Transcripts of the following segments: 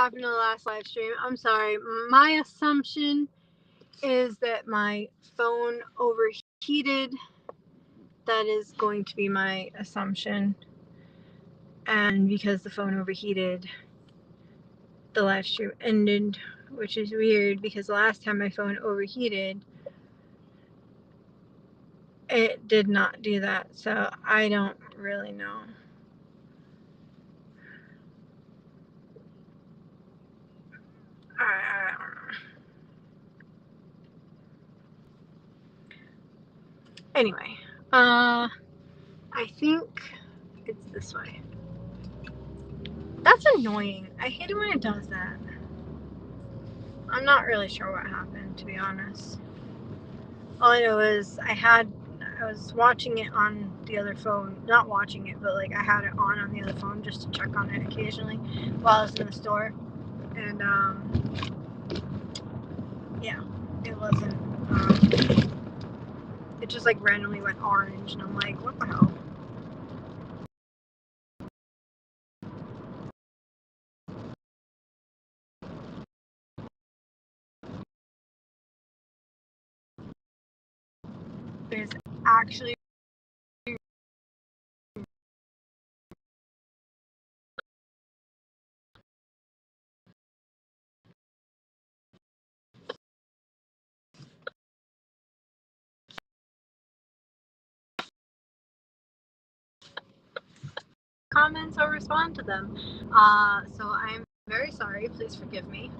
happened in the last live stream. I'm sorry. My assumption is that my phone overheated. That is going to be my assumption. And because the phone overheated, the live stream ended, which is weird because the last time my phone overheated, it did not do that. So I don't really know. I don't know. Anyway, I think it's this way. That's annoying. I hate it when it does that. I'm not really sure what happened, to be honest. All I know is I was watching it on the other phone. Not watching it, but like I had it on the other phone just to check on it occasionally while I was in the store. And yeah, it wasn't. It just like randomly went orange, and I'm like, what the hell? There's actually comments or respond to them. So I'm very sorry. Please forgive me.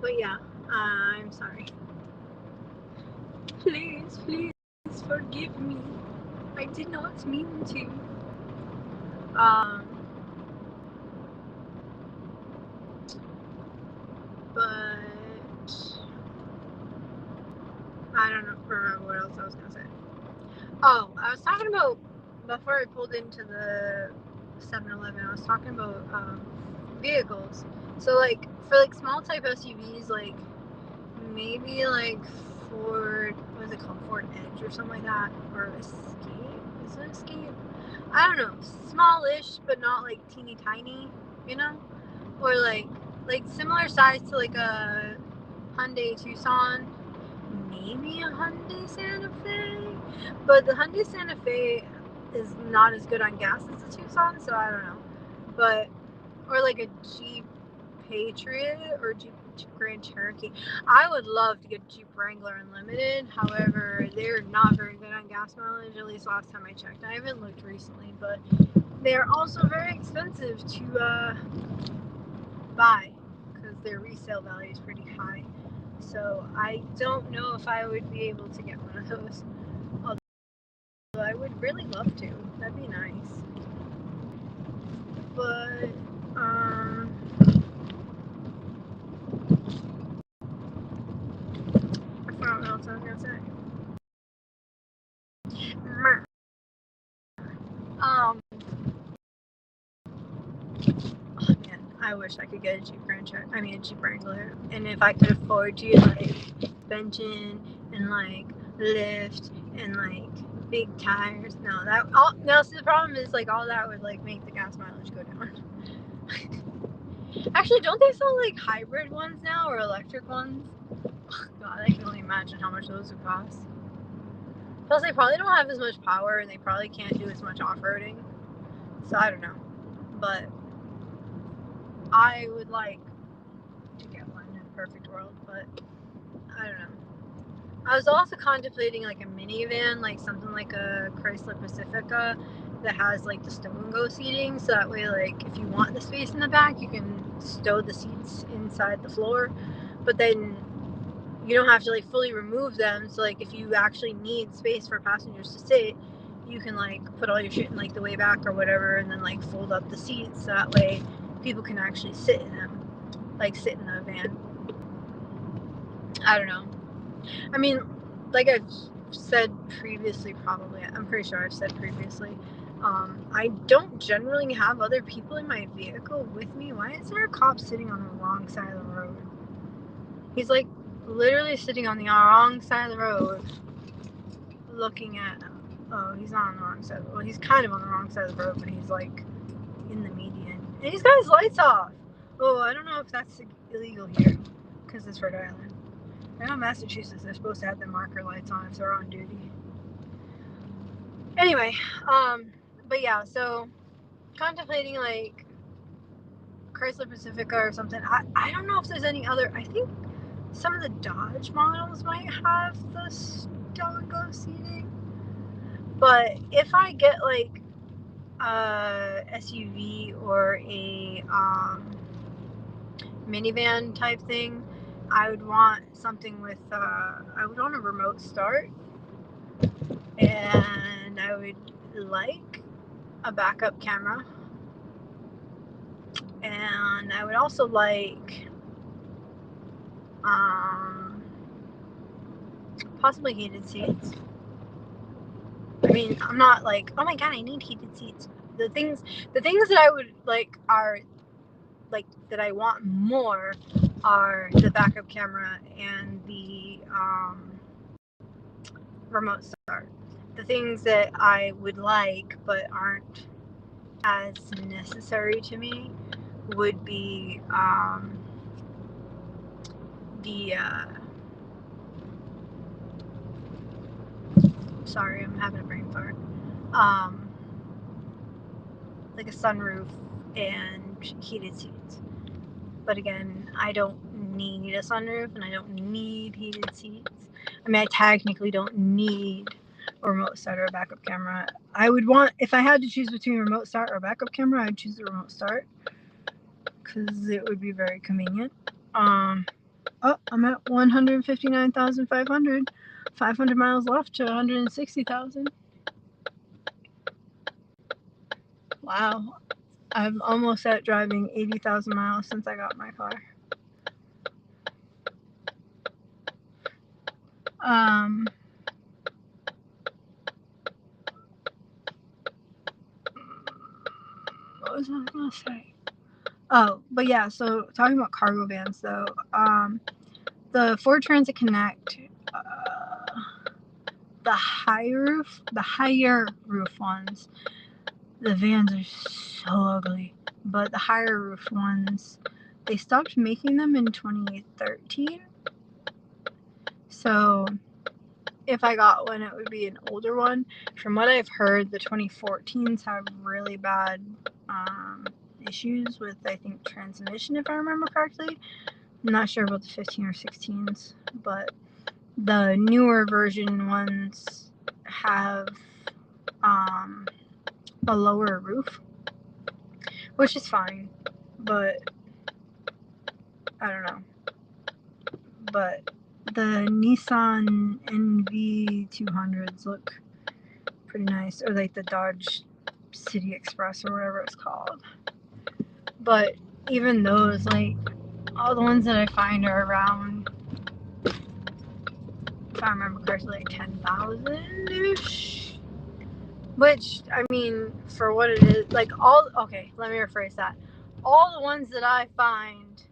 But yeah, I'm sorry. Please forgive me. I did not mean to. But I don't remember what else I was gonna say. Oh, I was talking about before I pulled into the 7-Eleven. I was talking about vehicles. So like for like small type SUVs, like maybe like Ford, what is it called? Ford Edge or something like that, or Escape? Is it Escape? I don't know. Smallish, but not like teeny tiny, you know? Or like similar size to like a Hyundai Tucson, maybe a Hyundai Santa Fe, but the Hyundai Santa Fe is not as good on gas as the Tucson, so I don't know. But or like a Jeep Patriot or Jeep Grand Cherokee. I would love to get Jeep Wrangler Unlimited. However, they're not very good on gas mileage, at least last time I checked. I haven't looked recently, but they're also very expensive to buy because their resale value is pretty high. So I don't know if I would be able to get one of those. Although I would really love to. That'd be nice. But I forgot what else I was gonna say. Oh man, I wish I could get a Jeep a Jeep Wrangler, and if I could afford to like benching and like lift and like big tires. No, that all. Now, see, the problem is like all that would like make the gas mileage go down. Actually, don't they sell like hybrid ones now or electric ones? Oh, God, I can only imagine how much those would cost. Plus, they probably don't have as much power, and they probably can't do as much off-roading. So I don't know, but I would like to get one in a perfect world, but I don't know. I was also contemplating like a minivan, like something like a Chrysler Pacifica that has like the stow and go seating, so that way like if you want the space in the back you can stow the seats inside the floor, but then you don't have to like fully remove them, so like if you actually need space for passengers to sit, you can like put all your shit in like the way back or whatever, and then like fold up the seats so that way people can actually sit in them, like sit in the van. I don't know. I mean, like I've said previously, probably, I'm pretty sure I've said previously, I don't generally have other people in my vehicle with me. Why is there a cop sitting on the wrong side of the road? He's like literally sitting on the wrong side of the road looking at Oh, he's not on the wrong side. Well, he's kind of on the wrong side of the road, but he's like in the median. And he's got his lights off. Oh, I don't know if that's illegal here because it's Rhode Island. I know Massachusetts, they're supposed to have their marker lights on if they're on duty. Anyway, but yeah, so contemplating like Chrysler Pacifica or something. I don't know if there's any other. I think some of the Dodge models might have the stop-and-go seating. But if I get like a SUV or a minivan type thing, I would want something with I would want a remote start, and I would like a backup camera, and I would also like possibly heated seats. I mean, I'm not like, oh my god, I need heated seats. The things that I would like are like that I want more are the backup camera and the remote start. The things that I would like but aren't as necessary to me would be the sorry, I'm having a brain fart. Like a sunroof and heated seats. But again, I don't need a sunroof and I don't need heated seats. I mean, I technically don't need a remote start or a backup camera. I would want, if I had to choose between a remote start or a backup camera, I'd choose the remote start because it would be very convenient. Oh, I'm at 159,500. 500 miles left to 160,000. Wow. I'm almost at driving 80,000 miles since I got my car. What was I gonna say? Oh, but yeah, so talking about cargo vans though, the Ford Transit Connect, the higher roof ones, the vans are so ugly, but the higher roof ones, they stopped making them in 2013. So if I got one, it would be an older one. From what I've heard, the 2014s have really bad issues with, I think, transmission, if I remember correctly. I'm not sure about the 15 or 16s, but the newer version ones have a lower roof, which is fine, but I don't know. But the Nissan NV200s look pretty nice, or like the Dodge City Express or whatever it's called. But even those, like, all the ones that I find are around, if I remember correctly, like 10,000-ish. Which, I mean, for what it is, like okay, let me rephrase that. All the ones that I find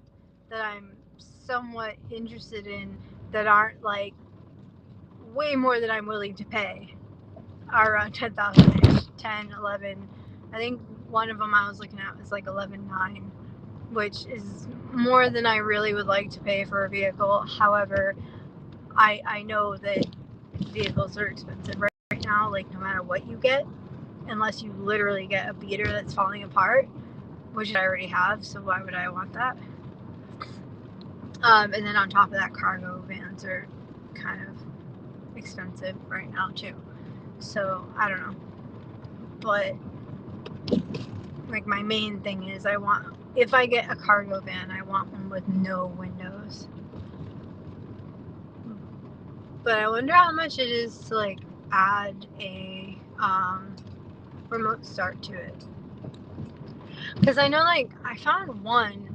that I'm somewhat interested in that aren't like way more than I'm willing to pay are around 10,000-ish, 10, 11. I think one of them I was looking at was like 11.9, which is more than I really would like to pay for a vehicle. However, I know that vehicles are expensive right now, like no matter what you get, unless you literally get a beater that's falling apart, which I already have, so why would I want that? And then on top of that, cargo vans are kind of expensive right now too. So I don't know, but like my main thing is if I get a cargo van, I want one with no windows. But I wonder how much it is to like add a remote start to it. Because I know, like, I found one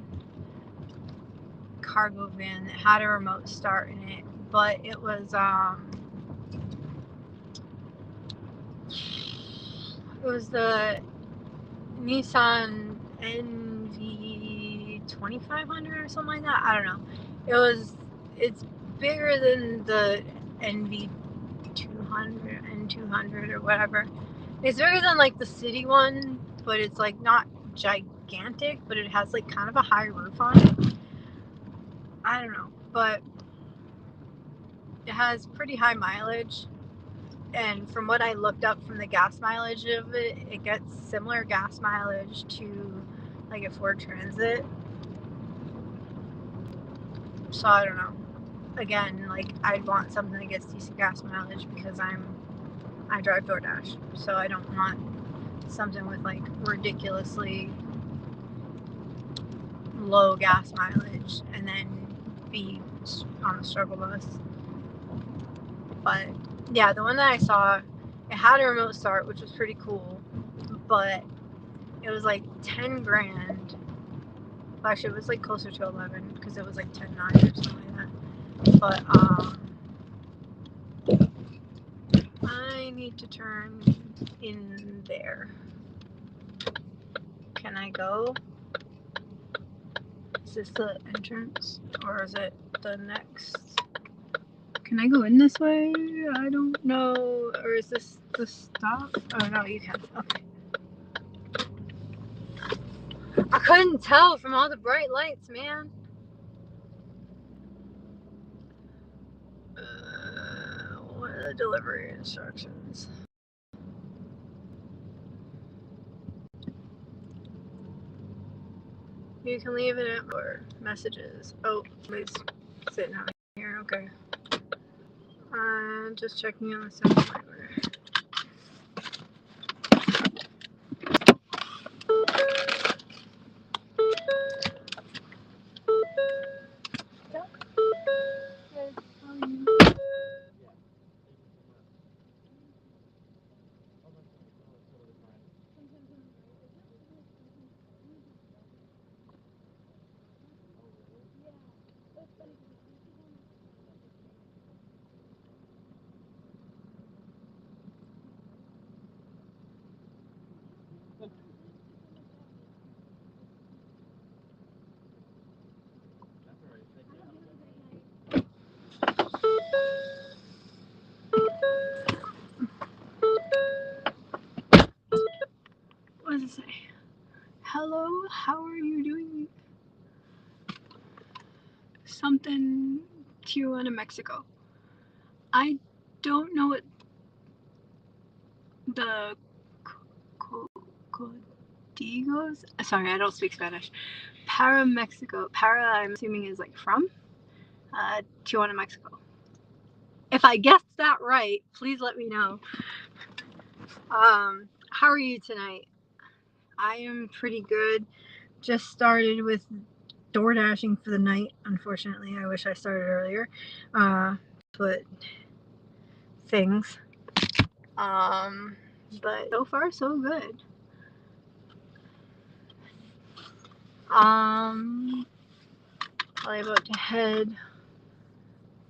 cargo van that had a remote start in it, but it was the Nissan NV2500 or something like that. I don't know. It's bigger than the NV200, 200 or whatever. It's bigger than like the city one, but it's like not gigantic, but it has like kind of a high roof on it. I don't know, but it has pretty high mileage. And from what I looked up from the gas mileage of it, it gets similar gas mileage to like a Ford Transit. So I don't know. Again, like I'd want something that gets decent gas mileage because I drive DoorDash, so I don't want something with like ridiculously low gas mileage and then be on the struggle bus. But yeah, the one that I saw, it had a remote start, which was pretty cool, but it was like 10 grand. Actually, it was like closer to 11 because it was like 10.9 or something like that. But I need to turn in there. Can I go? Is this the entrance or is it the next? Can I go in this way? I don't know. Or is this the stop? Oh no, you can. Okay. I couldn't tell from all the bright lights, man. What are the delivery instructions? You can leave it for messages. Oh, please sit down here. Okay. I'm just checking on the second timer. What does it say? Hello, how are you doing? Something Tijuana, Mexico. I don't know what the Codigos. Sorry, I don't speak Spanish. Para Mexico. Para, I'm assuming, is like from Tijuana, Mexico. If I guessed that right, please let me know. How are you tonight? I am pretty good. Just started with DoorDashing for the night. Unfortunately, I wish I started earlier. But things. But so far so good. Probably about to head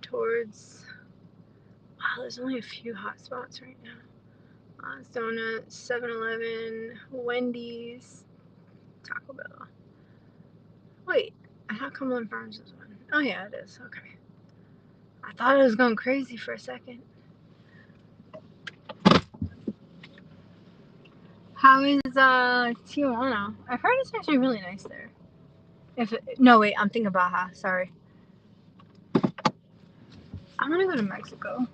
towards. Oh, there's only a few hot spots right now. Donuts, 7-Eleven, Wendy's, Taco Bell. Wait, I thought Cumberland Farms was one. Oh yeah, it is. Okay. I thought it was going crazy for a second. How is Tijuana? I've heard it's actually really nice there. No, wait, I'm thinking Baja. Sorry. I'm gonna go to Mexico.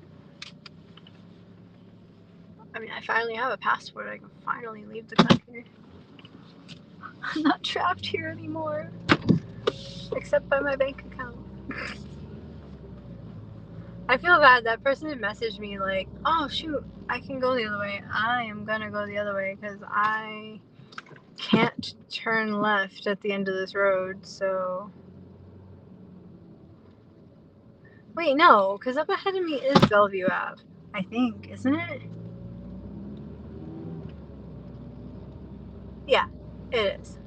I mean, I finally have a passport. I can finally leave the country. I'm not trapped here anymore, except by my bank account. I feel bad. That person had messaged me like, oh shoot, I can go the other way. I am gonna go the other way because I can't turn left at the end of this road, so... Wait, no, because up ahead of me is Bellevue Ave, I think, isn't it? Yeah, it is.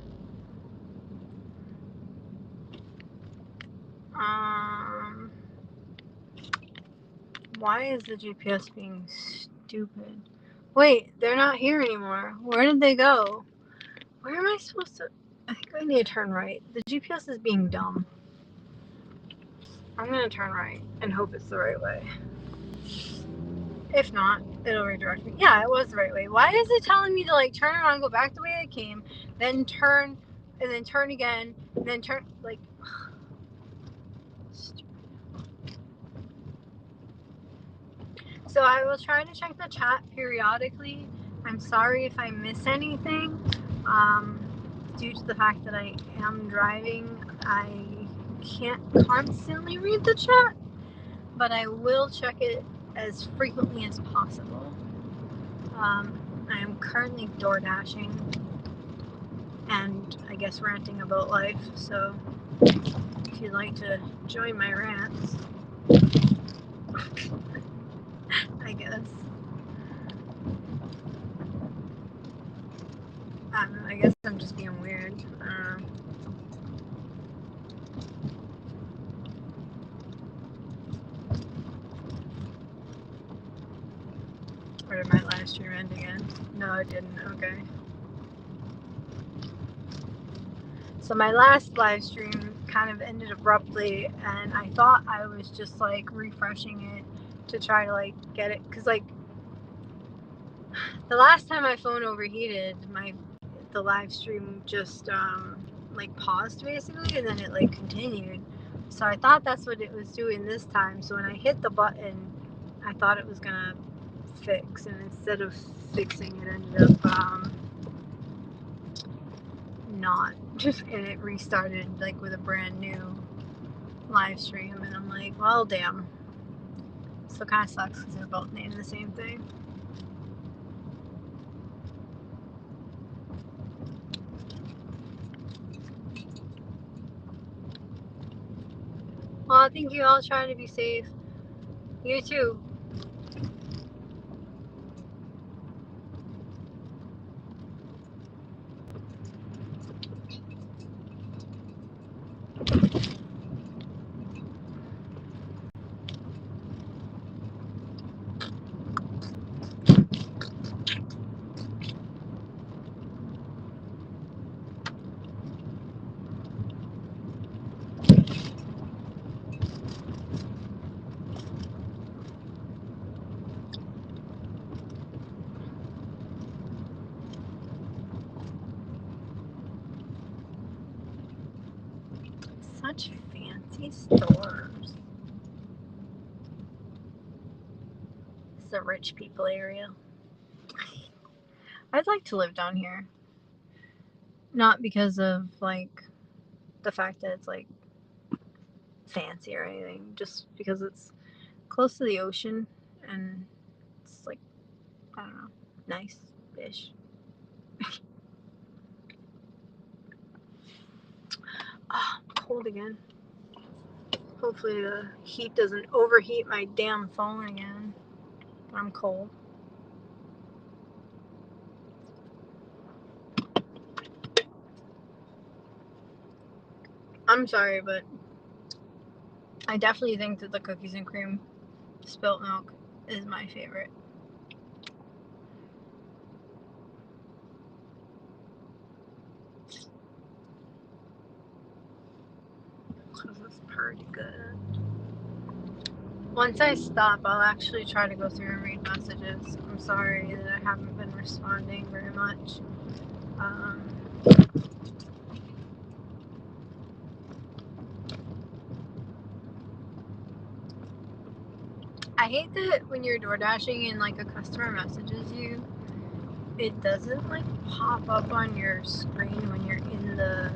Why is the GPS being stupid? Wait, they're not here anymore. Where did they go? Where am I supposed to... I think I need to turn right. The GPS is being dumb. I'm gonna turn right and hope it's the right way. If not, it'll redirect me. Yeah, it was the right way. Why is it telling me to like turn around, go back the way I came, then turn, and then turn again, and then turn like. So I will try to check the chat periodically. I'm sorry if I miss anything. Due to the fact that I am driving, I can't constantly read the chat, but I will check it as frequently as possible. I am currently DoorDashing and I guess ranting about life, so if you'd like to join my rants, I guess. I don't know, I guess I'm just being weird. I don't know. Or did my live stream end again? No, it didn't. Okay. So my last live stream kind of ended abruptly, and I thought I was just like refreshing it to try to like get it, because like the last time my phone overheated, the live stream just like paused basically, and then it like continued. So I thought that's what it was doing this time. So when I hit the button, I thought it was gonna fix, and instead of fixing, it ended up not. And it restarted like with a brand new live stream, and I'm like, well, damn. So it kind of sucks because they're both named the same thing. Well, thank you all. Trying to be safe. You too. Such fancy stores. It's a rich people area. I'd like to live down here. Not because of like the fact that it's like fancy or anything, just because it's close to the ocean and it's like, I don't know, nice-ish. Ah, cold again. Hopefully the heat doesn't overheat my damn phone again. I'm cold. I'm sorry, but I definitely think that the cookies and cream spilt milk is my favorite. Because it's pretty good. Once I stop, I'll actually try to go through and read messages. I'm sorry that I haven't been responding very much. I hate that when you're DoorDashing and like a customer messages you, it doesn't like pop up on your screen when you're in the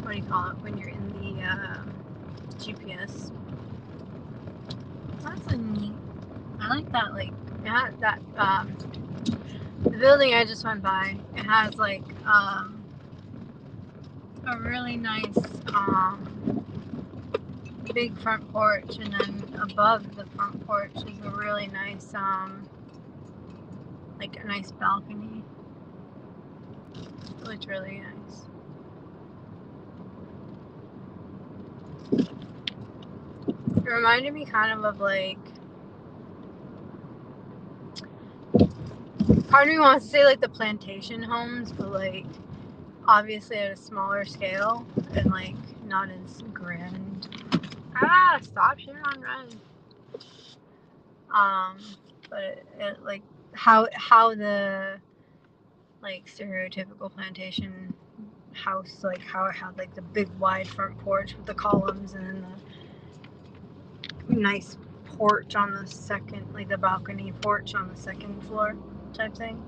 what do you call it? When you're in the GPS. That's a neat. I like that. Like it had that the building I just went by. It has like a really nice big front porch, and then above the front porch is a really nice like a nice balcony. It looked really nice. It reminded me kind of like, part of me wants to say like the plantation homes, but like obviously at a smaller scale and like not as grand Stop here on red. But it like how the like stereotypical plantation house, like how it had like the big wide front porch with the columns and then the nice porch on the second, like the balcony porch on the second floor type thing.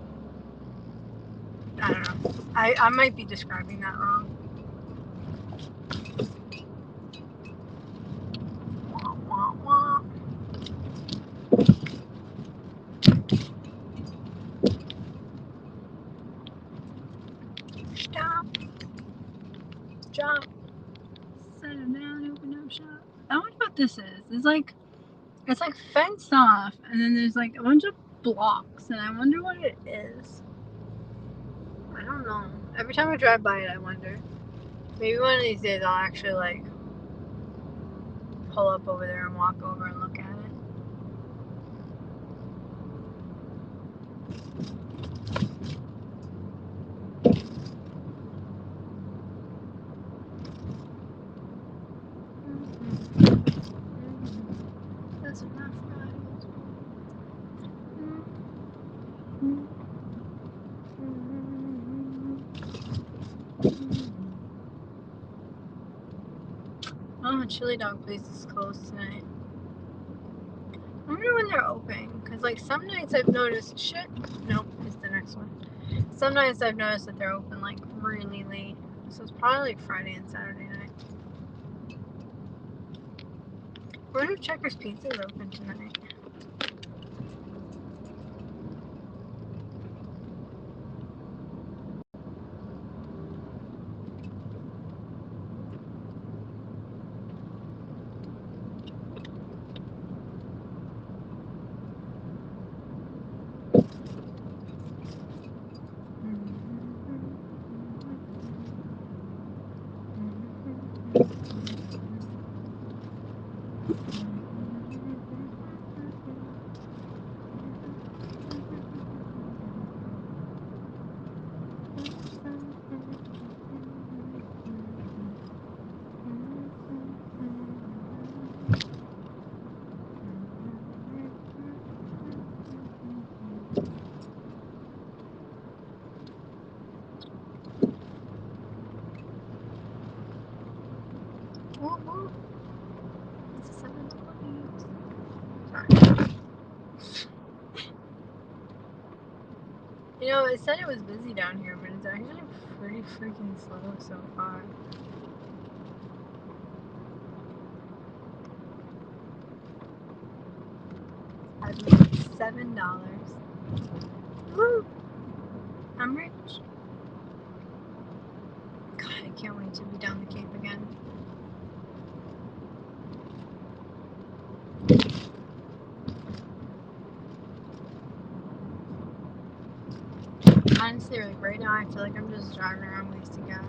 I don't know. I might be describing that wrong. Wah, wah, wah. Stop. Jump. Settle down, open up shop. I wonder what this is. It's like fenced off, and then there's like a bunch of blocks, and I wonder what it is. I don't know. Every time I drive by it, I wonder. Maybe one of these days I'll actually like pull up over there and walk over and look at it. That's enough, right? Oh, chili dog place is closed tonight. I wonder when they're open, because like some nights I've noticed, nope, it's the next one. Some nights I've noticed that they're open like really late, so it's probably like Friday and Saturday night. I wonder if Checkers Pizza is open tonight. It's a 7-Eleven. Sorry. You know, it said it was busy down here, but it's actually pretty freaking slow so far. I've made $7. Woo! I'm rich. God, I can't wait to be down the Cape again. Honestly, like right now, I feel like I'm just driving around wasting gas.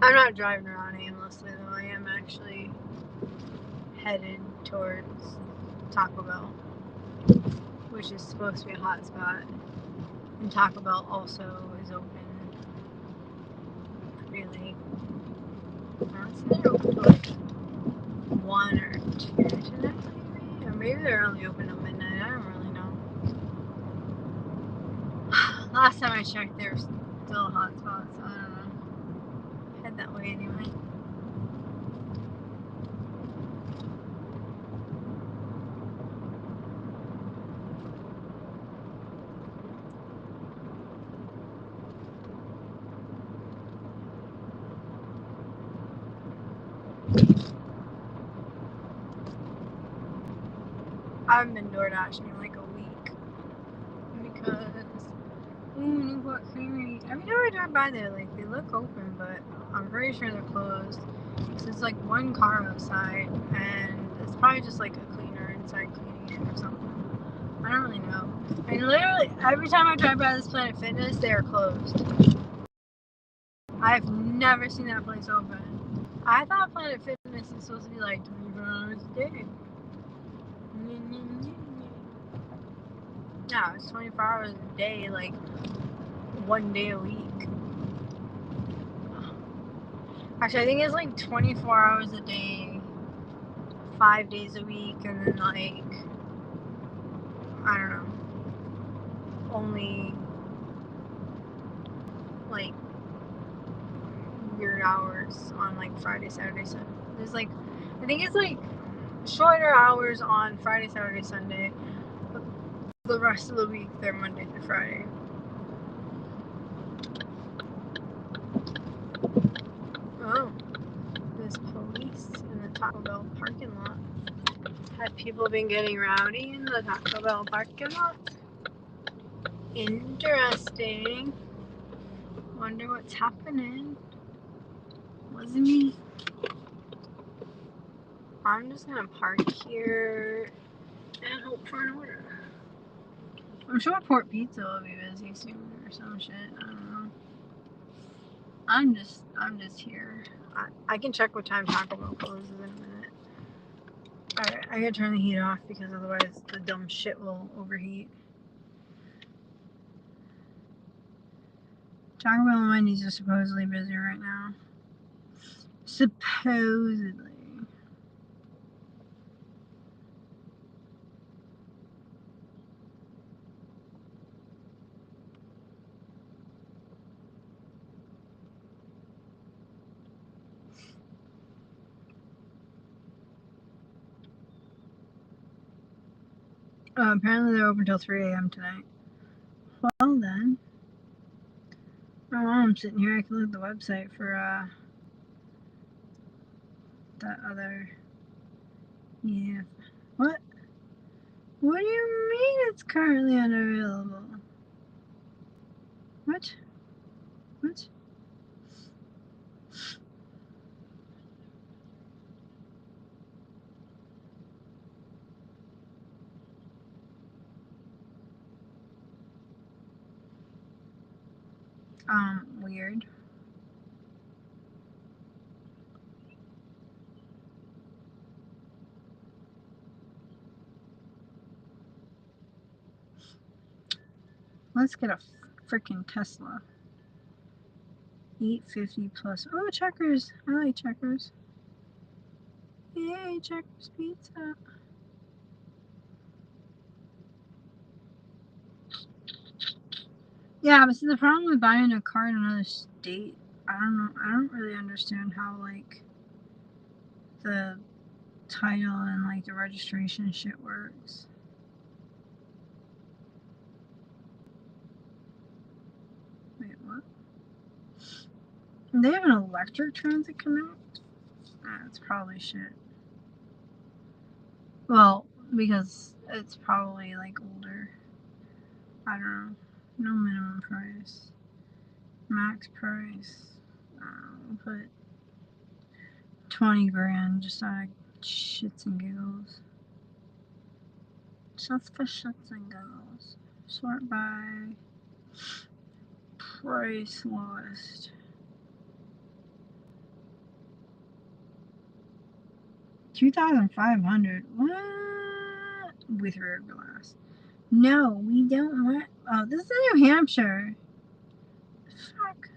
I'm not driving around aimlessly though. I am actually headed towards Taco Bell, which is supposed to be a hot spot. And Taco Bell also is open pretty late. Honestly, they're open till like 1 or 2 tonight, maybe? Or maybe they're only open till midnight. I don't really know. Last time I checked, they were still a hot spot, so I don't know. Head that way anyway. I haven't been DoorDashing in like a week because Newport Creamery. Every time I drive by there, like they look open, but I'm pretty sure they're closed. So there's like one car outside, and it's probably just like a cleaner inside cleaning it or something. I don't really know. And literally every time I drive by this Planet Fitness, they are closed. I've never seen that place open. I thought Planet Fitness is supposed to be like 24 hours a day. No, it's 24 hours a day, like 1 day a week. Actually, I think it's like 24 hours a day, 5 days a week, and then like, I don't know, only like weird hours on like Friday, Saturday, Sunday. There's like, I think it's like shorter hours on Friday, Saturday, Sunday. But the rest of the week, they're Monday through Friday. Oh, there's police in the Taco Bell parking lot. Have people been getting rowdy in the Taco Bell parking lot? Interesting. Wonder what's happening. Wasn't me. I'm just gonna park here and hope for an order. I'm sure Port Pizza will be busy soon or some shit. I don't know. I'm just here. I can check what time Taco Bell closes in a minute. Alright, I gotta turn the heat off because otherwise the dumb shit will overheat. Taco Bell and Wendy's are supposedly busy right now. Supposedly. Apparently they're open till 3 a.m. tonight. Well then. Oh, while I'm sitting here, I can look at the website for that other. Yeah. What? What do you mean it's currently unavailable? What? What? Weird. Let's get a freaking Tesla. 850 plus. Oh, Checkers. I like Checkers. Yay, Checkers pizza. Yeah, but see, the problem with buying a car in another state, I don't know. I don't really understand how, like, the title and, like, the registration shit works. Wait, what? They have an electric transit connect? That's probably shit. Well, because it's probably, like, older. I don't know. No minimum price. Max price. We'll put 20 grand just out of shits and giggles. Just for shits and giggles. Sort by price lowest. 2,500. What? With rear glass. No, we don't want. Oh, this is New Hampshire. Fuck.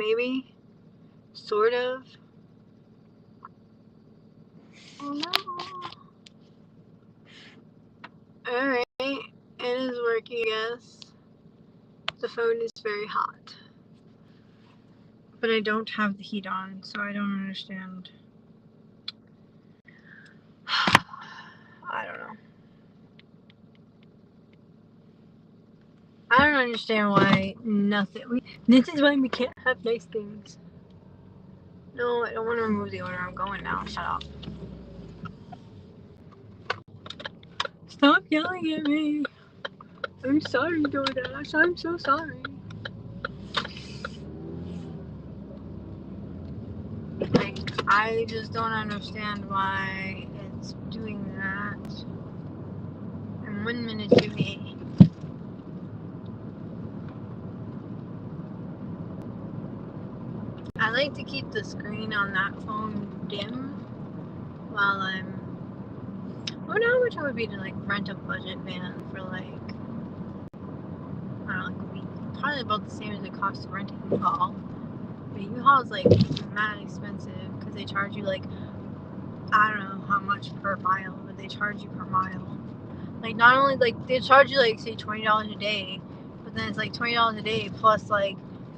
maybe, sort of. Oh no. Alright, it is working, I guess. The phone is very hot. But I don't have the heat on, so I don't understand. I don't know. I don't understand why nothing. This is why we can't have nice things. No, I don't want to remove the order. I'm going now. Shut up. Stop yelling at me. I'm sorry, DoorDash. I'm so sorry. Like, I just don't understand why it's doing that. And 1 minute to me. I like to keep the screen on that phone dim while I'm. I wonder how much it would be to like rent a budget van for like, I don't know, like a week. Probably about the same as it costs to rent a U-Haul. But U-Haul is like mad expensive because they charge you like, I don't know how much per mile, but they charge you per mile. Like not only like they charge you like say $20 a day, but then it's like $20 a day plus like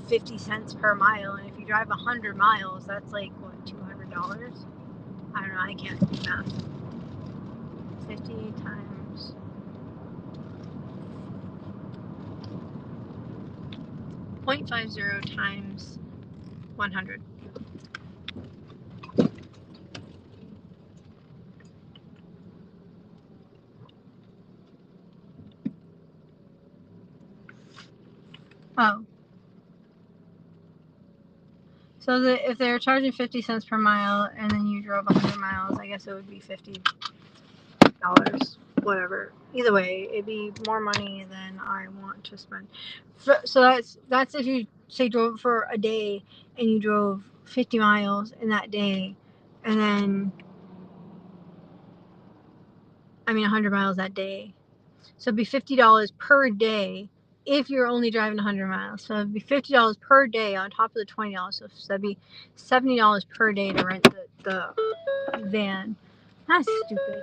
50 cents per mile. And if you drive 100 miles, that's like what, $200? I don't know. I can't do math. 50 times 0.50 times 100. Oh. So if they're charging 50 cents per mile and then you drove 100 miles, I guess it would be $50. Whatever. Either way, it'd be more money than I want to spend. So that's if you say drove for a day and you drove 50 miles in that day, and then 100 miles that day. So it'd be $50 per day if you're only driving 100 miles. So it'd be $50 per day on top of the $20. So that'd be $70 per day to rent the van. That's stupid.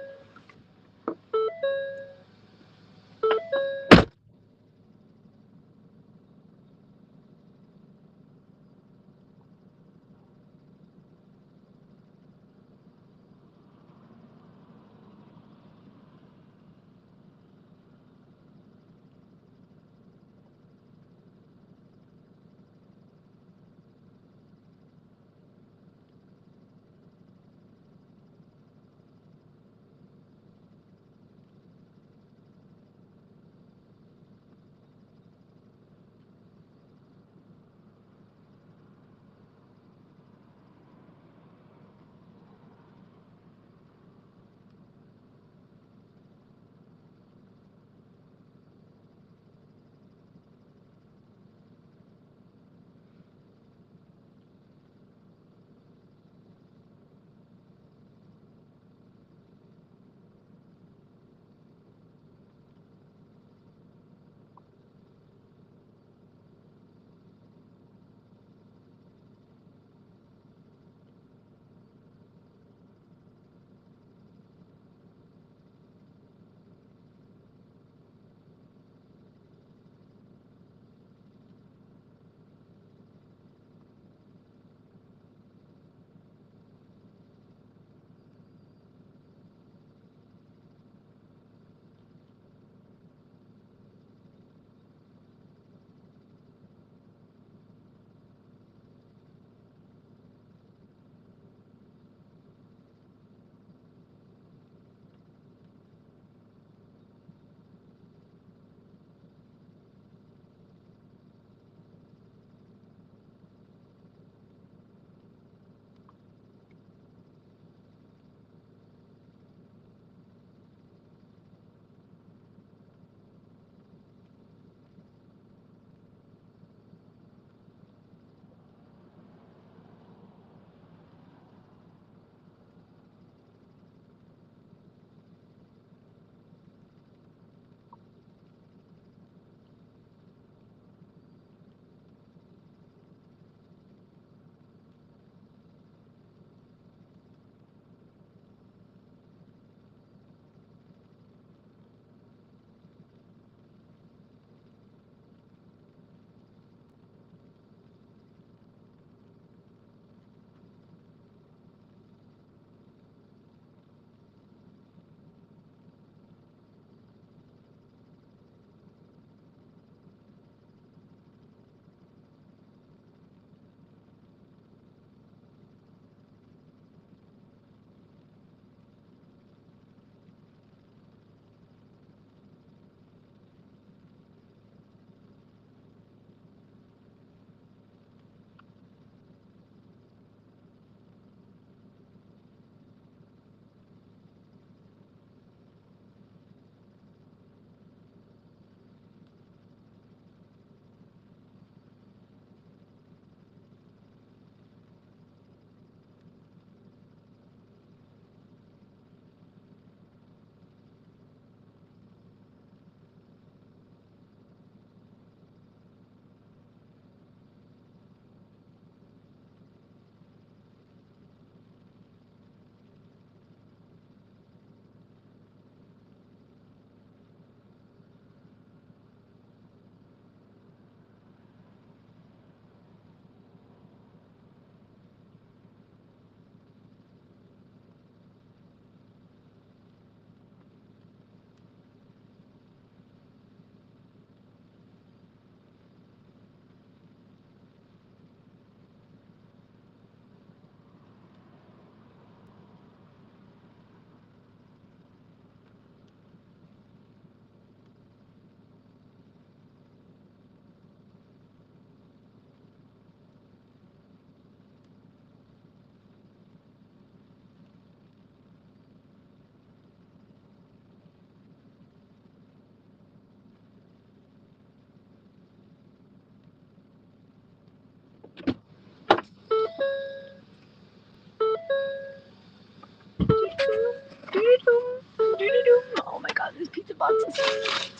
box is huge.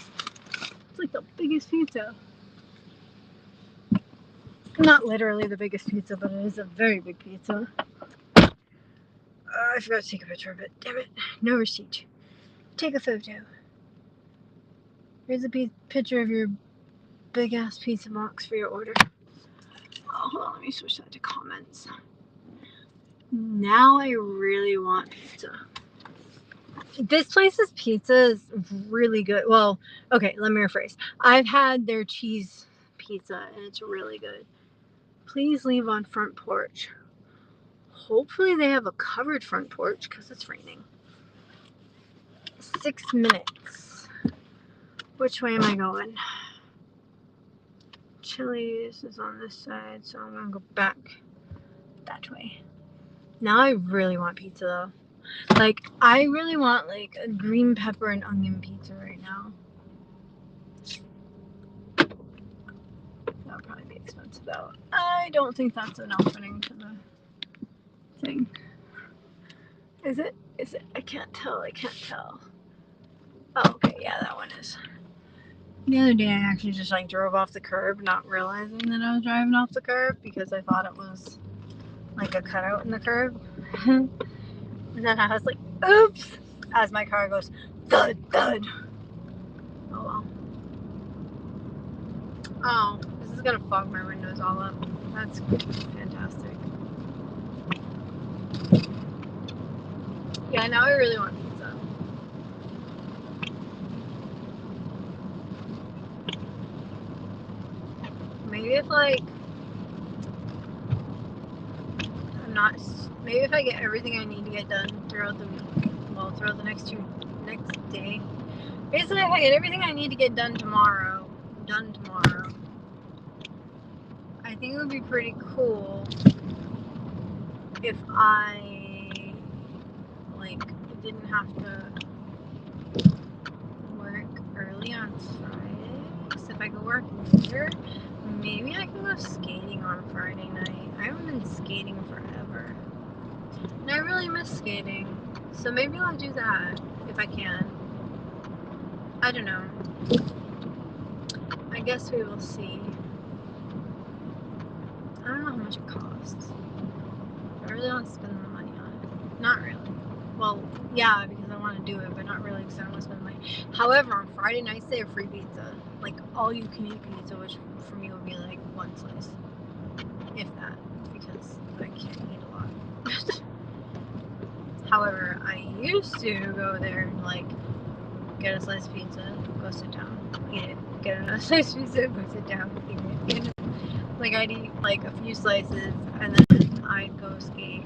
It's like the biggest pizza. Not literally the biggest pizza, but it is a very big pizza. I forgot to take a picture of it. Damn it. No receipt. Take a photo. Here's a picture of your big ass pizza box for your order. Oh, hold on. Let me switch that to comments. Now I really want pizza. This place's pizza is really good. Well, okay, let me rephrase. I've had their cheese pizza and it's really good. Please leave on front porch. Hopefully they have a covered front porch because it's raining. 6 minutes. Which way am I going? Chili's is on this side, so I'm gonna go back that way. Now I really want pizza though. Like, I really want like a green pepper and onion pizza right now. That would probably be expensive though. I don't think that's an opening to the thing. Is it? Is it? I can't tell. I can't tell. Oh, okay. Yeah, that one is. The other day I actually just like drove off the curb, not realizing that I was driving off the curb because I thought it was like a cutout in the curb. And then I was like, oops, as my car goes thud, thud. Oh well. Oh, this is gonna fog my windows all up. That's fantastic. Yeah, now I really want pizza. Maybe if like I'm not. Maybe if I get everything I need to get done throughout the next day. Basically, if I get everything I need to get done tomorrow, I think it would be pretty cool if I like didn't have to work early on Fridays. If I could work later, maybe I can go skating on Friday night. I haven't been skating forever, and I really miss skating. So maybe I'll do that if I can. I don't know. I guess we will see. I don't know how much it costs. I really want to spend the money on it. Not really. Well, yeah, because I want to do it, but not really because I don't want to spend money. However, on Friday nights they have free pizza. Like all you can eat pizza, which for me would be like one slice. If that. Because I can't eat a lot. However, I used to go there and like get a slice of pizza, go sit down, eat it. Get another slice of pizza, go sit down, eat it. Like I'd eat like a few slices and then I'd go skate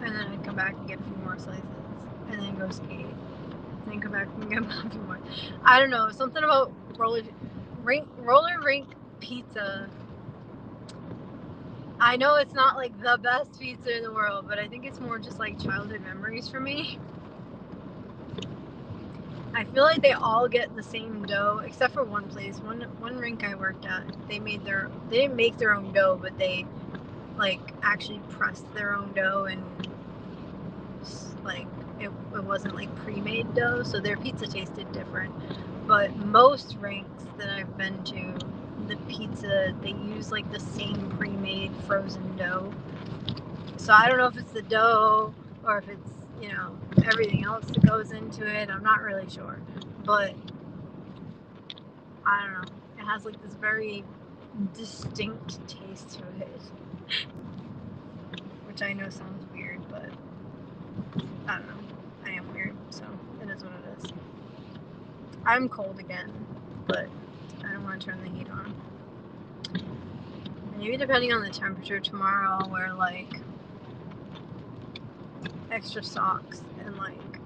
and then I'd come back and get a few more slices and then go skate and then come back and get a few more. I don't know, something about roller rink pizza. I know it's not like the best pizza in the world, but I think it's more just like childhood memories for me. I feel like they all get the same dough except for one place. One rink I worked at, they didn't make their own dough, but they like actually pressed their own dough and like it wasn't like pre-made dough, so their pizza tasted different. But most rinks that I've been to, the pizza, they use like the same pre-made frozen dough. So I don't know if it's the dough or if it's, you know, everything else that goes into it. I'm not really sure. But I don't know. It has like this very distinct taste to it. Which I know sounds weird, but I don't know. I am weird, so it is what it is. I'm cold again, but I don't want to turn the heat on. Maybe depending on the temperature tomorrow, I'll wear like extra socks and like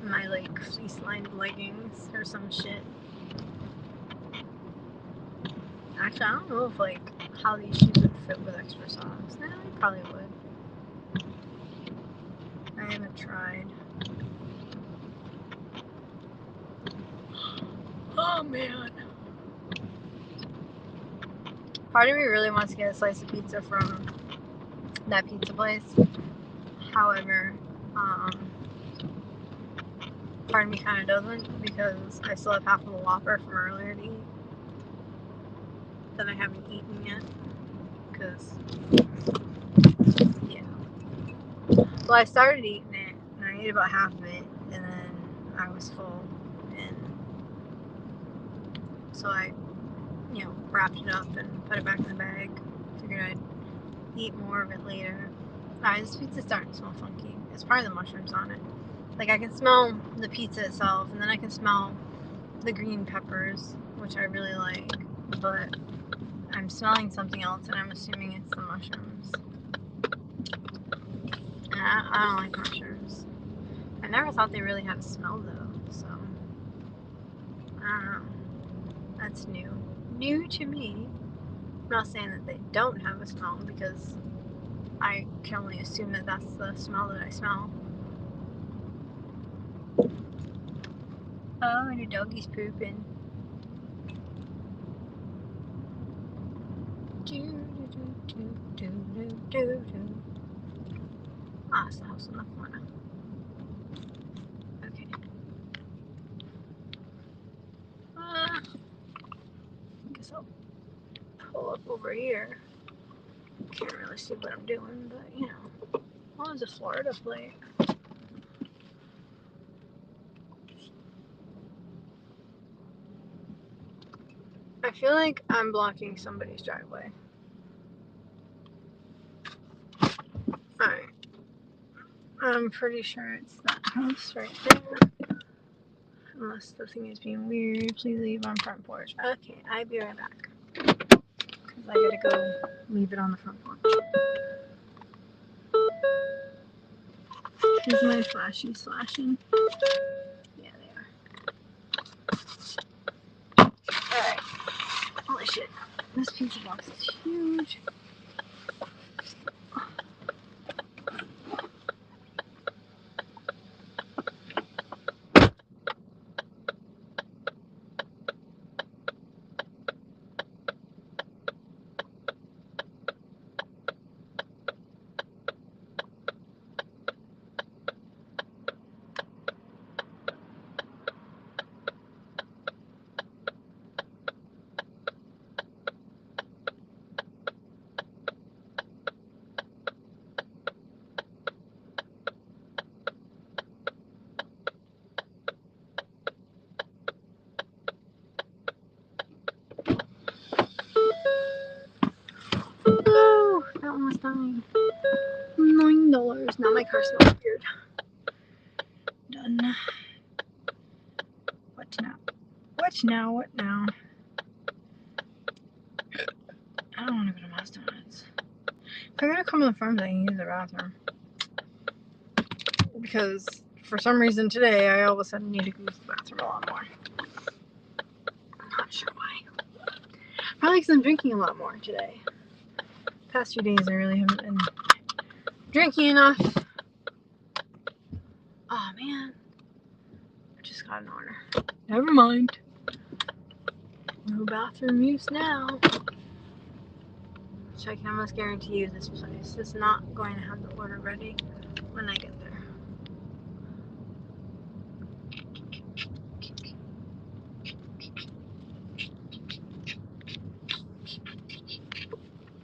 my like fleece lined leggings or some shit. Actually, I don't know if like how these shoes would fit with extra socks. Nah, they probably would. I haven't tried. Oh man. Part of me really wants to get a slice of pizza from that pizza place. However, part of me kind of doesn't, because I still have half of a Whopper from earlier to eat that I haven't eaten yet. Because, yeah. Well, I started eating it, and I ate about half of it, and then I was full, and so I, wrapped it up and put it back in the bag. Figured I'd eat more of it later. This pizza's starting to smell funky. It's probably the mushrooms on it. Like, I can smell the pizza itself, and then I can smell the green peppers, which I really like, but I'm smelling something else, and I'm assuming it's the mushrooms. And I don't like mushrooms. I never thought they really had a smell, though, so I don't know. That's new. New to me. I'm not saying that they don't have a smell, because I can only assume that that's the smell that I smell. Oh, and a doggy's pooping. Ah, it's the house on the corner. Okay. I guess I'll pull up over here. Can't really see what I'm doing, but oh, there's a Florida plate. I feel like I'm blocking somebody's driveway. Alright. I'm pretty sure it's that house right there. Unless the thing is being weird, please leave on front porch. Okay, I'll be right back. Because I gotta go leave it on the front porch. Is my flashies flashing? Yeah, they are. Alright. Holy shit. This pizza box is huge. Oh, that one was $9. Now my car smells weird. Done. What now? What now? What now? I don't want to go to McDonald's. If I'm gonna come to the farm, I can use the bathroom. Because for some reason today, I all of a sudden need to use the bathroom a lot more. I'm not sure why. Probably because I'm drinking a lot more today. Past few days, I really haven't been drinking enough. Oh man, I just got an order. Never mind. No bathroom use now. So I can almost guarantee you this place is not going to have the order ready when I get there.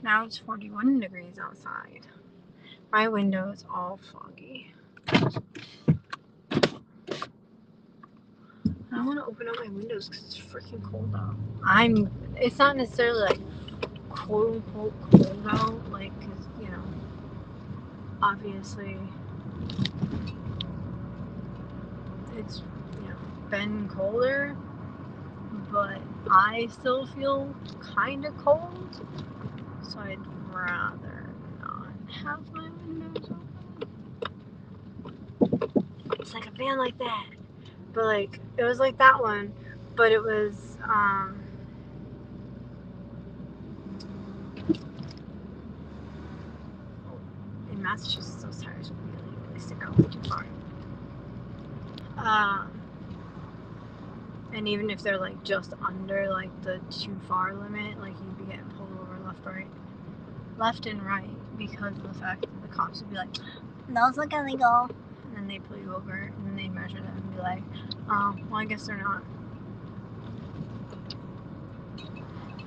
Now it's 41 degrees outside. My window is all foggy. I want to open up my windows because it's freaking cold out. It's not necessarily like quote unquote cold out, like, because, obviously it's, been colder, but I still feel kind of cold, so I'd rather not have my windows open. It's like a fan like that, but like, it was like that one, but it was, in Massachusetts, those tires really stick out way too far. And even if they're like just under like the too far limit, like you'd be getting pulled over left and right, because of the fact that the cops would be like, those look illegal, and then they pull you over, and then they measure them and be like, oh, well, I guess they're not.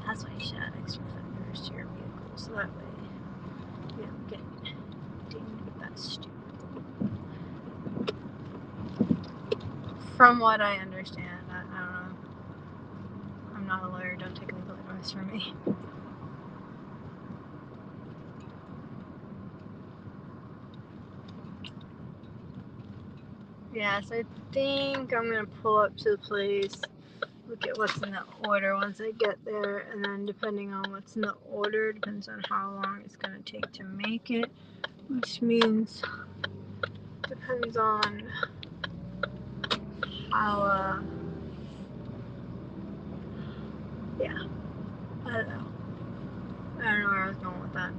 That's why you should add extra fenders to your vehicle, so that way you don't get dinged with that stupid. From what I understand, I don't know. I'm not a lawyer, don't take legal advice from me. Yeah, so I think I'm gonna pull up to the place, look at what's in the order once I get there, and then depending on what's in the order, depends on how long it's gonna take to make it, which means depends on how, yeah, I don't know. I don't know where I was going with that.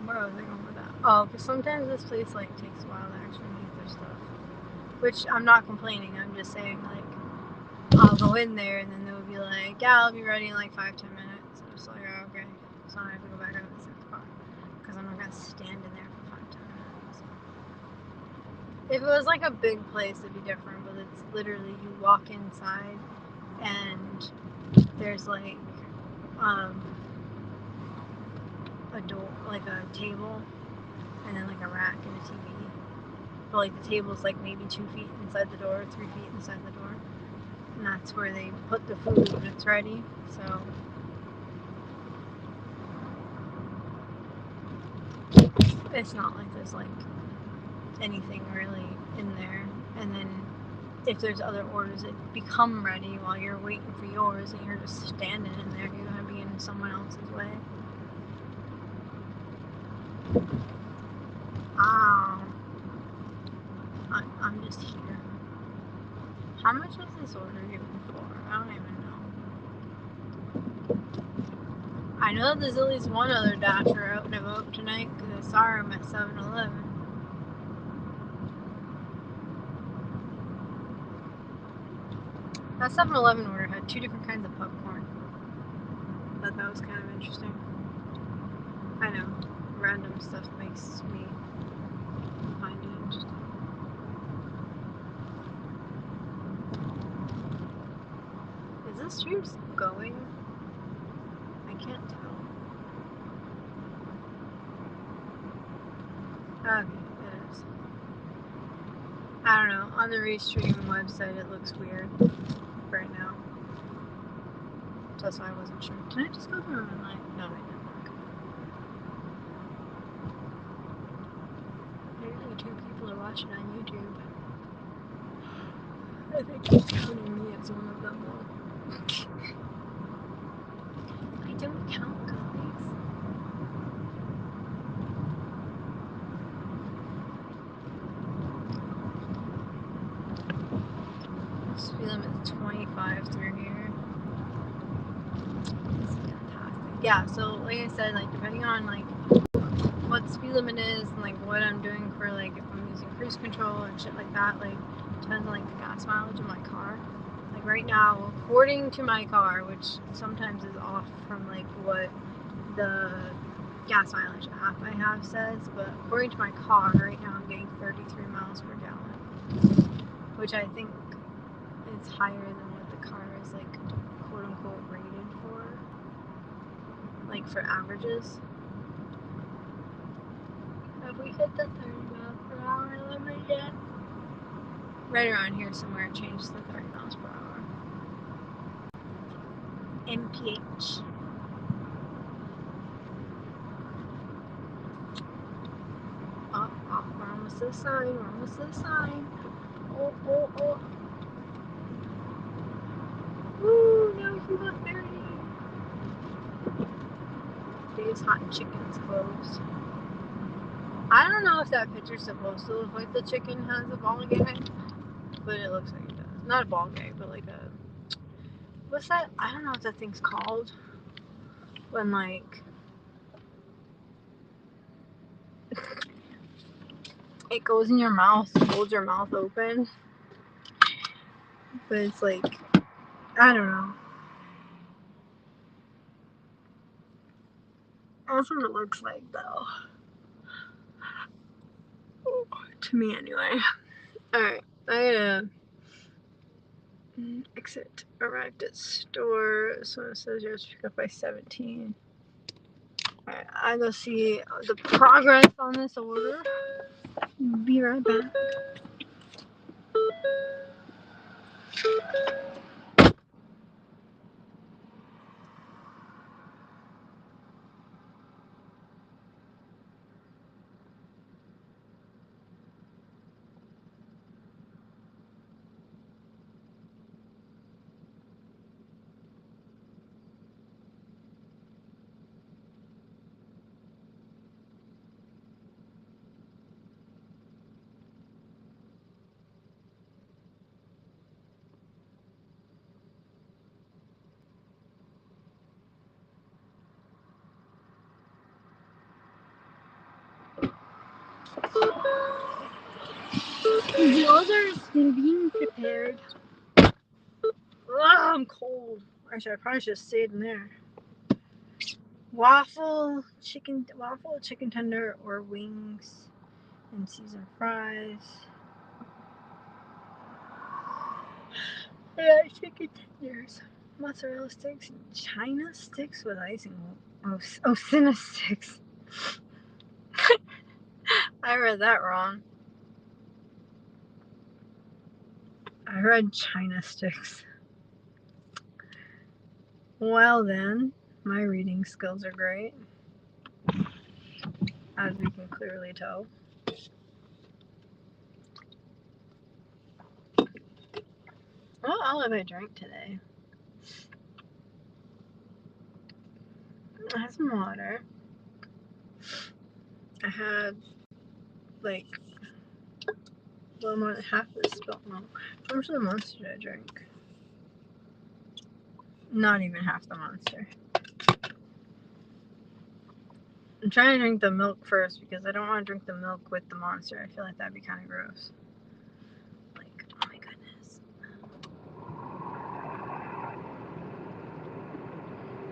Where was I going with that? Oh, because sometimes this place like takes a while to actually make their stuff. Which I'm not complaining. I'm just saying like I'll go in there and then they'll be like, yeah, I'll be ready in like 5-10 minutes. I'm just like, oh, okay. So I have to go back out and sit in the car because I'm not gonna stand in there for 5-10 minutes. If it was like a big place, it'd be different. But it's literally you walk inside and there's like a door, like a table, and then like a rack and a TV. But like the table's like maybe 2 feet inside the door, 3 feet inside the door, and that's where they put the food when it's ready. So it's not like there's like anything really in there. And then if there's other orders that become ready while you're waiting for yours and you're just standing in there, you're gonna be in someone else's way. I'm just here. How much was this order even for? I don't even know. I know there's at least one other Dasher out and about tonight because I saw him at 7-Eleven. That 7-Eleven order had 2 different kinds of popcorn. I thought that was kind of interesting. I know, random stuff makes me find it interesting. Is this stream going? I can't tell. Okay, it is. I don't know. On the Restream website, it looks weird right now. So that's why I wasn't sure. Can I just go through and like? No, I didn't. Okay. Maybe 2 people are watching on YouTube. I think it's counting me as one of them though. I don't count, guys. Speed limit 25 through here. It's fantastic. Yeah, so like I said, like depending on like what speed limit is and like what I'm doing for like if I'm using cruise control and shit like that, like depends on like the gas mileage of my car. Like right now, according to my car, which sometimes is off from like what the gas mileage app I have says, but according to my car right now I'm getting 33 miles per gallon, which I think is higher than what the car is like quote unquote rated for, like for averages. Have we hit the 30 mile per hour limit yet? Right around here somewhere it changed to 30 miles per hour. MPH. Oh, we're almost to the sign, we're almost to the sign. Oh. Woo, now we can go 30. Dave's Hot Chicken's closed. I don't know if that picture's supposed to look like the chicken has a ball gag, but it looks like it does. Not a ball gag, but like a... What's that? I don't know what that thing's called. When like... it goes in your mouth, holds your mouth open. But it's like... I don't know. That's what it looks like, though. To me, anyway. Alright, I gotta exit. Arrived at store. So it says yours pick up by 17. Alright, I go see the progress on this order. Be right back. The order's being prepared. Ugh, I'm cold. Actually, I probably should have stayed in there. Waffle chicken tender or wings and seasoned fries. Yeah, chicken tenders, mozzarella sticks, and China sticks with icing. Oh, Cinna sticks. I read that wrong. I read China sticks. Well then, my reading skills are great, as we can clearly tell. What all have I drank today? I had some water. I had like a little more than half of this spilt milk. How much of the Monster did I drink? Not even half the Monster. I'm trying to drink the milk first because I don't want to drink the milk with the Monster. I feel like that'd be kind of gross. Like, oh my goodness.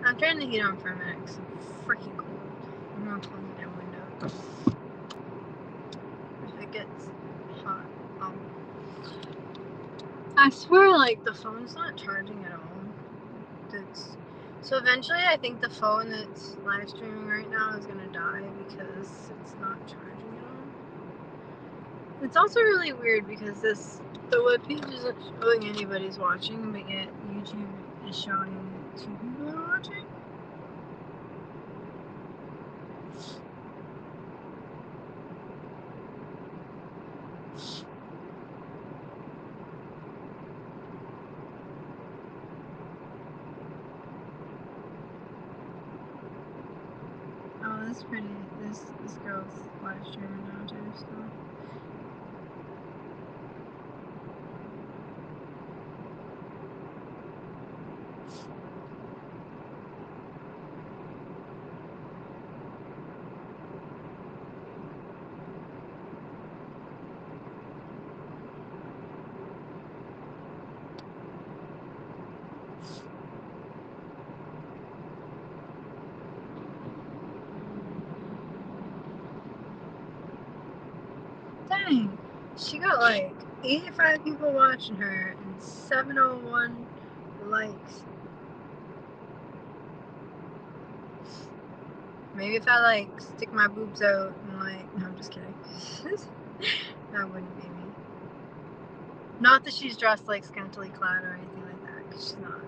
I'm turning the heat on for a minute because I'm freaking cold. I'm gonna close the damn window. If it gets hot, I swear, like, the phone's not charging at all. So eventually I think the phone that's live streaming right now is gonna die because it's not charging at all. It's also really weird because the webpage isn't showing anybody's watching, but yet YouTube is showing 2 people are watching. Oh, that's pretty. This girl's live streaming now too, so. Dang, she got like 85 people watching her and 701 likes. Maybe if I like stick my boobs out and like, no, I'm just kidding. That wouldn't be me. Not that she's dressed like scantily clad or anything like that, because she's not.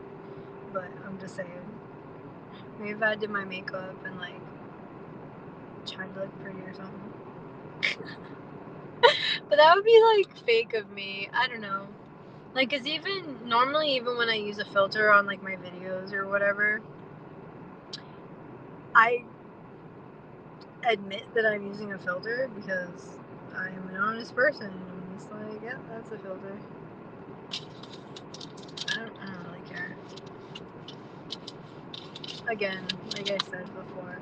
But I'm just saying. Maybe if I did my makeup and like tried to look pretty or something. But that would be like fake of me. I don't know. Like, cause normally even when I use a filter on like my videos or whatever, I admit that I'm using a filter because I'm an honest person. I'm just like, yeah, that's a filter. I don't really care. Again, like I said before,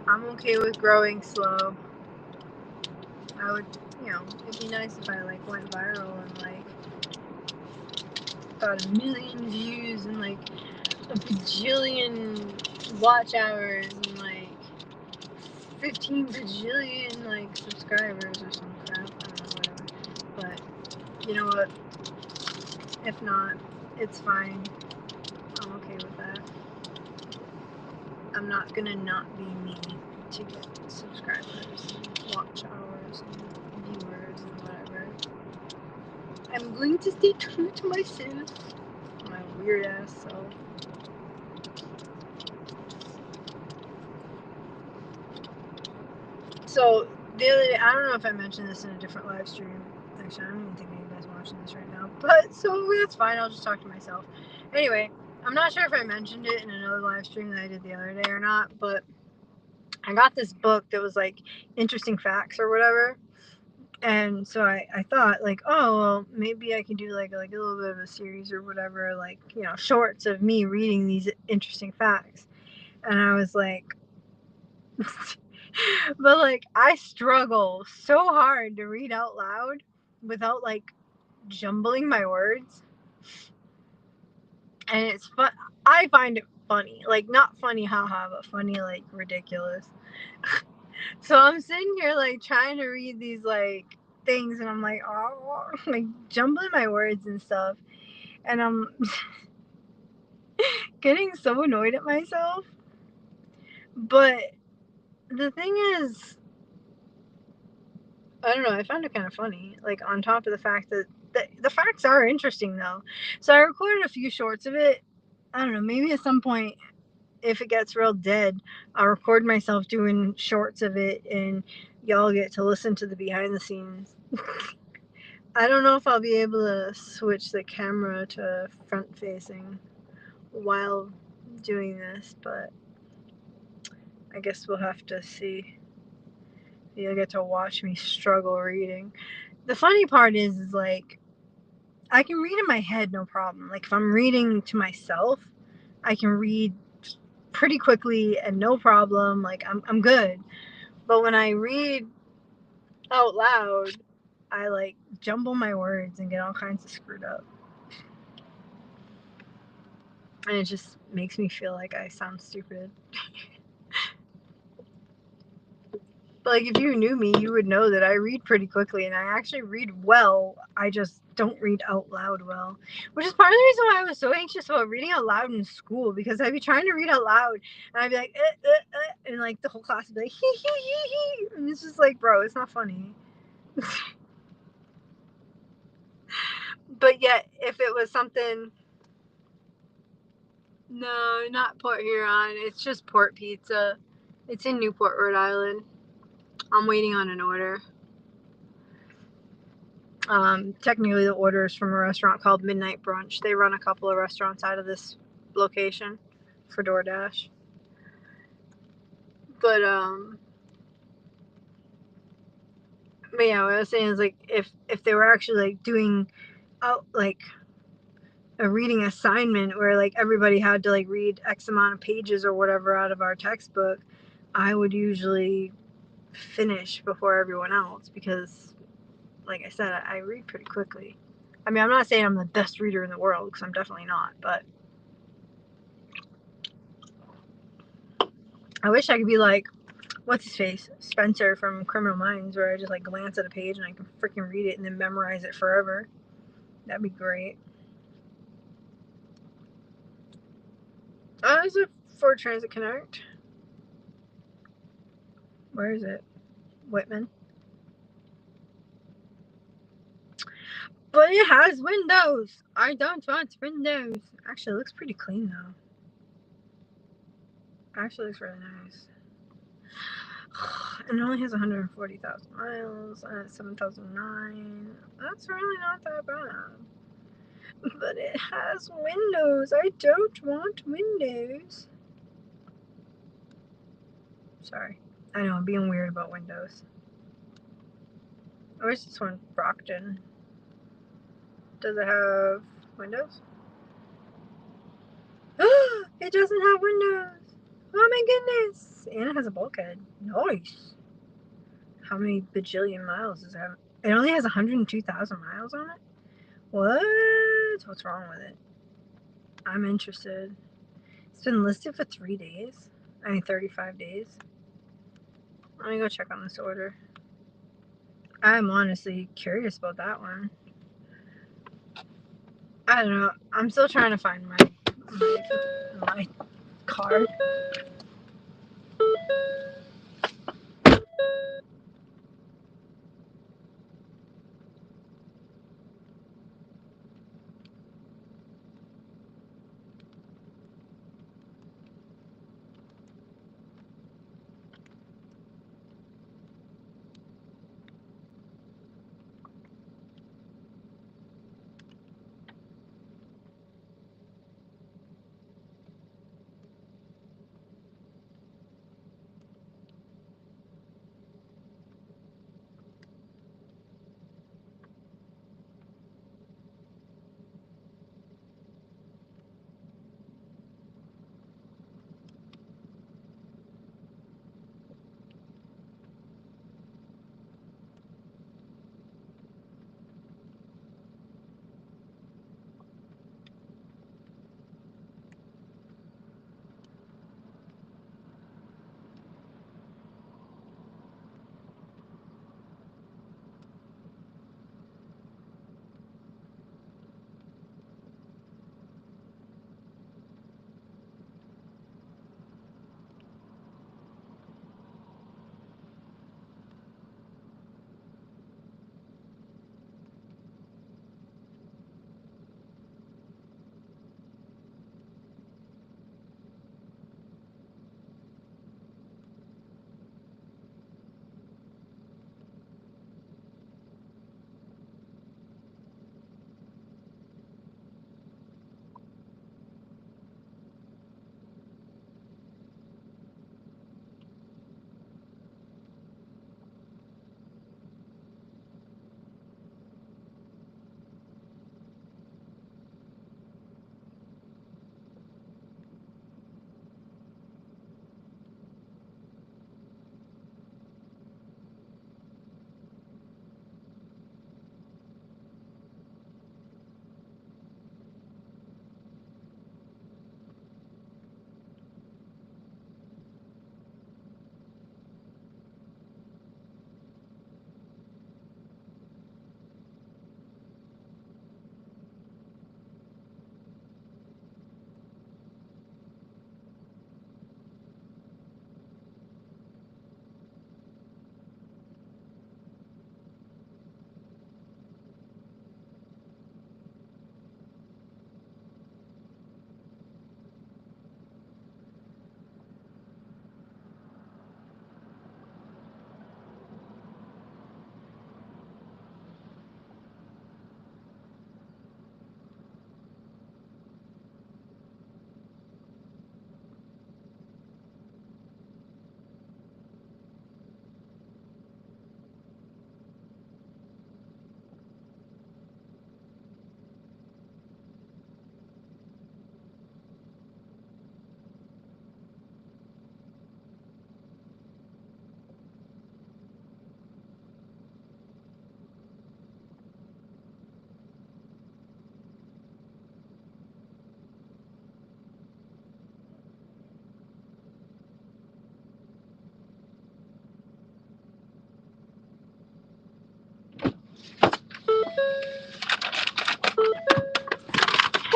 I'm okay with growing slow. I would, it'd be nice if I like went viral and like got 1 million views and like a bajillion watch hours and like 15 bajillion like subscribers or some crap. I don't know, whatever. But you know what? If not, it's fine. I'm okay with that. I'm not gonna not be me to get subscribers and watch hours and viewers and whatever. I'm going to stay true to myself, my weird ass self. So the other day, I don't know if I mentioned this in a different live stream. Actually, I don't even think anybody's watching this right now. But so that's fine. I'll just talk to myself. Anyway, I'm not sure if I mentioned it in another live stream that I did the other day or not. But I got this book that was like interesting facts or whatever. And so I thought like, oh well, maybe I can do like a little bit of a series or whatever, like, you know, shorts of me reading these interesting facts. And I was like, but like I struggle so hard to read out loud without like jumbling my words. And it's fun. I find it funny, like not funny haha, but funny like ridiculous. So I'm sitting here like trying to read these like things, and I'm like, oh, like jumbling my words and stuff, and I'm getting so annoyed at myself. But the thing is, I don't know, I found it kind of funny, like on top of the fact that the facts are interesting though. So I recorded a few shorts of it. I don't know, maybe at some point, if it gets real dead, I'll record myself doing shorts of it and y'all get to listen to the behind the scenes. I don't know if I'll be able to switch the camera to front facing while doing this, but I guess we'll have to see. You'll get to watch me struggle reading. The funny part is like, I can read in my head no problem. Like if I'm reading to myself, I can read pretty quickly and no problem. Like I'm good. But when I read out loud, I like jumble my words and get all kinds of screwed up. And it just makes me feel like I sound stupid. But like if you knew me, you would know that I read pretty quickly and I actually read well. I just don't read out loud well. Which is part of the reason why I was so anxious about reading out loud in school, because I'd be trying to read out loud and I'd be like, and like the whole class would be like, hee hee hee hee. And it's just like, bro, it's not funny. But yet, if it was something, no, not Port Huron, it's just Port Pizza. It's in Newport, Rhode Island. I'm waiting on an order. Technically, the order is from a restaurant called Midnight Brunch. They run a couple of restaurants out of this location for DoorDash. But yeah, what I was saying is like if they were actually like doing out like a reading assignment where like everybody had to like read X amount of pages or whatever out of our textbook, I would usually finish before everyone else because, like I said, I read pretty quickly. I mean, I'm not saying I'm the best reader in the world because I'm definitely not, but I wish I could be like, what's his face? Spencer from Criminal Minds, where I just like glance at a page and I can freaking read it and then memorize it forever. That'd be great. Oh, there's a Ford Transit Connect. Where is it? Whitman. But it has windows. I don't want windows. Actually, it looks pretty clean though. Actually, looks really nice. And it only has 140,000 miles and it's 7,009. That's really not that bad. But it has windows. I don't want windows. Sorry. I know, I'm being weird about windows. Where's this one? Brockton. Does it have windows? It doesn't have windows. Oh my goodness. And it has a bulkhead. Nice. How many bajillion miles does it have? It only has 102,000 miles on it? What? What's wrong with it? I'm interested. It's been listed for 3 days. 35 days. Let me go check on this order. I'm honestly curious about that one. I don't know. I'm still trying to find my card.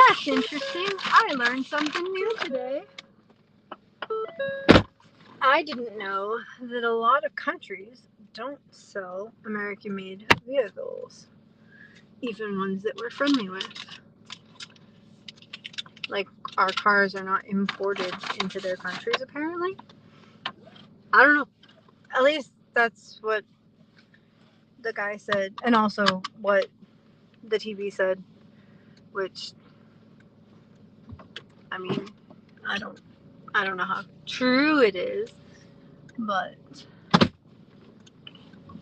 That's interesting. I learned something new today. I didn't know that a lot of countries don't sell American-made vehicles, even ones that we're friendly with. Like, our cars are not imported into their countries, apparently. I don't know. At least that's what the guy said, and also what the TV said, which, I mean, I don't know how true it is, but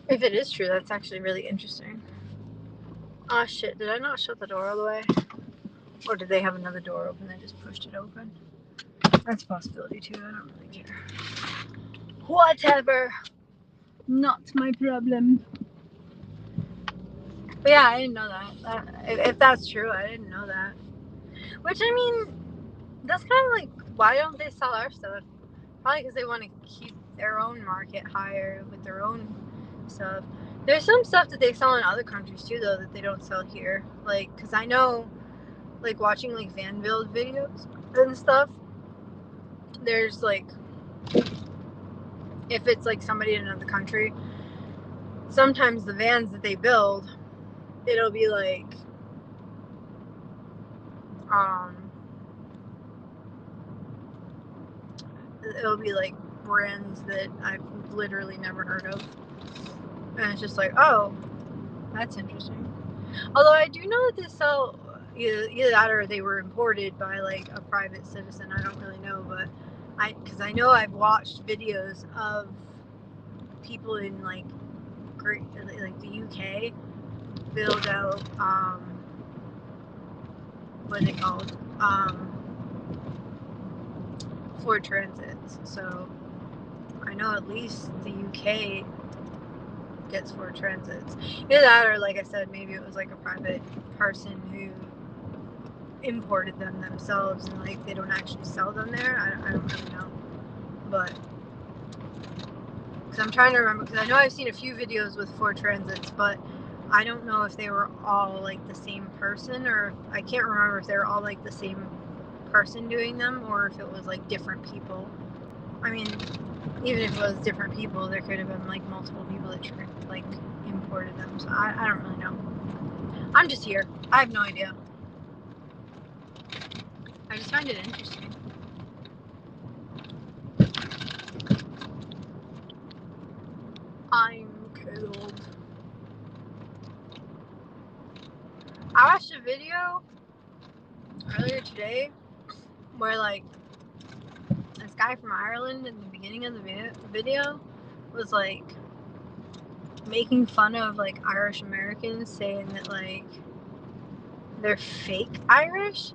if it is true, that's actually really interesting. Oh shit, did I not shut the door all the way? Or did they have another door open and just pushed it open? That's a possibility too, I don't really care. Whatever. Not my problem. But yeah, I didn't know that. If that's true, I didn't know that. Which, I mean, that's kind of like why don't they sell our stuff? Probably because they want to keep their own market higher with their own stuff. There's some stuff that they sell in other countries too, though, that they don't sell here. Like, because I know, like, watching, like, van build videos and stuff, there's, like, if it's, like, somebody in another country, sometimes the vans that they build, it'll be, like, it'll be, like, brands that I've literally never heard of. And it's just like, oh, that's interesting. Although I do know that they sell either that or they were imported by, like, a private citizen. I don't really know, but because I know I've watched videos of people in, like the UK build out what are they called, Ford Transits. So I know at least the UK gets Ford Transits. Either that or, like I said, maybe it was like a private person who imported them themselves and, like, they don't actually sell them there. I don't really know, but because I'm trying to remember, because I know I've seen a few videos with Ford Transits, but I don't know if they were all, like, the same person, or I can't remember if they were all, like, the same person doing them, or if it was, like, different people. I mean, even if it was different people, there could have been, like, multiple people that, like, imported them, so I don't really know. I'm just here. I have no idea. I just find it interesting. I'm cold. I watched a video earlier today where, like, this guy from Ireland in the beginning of the video was, like, making fun of, like, Irish Americans, saying that, like, they're fake Irish.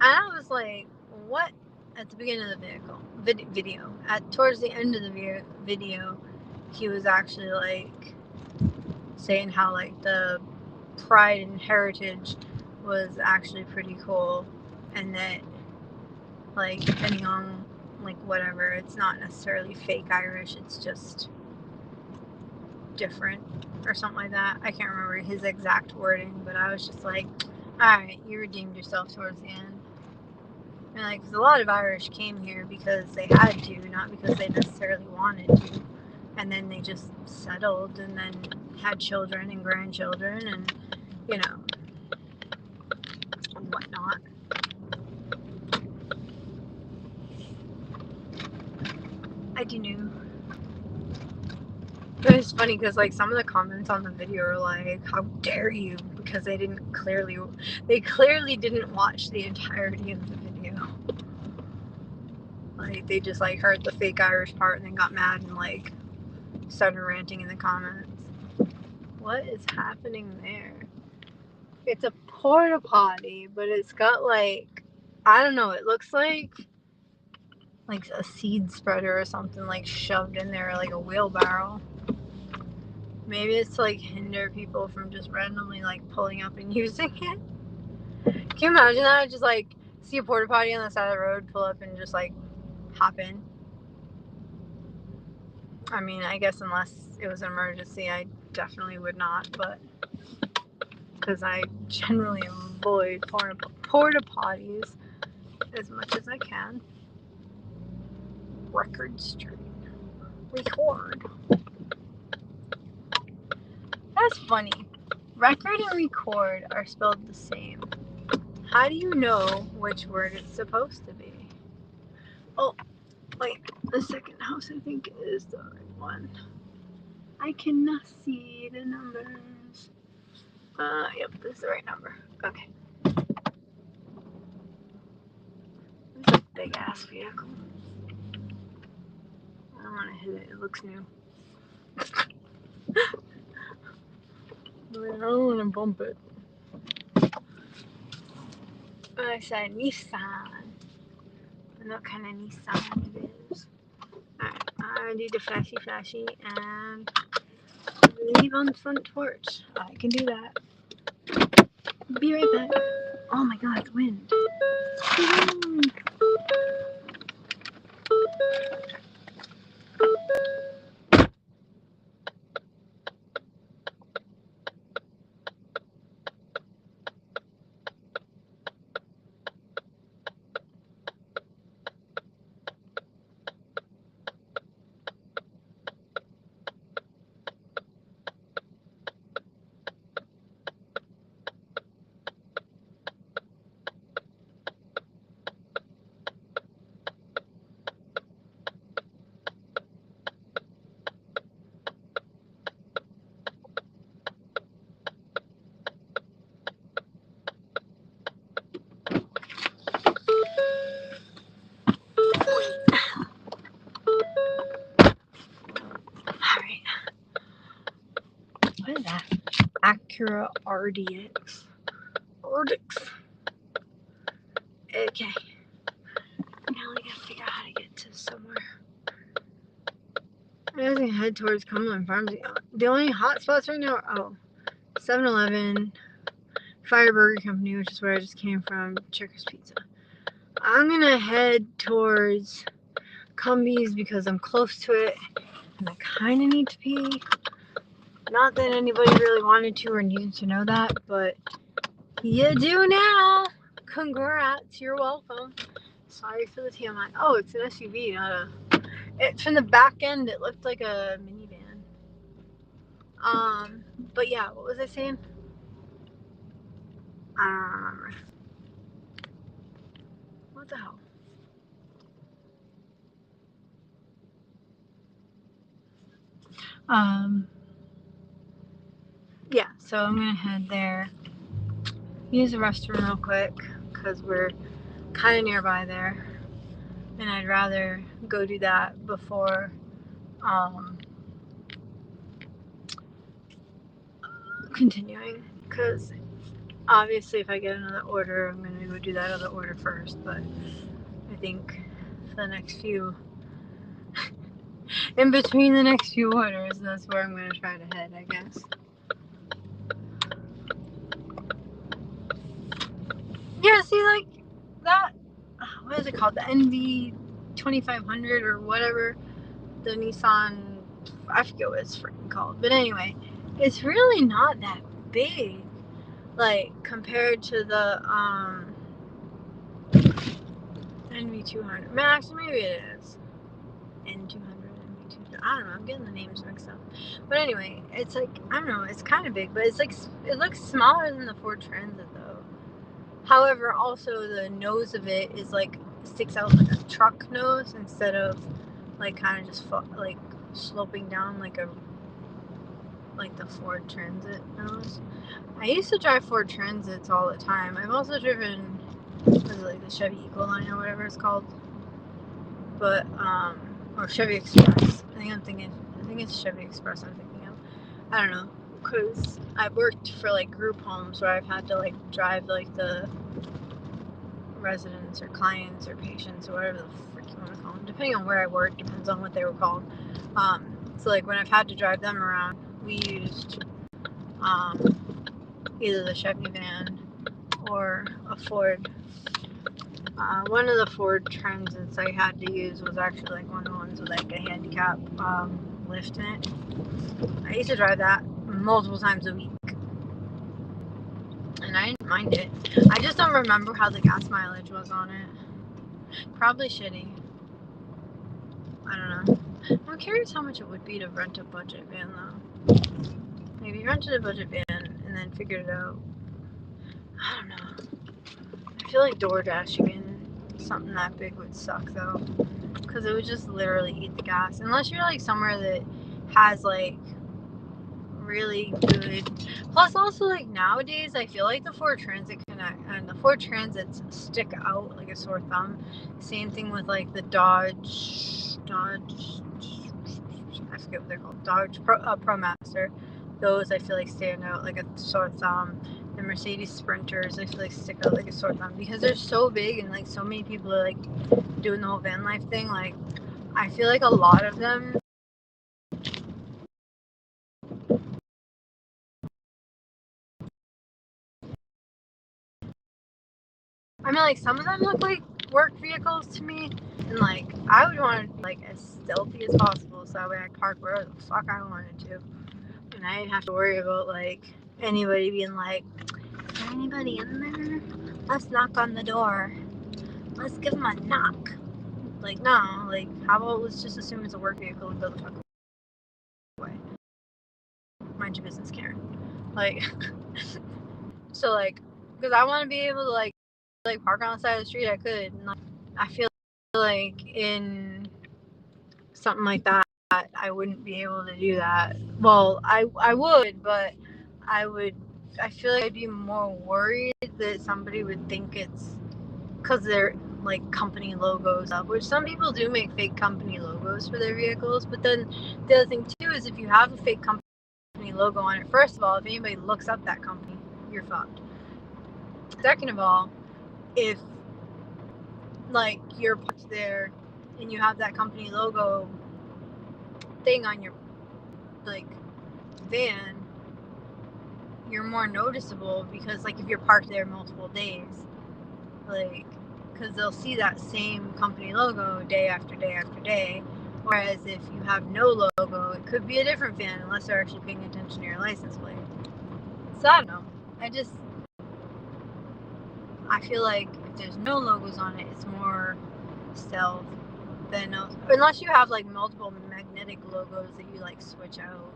And I was like, what? At the beginning of the video. Towards the end of the video, he was actually, like, saying how, like, the pride and heritage was actually pretty cool, and that, like, depending on, like, whatever, it's not necessarily fake Irish, it's just different or something like that. I can't remember his exact wording, but I was just like, alright, you redeemed yourself towards the end. And, like, 'cause a lot of Irish came here because they had to, not because they necessarily wanted to. And then they just settled and then had children and grandchildren and, you know, and whatnot. I do know. But it's funny because, like, some of the comments on the video are like, how dare you, because they clearly didn't watch the entirety of the video. Like, they just, like, heard the fake Irish part and then got mad and, like, started ranting in the comments. What is happening there? It's a porta potty, but it's got, like, I don't know, it looks like a seed spreader or something, like, shoved in there, like a wheelbarrow. Maybe it's to, like, hinder people from just randomly, like, pulling up and using it. Can you imagine that? Just, like, see a porta potty on the side of the road, pull up and just, like, hop in. I mean, I guess unless it was an emergency, I definitely would not, but because I generally avoid porta potties as much as I can. Record Street. Record. That's funny. Record and record are spelled the same. How do you know which word it's supposed to be? Oh, wait. The second house, I think, is the right one. I cannot see the numbers. Yep, this is the right number. Okay. It's a big ass vehicle. I don't want to hit it. It looks new. I don't want to bump it. I said Nissan. I know what kind of Nissan it is. Alright, I do the flashy and leave on the front porch. I can do that. Be right back. Oh my god, it's wind. Acura RDX. Okay. Now we gotta figure out how to get to somewhere. I'm gonna head towards Cumberland Farms. The only hot spots right now are 7-Eleven, Fire Burger Company, which is where I just came from, Checkers Pizza. I'm gonna head towards Cumbies because I'm close to it and I kind of need to pee. Not that anybody really wanted to or needed to know that, but you do now. Congrats, you're welcome. Sorry for the TMI. Oh, it's an SUV, not a... It's from the back end, it looked like a minivan. But yeah, what was I saying? I don't remember. What the hell? Yeah, so I'm gonna head there, use the restroom real quick, because we're kind of nearby there, and I'd rather go do that before, continuing, because obviously if I get another order, I'm gonna go do that other order first, but I think for the next few, in between the next few orders, that's where I'm gonna try to head, I guess. Yeah, see, like, that, what is it called, the NV 2500 or whatever, the Nissan, I forget what it's freaking called, but anyway, it's really not that big, like, compared to the, NV200, Max, maybe it is, N200, NV200, I don't know, I'm getting the names mixed up, but anyway, it's like, I don't know, it's kind of big, but it's like, it looks smaller than the Ford Transit, though. However, also the nose of it is like, sticks out like a truck nose instead of like kind of just like sloping down like the Ford Transit nose. I used to drive Ford Transits all the time. I've also driven, what is it, like the Chevy Ecoline or whatever it's called, but or Chevy Express. I think it's Chevy Express I'm thinking of. I don't know, because I've worked for like group homes where I've had to like drive like the residents or clients or patients or whatever the frick you want to call them, depending on where I work, depends on what they were called. So like when I've had to drive them around, we used either the Chevy van or a Ford. One of the Ford Transits I had to use was actually like one of the ones with like a handicap lift in it. I used to drive that multiple times a week, and I didn't mind it. I just don't remember how the gas mileage was on it. Probably shitty. I don't know. I'm curious how much it would be to rent a budget van though. Maybe rented a budget van and then figured it out. I don't know. I feel like DoorDashing in something that big would suck though, because it would just literally eat the gas. Unless you're like somewhere that has like really good. Plus also like nowadays I feel like the Ford Transit and the Ford Transits stick out like a sore thumb. Same thing with like the Dodge I forget what they're called, Dodge ProMaster. Those I feel like stand out like a sore thumb. The Mercedes Sprinters I feel like stick out like a sore thumb because they're so big and like so many people are like doing the whole van life thing. Like I feel like a lot of them like some of them look like work vehicles to me, and like I would want it like as stealthy as possible so that way I could park wherever the fuck I wanted to, and I didn't have to worry about like anybody being like, is there anybody in there? Let's knock on the door. Let's give them a knock. Like no, like how about let's just assume it's a work vehicle and go the fuck away. Mind your business, Karen. Like so like because I want to be able to like park on the side of the street, I could. And, like, I feel like in something like that, I wouldn't be able to do that. Well, I would, but I feel like I'd be more worried that somebody would think it's because they're like company logos up, which some people do make fake company logos for their vehicles. But then the other thing too is if you have a fake company company logo on it. First of all, if anybody looks up that company, you're fucked. Second of all, if like you're parked there and you have that company logo thing on your like van, you're more noticeable because like if you're parked there multiple days, like because they'll see that same company logo day after day after day. Whereas if you have no logo, it could be a different van unless they're actually paying attention to your license plate. So I don't know. I feel like if there's no logos on it, it's more stealth than unless you have like multiple magnetic logos that you like switch out.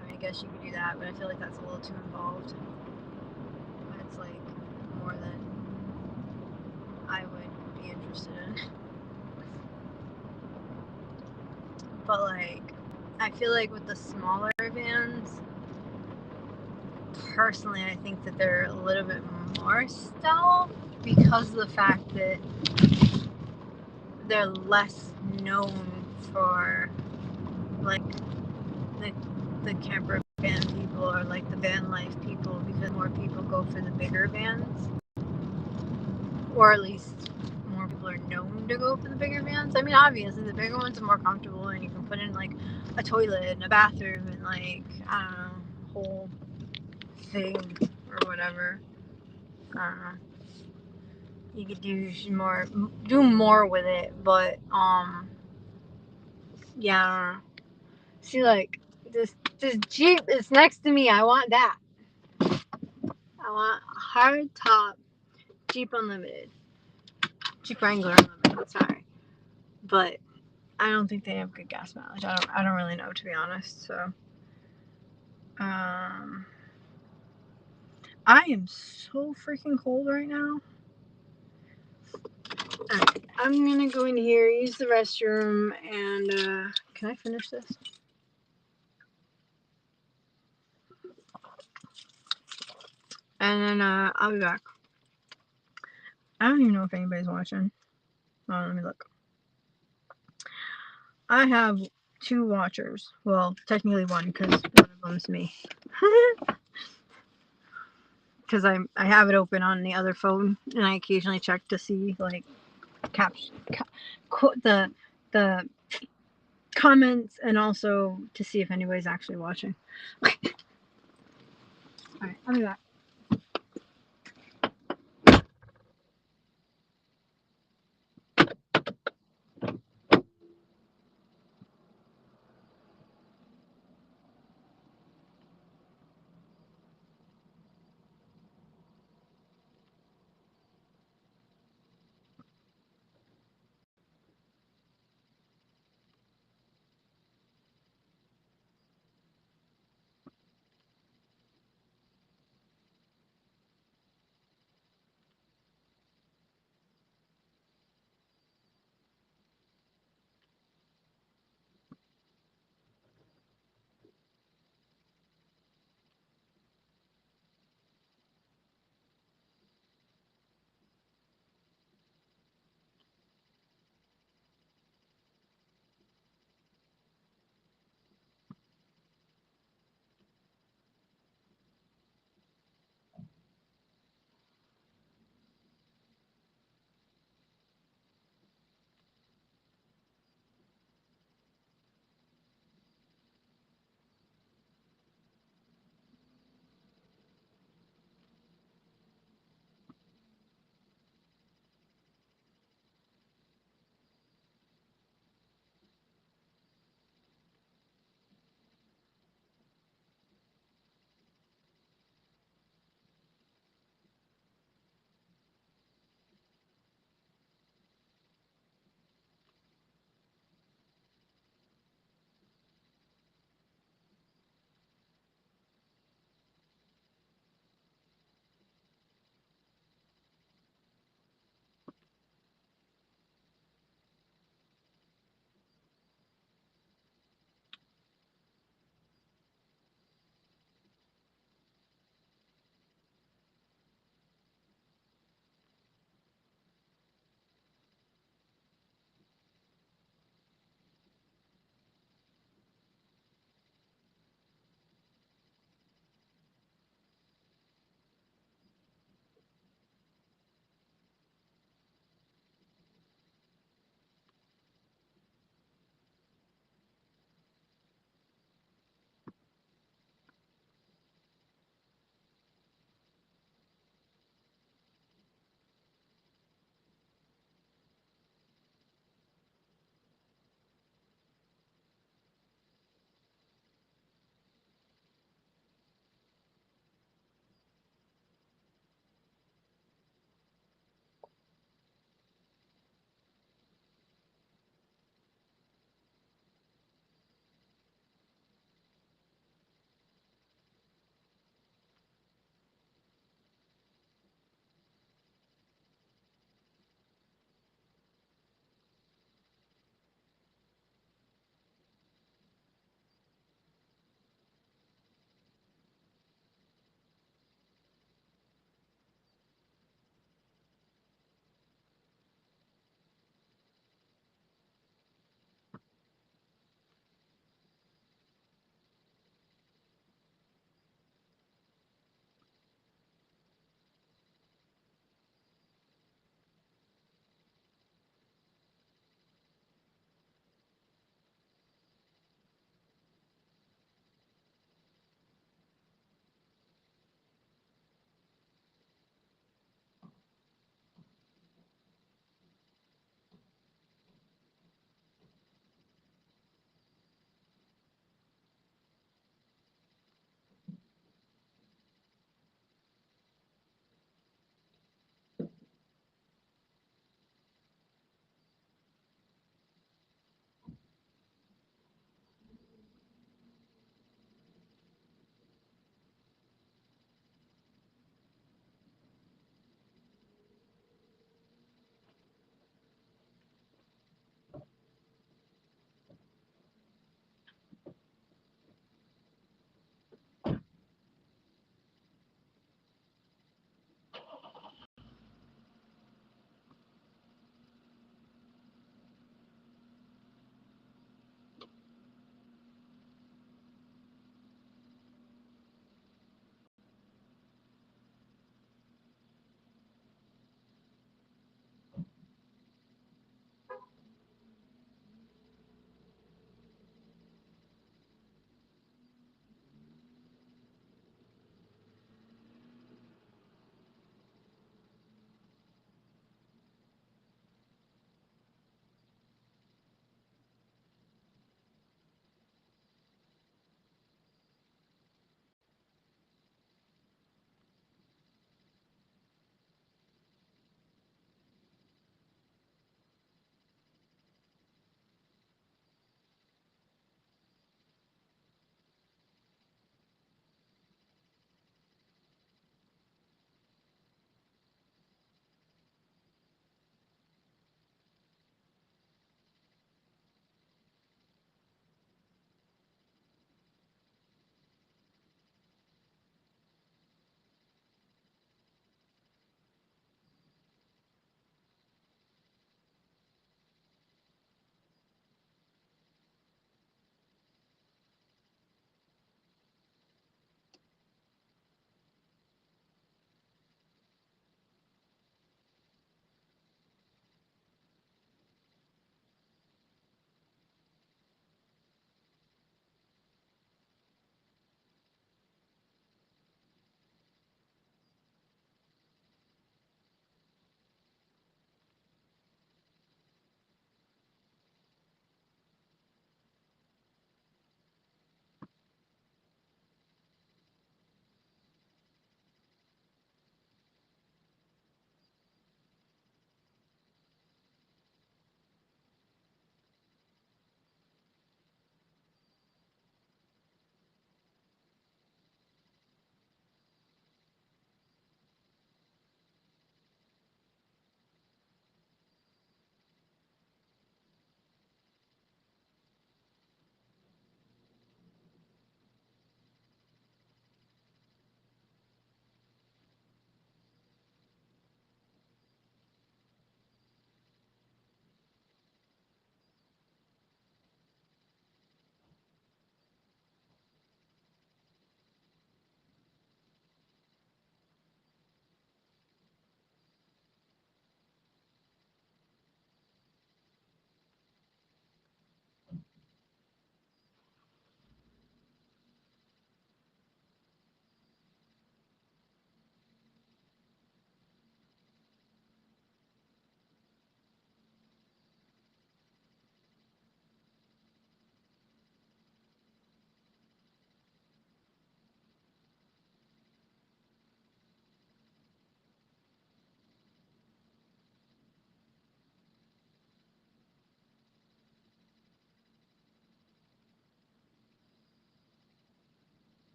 I mean, I guess you could do that, but I feel like that's a little too involved. That's like more than I would be interested in. But like, I feel like with the smaller vans, personally, I think that they're a little bit more stealth because of the fact that they're less known for like the camper van people or like the van life people, because more people go for the bigger vans, or at least more people are known to go for the bigger vans. I mean, obviously the bigger ones are more comfortable and you can put in like a toilet and a bathroom and like, I don't know, whole thing or whatever. I don't know. You could do more with it, but yeah, I don't know. See, like this Jeep is next to me. I want that. I want a hard top Jeep Unlimited, Jeep Wrangler Unlimited. Sorry, but I don't think they have good gas mileage. I don't really know, to be honest. So, I am so freaking cold right now. Alright, I'm gonna go in here, use the restroom, and can I finish this? And then I'll be back. I don't even know if anybody's watching. Oh, let me look. I have 2 watchers. Well, technically 1 because one of them's me. Because I have it open on the other phone and I occasionally check to see like the comments and also to see if anybody's actually watching. Alright, I'll be back.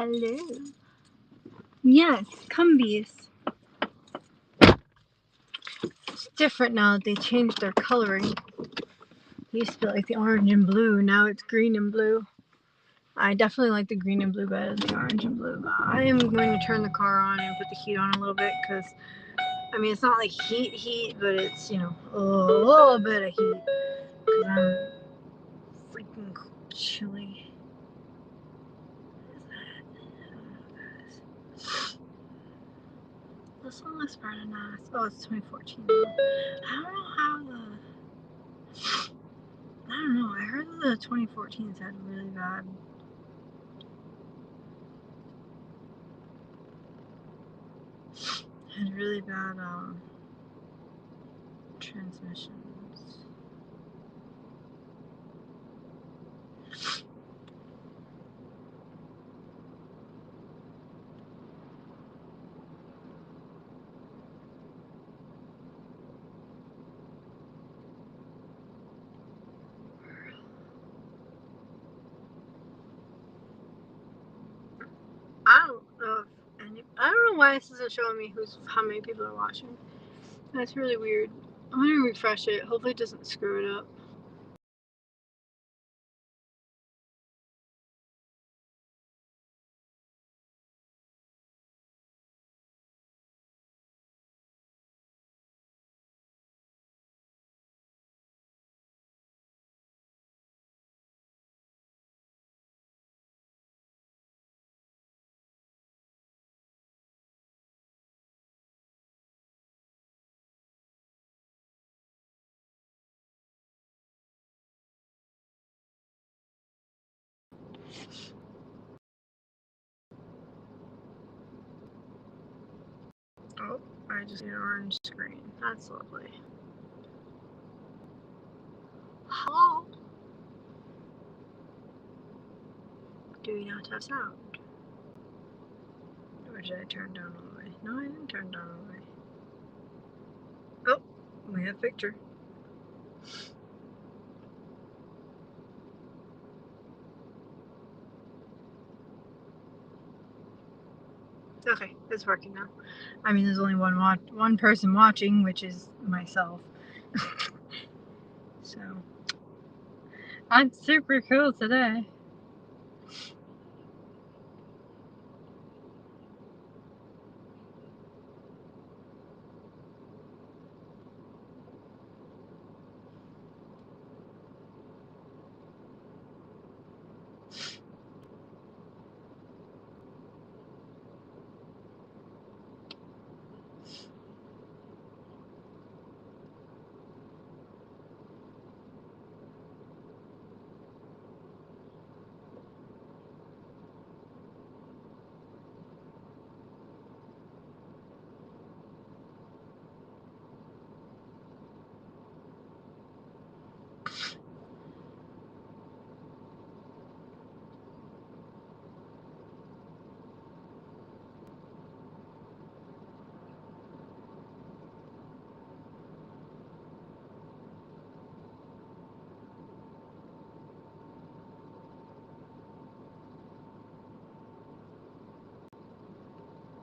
Hello. Yes, Cumbies. It's different now that they changed their coloring. It used to be like the orange and blue, now it's green and blue. I definitely like the green and blue better than the orange and blue. I am going to turn the car on and put the heat on a little bit because, I mean, it's not like heat, but it's, you know, a little bit of heat because I'm freaking chilly. What is that? This one looks pretty nice. Oh, it's 2014. I don't know. I heard that the 2014s had really bad transmissions. I don't know why this isn't showing me how many people are watching. That's really weird. I'm gonna refresh it. Hopefully it doesn't screw it up. Oh, I just see an orange screen. That's lovely. Hello? Do we not have sound? Or did I turn down all the way? No, I didn't turn down all the way. Oh, we have picture. Okay, it's working now. I mean, there's only one person watching, which is myself. So, I'm super cool today.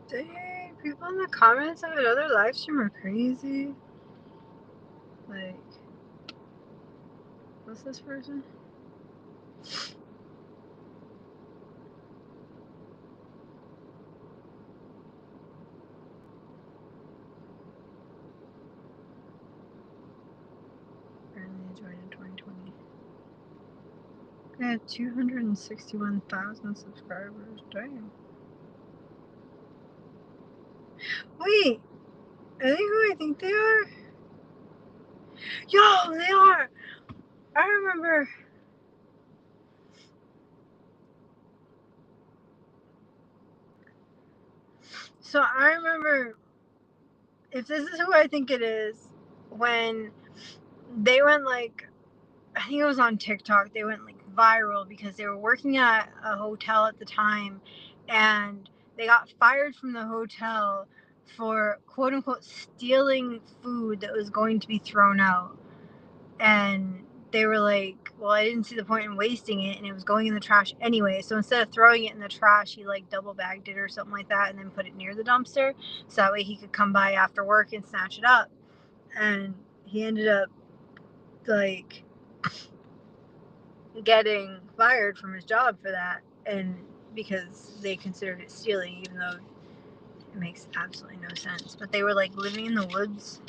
Dang, people in the comments of another live stream are crazy. Like, what's this person? Apparently they joined in 2020. They had 261,000 subscribers. Dang. Wait, are they who I think they are? Yo, they are! I remember. So I remember, if this is who I think it is, when they went like, I think it was on TikTok, they went like viral because they were working at a hotel at the time and they got fired from the hotel for quote unquote stealing food that was going to be thrown out. And they were like, well, I didn't see the point in wasting it, and it was going in the trash anyway. So instead of throwing it in the trash, he like double bagged it or something like that, and then put it near the dumpster, so that way he could come by after work and snatch it up. And he ended up like getting fired from his job for that, and because they considered it stealing, even though it makes absolutely no sense. But they were like living in the woods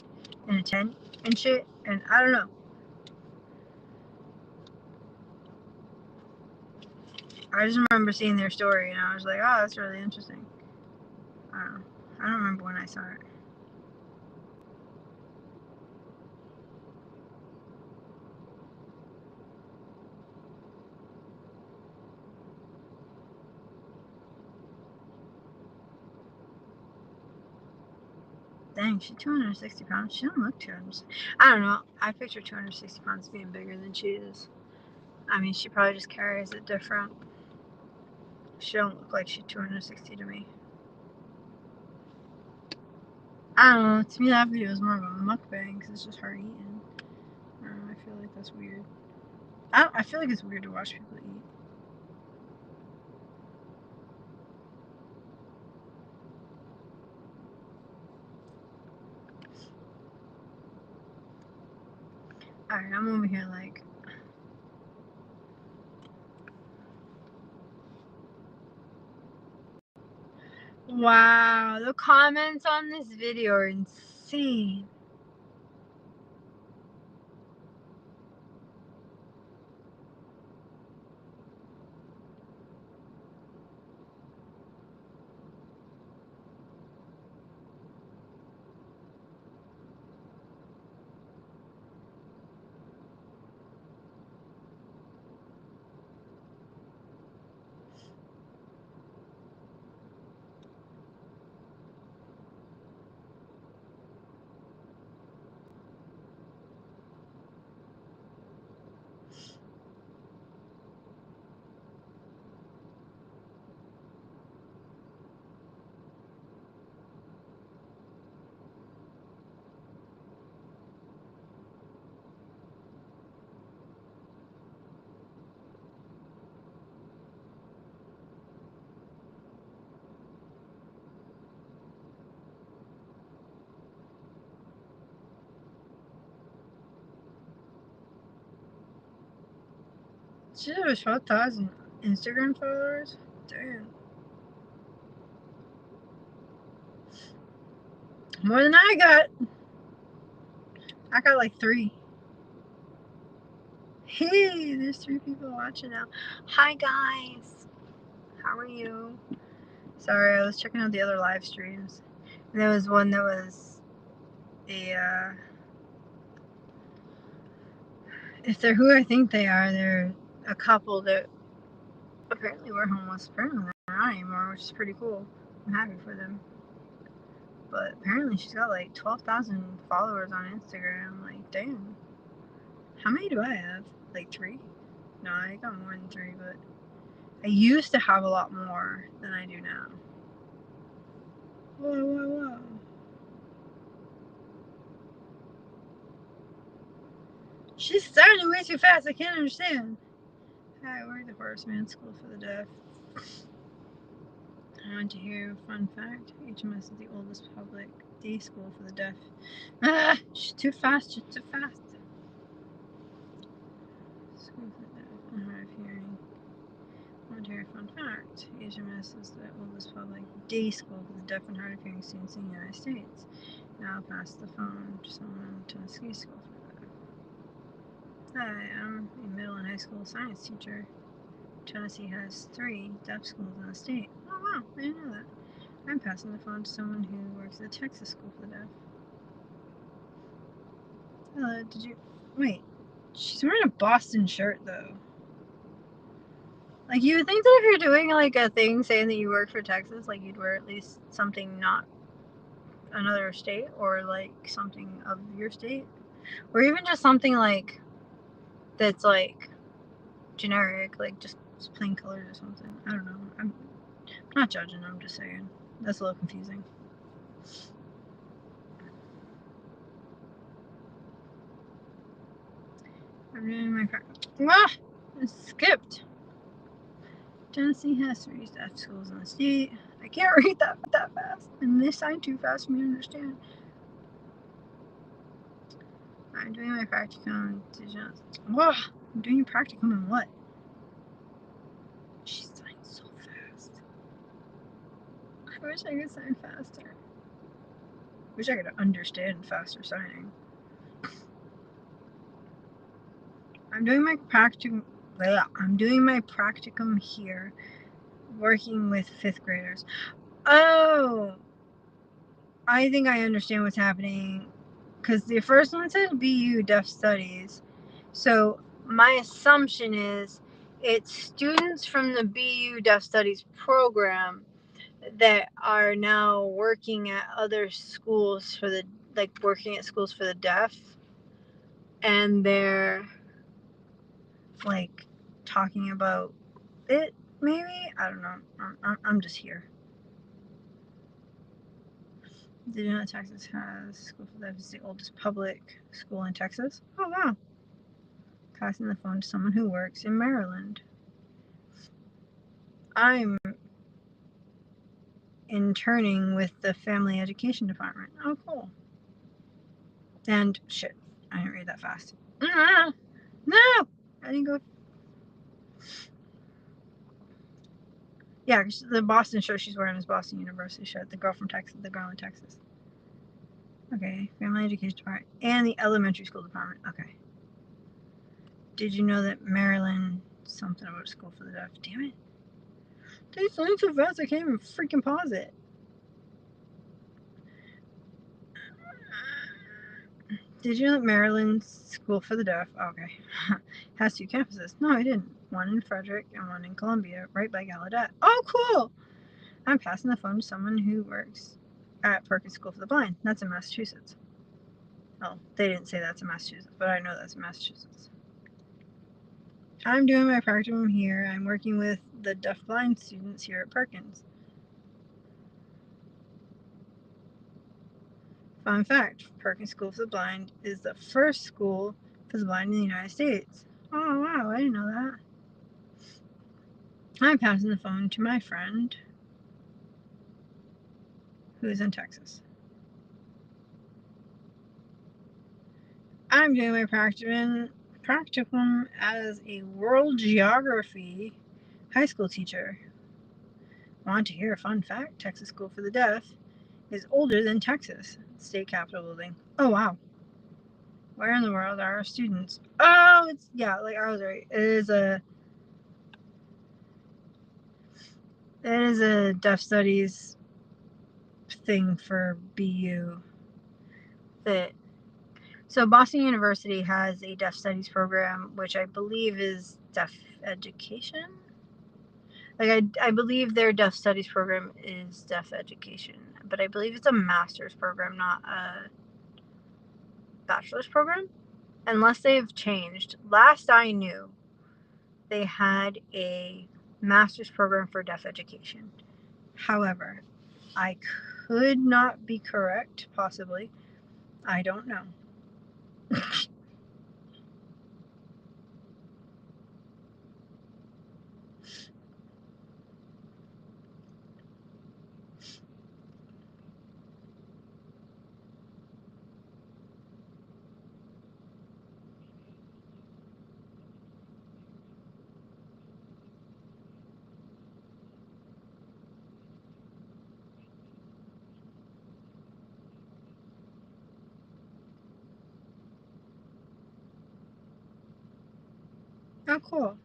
in a tent and shit, and I don't know. I just remember seeing their story, and I was like, oh, that's really interesting. I don't know. I don't remember when I saw it. Dang, she's 260 pounds. She don't look 200. I don't know. I picture 260 pounds being bigger than she is. I mean, she probably just carries it different. She don't look like she's 260 to me. I don't know. To me, that video is more of a mukbang because it's just her eating. I don't know. I feel like that's weird. I feel like it's weird to watch people eat. Alright, I'm over here like... Wow, the comments on this video are insane. She has 12,000 Instagram followers? Damn. More than I got. I got like 3. Hey, there's 3 people watching now. Hi guys. How are you? Sorry, I was checking out the other live streams. And there was one that was if they're who I think they are, they're a couple that apparently were homeless. Apparently they're not anymore, which is pretty cool. I'm happy for them. But apparently she's got like 12,000 followers on Instagram. Like, damn. How many do I have? Like 3? No, I got more than 3, but I used to have a lot more than I do now. Whoa, whoa, whoa. She's starting way too fast. I can't understand. Hi, we're at the Horseman School for the Deaf. I want to hear a fun fact. HMS is the oldest public day school for the deaf. Ah, she's too fast. She's too fast. School for the deaf and hard of hearing. I want to hear a fun fact. HMS is the oldest public day school for the deaf and hard of hearing students in the United States. Now I'll pass the phone to someone to Tennessee School for the Deaf. Hi, I'm a middle and high school science teacher. Tennessee has 3 deaf schools in the state. Oh wow, I didn't know that. I'm passing the phone to someone who works at the Texas School for the Deaf. Hello, did you... Wait, she's wearing a Boston shirt though. Like, you would think that if you're doing like a thing saying that you work for Texas, like you'd wear at least something not another state, or like something of your state, or even just something like that's like generic, like just plain colors or something. I don't know. I'm not judging, I'm just saying. That's a little confusing. I'm doing my practice. It skipped. Tennessee has 3 staff schools in the state. I can't read that fast, and they sign too fast for me to understand. I'm doing my practicum. I'm doing a practicum in what? She signed so fast. I wish I could sign faster. Wish I could understand faster signing. I'm doing my practicum. I'm doing my practicum here, working with 5th graders. Oh, I think I understand what's happening, because the first one said BU Deaf Studies. So my assumption is it's students from the BU Deaf Studies program that are now working at other schools for the, like, working at schools for the deaf, and they're like talking about it, maybe. I don't know. I'm just here. Did you know that Texas has School for the Deaf? It's the oldest public school in Texas? Oh wow. Passing the phone to someone who works in Maryland. I'm interning with the family education department. Oh cool. And shit, I didn't read that fast. No! I didn't go. Yeah, the Boston shirt she's wearing is Boston University shirt. The girl from Texas, the girl in Texas. Okay, family education department and the elementary school department. Okay. Did you know that Maryland, something about school for the deaf? Damn it. They signed so fast I can't even freaking pause it. Did you know that Maryland's School for the Deaf, okay, has 2 campuses? No, I didn't. One in Frederick and one in Columbia, right by Gallaudet. Oh, cool! I'm passing the phone to someone who works at Perkins School for the Blind. That's in Massachusetts. Oh, they didn't say that's in Massachusetts, but I know that's in Massachusetts. I'm doing my practicum here. I'm working with the deaf-blind students here at Perkins. Fun fact, Perkins School for the Blind is the first school for the blind in the United States. Oh, wow, I didn't know that. I'm passing the phone to my friend who's in Texas. I'm doing my practicum as a world geography high school teacher. Want to hear a fun fact? Texas School for the Deaf is older than Texas State Capitol building. Oh wow. Where in the world are our students? Oh, it's, yeah, like I was right. It is a deaf studies thing for BU. So Boston University has a deaf studies program, which I believe is deaf education. Like I believe their deaf studies program is deaf education, but I believe it's a master's program, not a bachelor's program, unless they've changed. Last I knew, they had a master's program for deaf education. However, I could not be correct, possibly. I don't know. Oh, cool.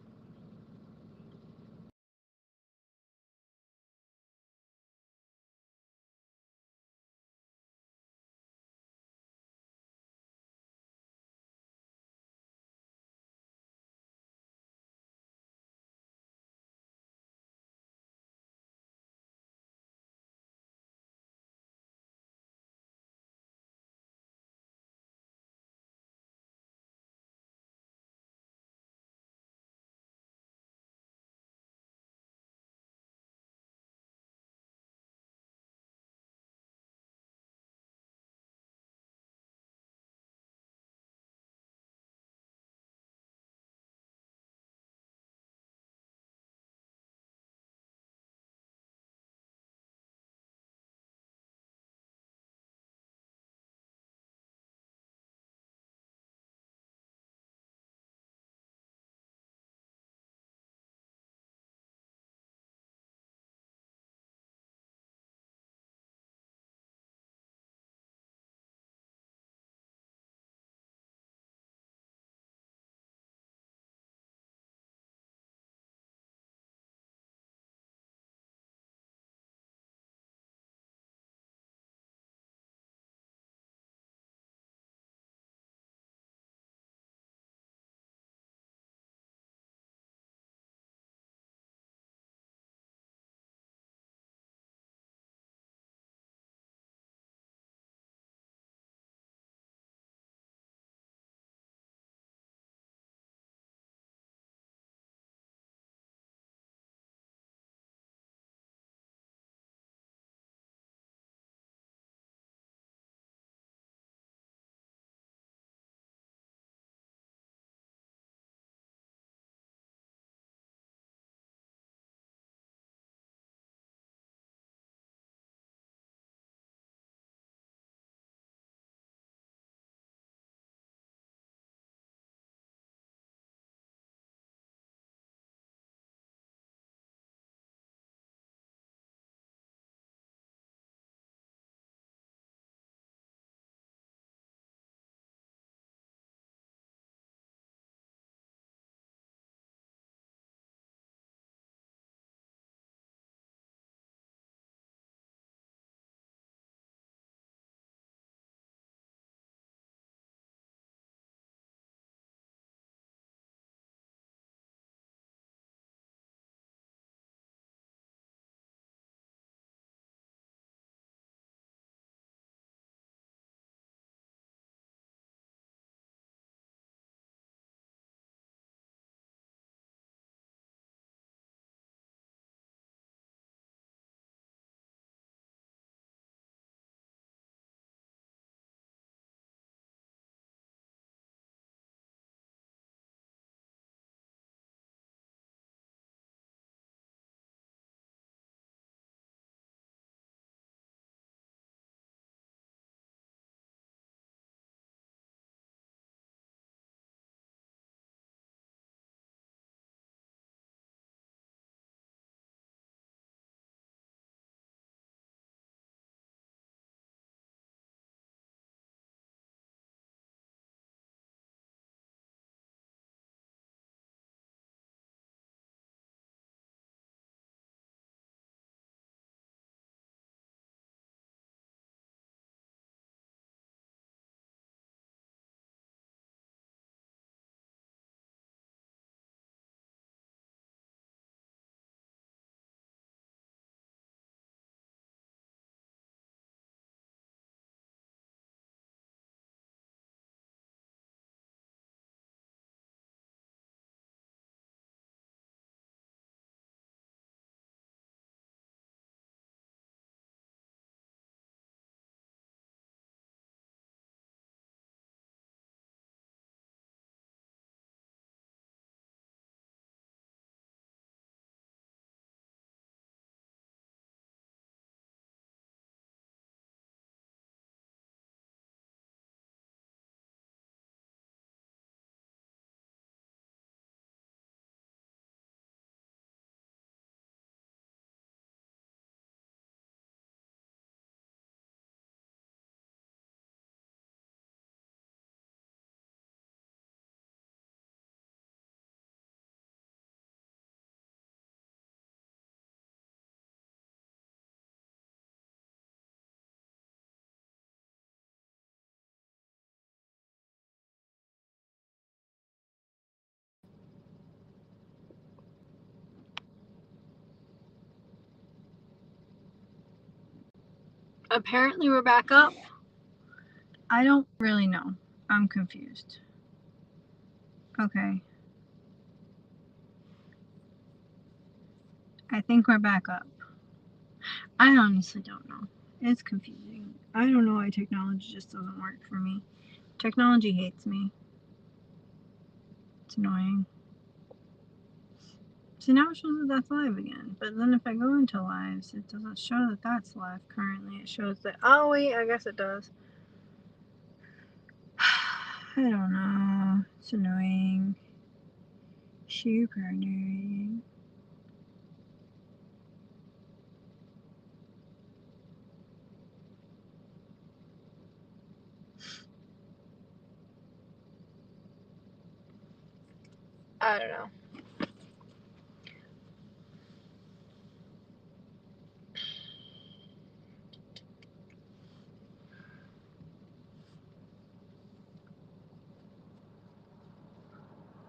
Apparently we're back up. I don't really know. I'm confused. Okay. I think we're back up. I honestly don't know. It's confusing. I don't know why technology just doesn't work for me. Technology hates me. It's annoying. See, now it shows that that's live again. But then if I go into lives, it doesn't show that that's live currently. It shows that, oh wait, I guess it does. I don't know. It's annoying. Super annoying. I don't know.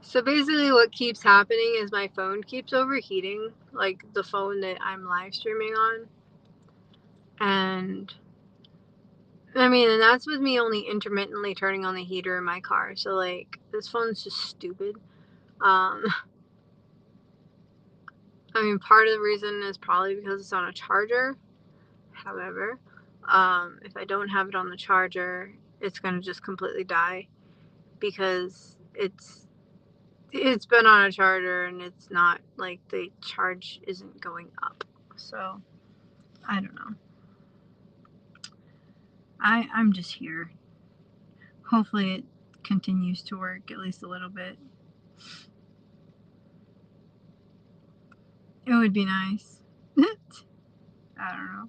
So basically what keeps happening is my phone keeps overheating, like the phone that I'm live streaming on. And I mean, and that's with me only intermittently turning on the heater in my car. So like this phone's just stupid. I mean, part of the reason is probably because it's on a charger. However, if I don't have it on the charger, it's gonna just completely die because it's been on a charger and it's not like the charge isn't going up. So I don't know. I'm just here. Hopefully it continues to work at least a little bit. It would be nice. I don't know.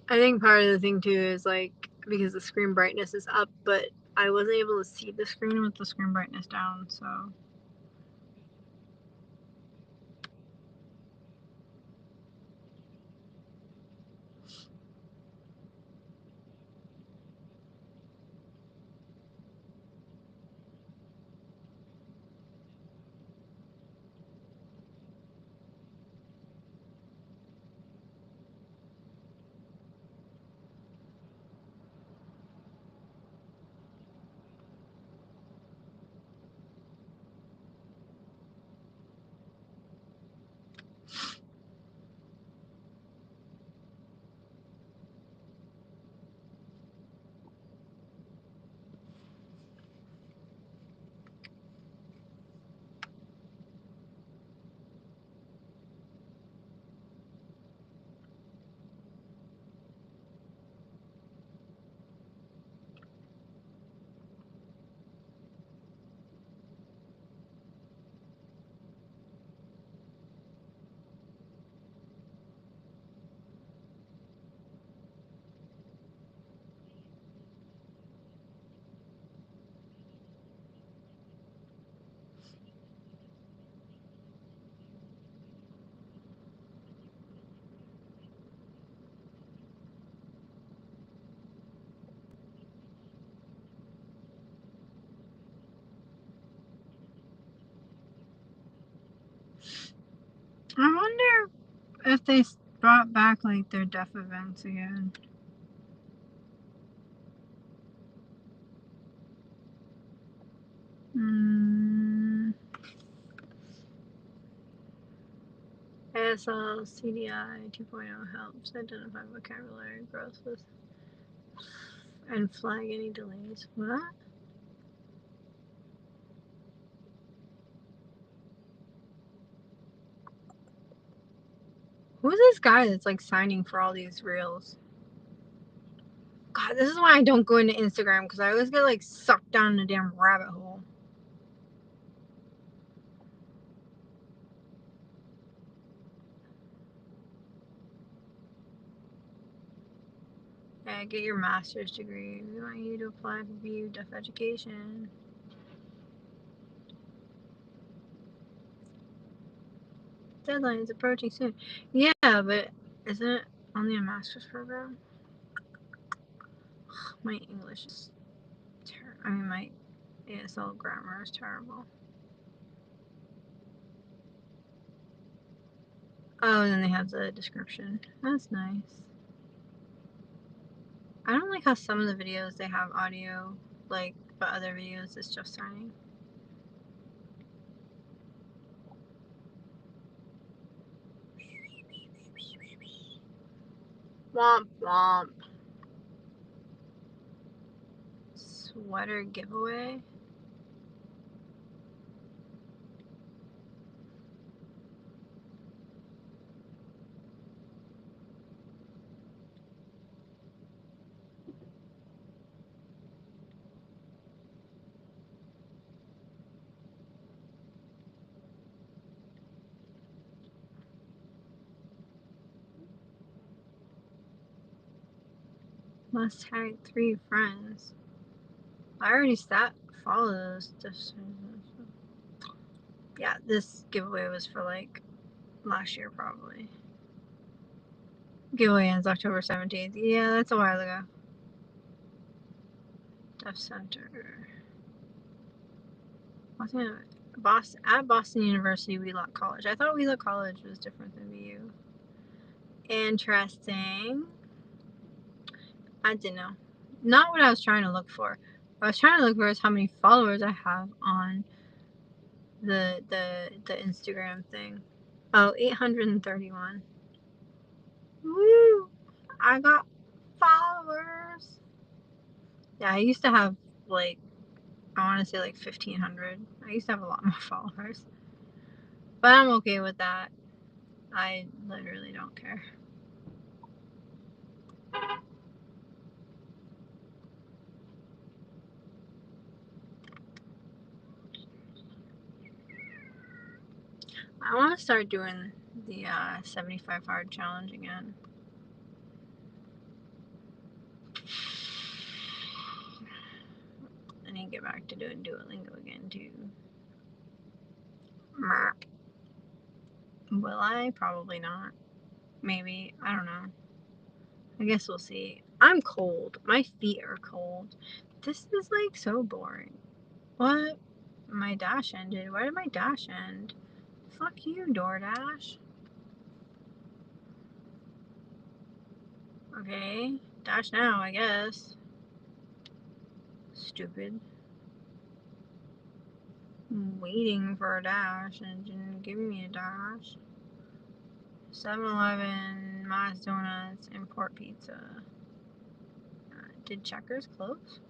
I think part of the thing too is like because the screen brightness is up, but I wasn't able to see the screen with the screen brightness down, so I wonder if they brought back like their deaf events again. ASL CDI 2.0 helps identify vocabulary growth with and flag any delays. What? Who's this guy that's like signing for all these reels? God, this is why I don't go into Instagram because I always get like sucked down in a damn rabbit hole. Yeah, get your master's degree. We want you to apply for VU Deaf Education. Deadline is approaching soon. Yeah, but isn't it only a master's program? My English is terrible. My ASL grammar is terrible. Oh, and then they have the description. That's nice. I don't like how some of the videos they have audio, like, but other videos it's just signing. Womp womp. Sweater giveaway. Must tag 3 friends. I already follow those. Yeah, this giveaway was for like last year probably. Giveaway ends October 17th. Yeah, that's a while ago. Deaf Center. At Boston University, Wheelock College. I thought Wheelock College was different than VU. Interesting. I didn't know. Not what I was trying to look for. What I was trying to look for is how many followers I have on the Instagram thing. Oh, 831. Woo! I got followers. Yeah, I used to have like, I want to say like 1,500. I used to have a lot more followers. But I'm okay with that. I literally don't care. I want to start doing the 75 hard challenge again. I need to get back to doing Duolingo again too. Will I? Probably not. Maybe. I don't know. I guess we'll see. I'm cold. My feet are cold. This is like so boring. What? My dash ended. Why did my dash end? Fuck you, DoorDash. Okay. Dash now, I guess. Stupid. I'm waiting for a dash and it didn't give me a dash. 7-Eleven, Ma's Donuts, Import Pizza. Did Checkers close?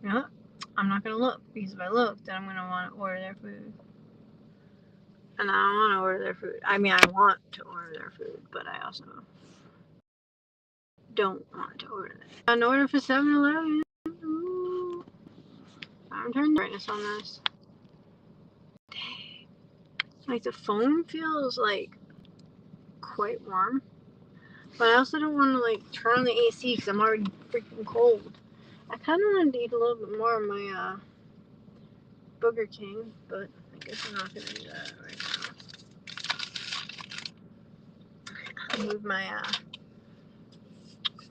You know what? I'm not gonna look, because if I look, then I'm gonna want to order their food. And I don't want to order their food. I mean, I want to order their food, but I also don't want to order it. An order for 7-Eleven. I'm turning the brightness on this. Dang. Like the phone feels like quite warm. But I also don't want to like turn on the AC because I'm already freaking cold. I kind of wanted to eat a little bit more of my Burger King, but I guess I'm not going to do that right now. I'll move my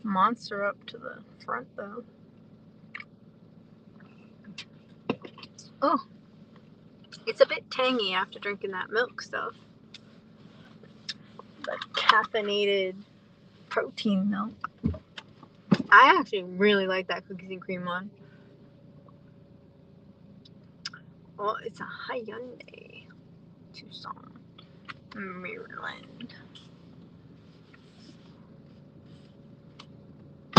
Monster up to the front though. Oh, it's a bit tangy after drinking that milk stuff. The caffeinated protein milk. I actually really like that cookies and cream one. Well, it's a Hyundai Tucson, Maryland.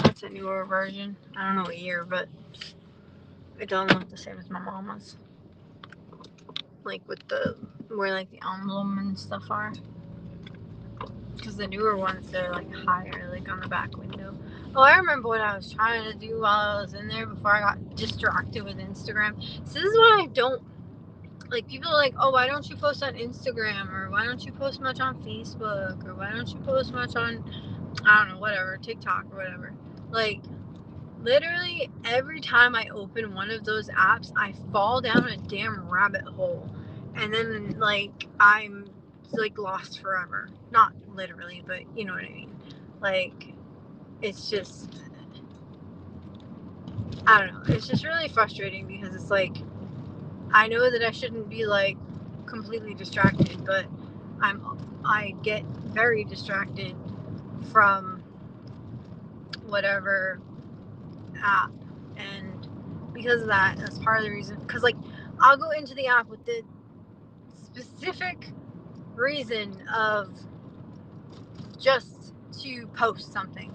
That's a newer version. I don't know what year, but it doesn't look the same as my mama's. Like with the where like the emblem and stuff are. Because the newer ones, they're like higher, like on the back window. Oh, I remember what I was trying to do while I was in there before I got distracted with Instagram. So this is what I don't like. People are like, oh, why don't you post on Instagram, or why don't you post much on Facebook, or why don't you post much on, I don't know, whatever, TikTok or whatever. Like, literally every time I open one of those apps, I fall down a damn rabbit hole, and then like I'm like lost forever. Not literally, but you know what I mean. Like, it's just, I don't know. It's just really frustrating because it's like, I know that I shouldn't be like completely distracted, but I'm I get very distracted from whatever app, and because of that, that's part of the reason. Because like, I'll go into the app with the specific reason of just to post something,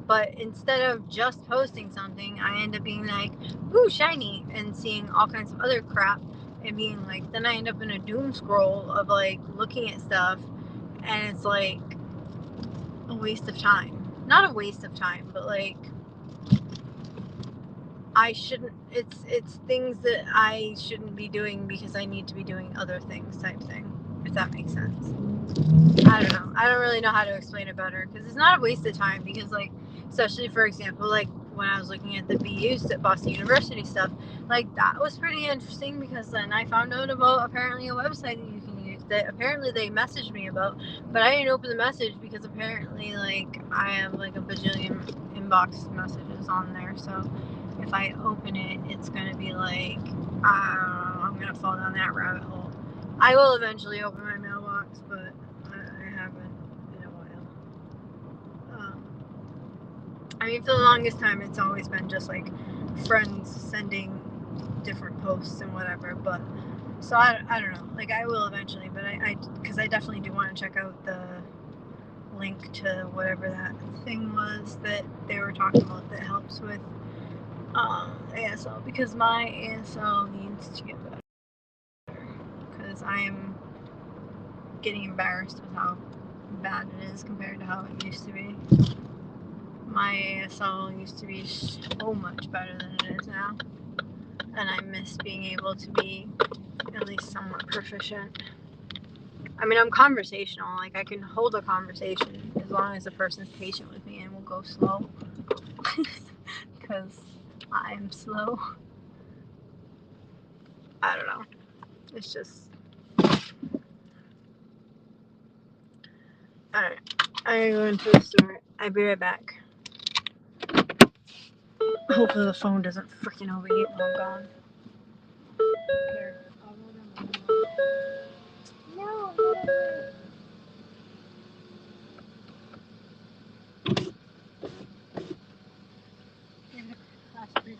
but instead of just posting something, I end up being like, ooh, shiny, and seeing all kinds of other crap, and being like, then I end up in a doom scroll of like looking at stuff, and it's like a waste of time. Not a waste of time, but like, I shouldn't, it's things that I shouldn't be doing because I need to be doing other things type thing, if that makes sense. I don't know. I don't really know how to explain it better, because it's not a waste of time, because like, especially for example, like when I was looking at the BUs at Boston University stuff, like that was pretty interesting, because then I found out about apparently a website that you can use that apparently they messaged me about, but I didn't open the message because apparently like I have like a bajillion inbox messages on there, so if I open it, it's gonna be like, I don't know, I'm gonna fall down that rabbit hole. I will eventually open my mailbox, but I haven't in a while. I mean, for the longest time, it's always been just like friends sending different posts and whatever. But so I don't know. Like, I will eventually, but because I definitely do want to check out the link to whatever that thing was that they were talking about that helps with ASL, because my ASL needs to get better, because I am getting embarrassed with how bad it is compared to how it used to be. My ASL used to be so much better than it is now, and I miss being able to be at least somewhat proficient. I mean, I'm conversational, like I can hold a conversation as long as the person's patient with me and will go slow, because I'm slow. I don't know. It's just, alright. I'm going to the store. I'll be right back. Hopefully the phone doesn't freaking overheat while I'm gone. Here, I'll go down the No, no. Last brief.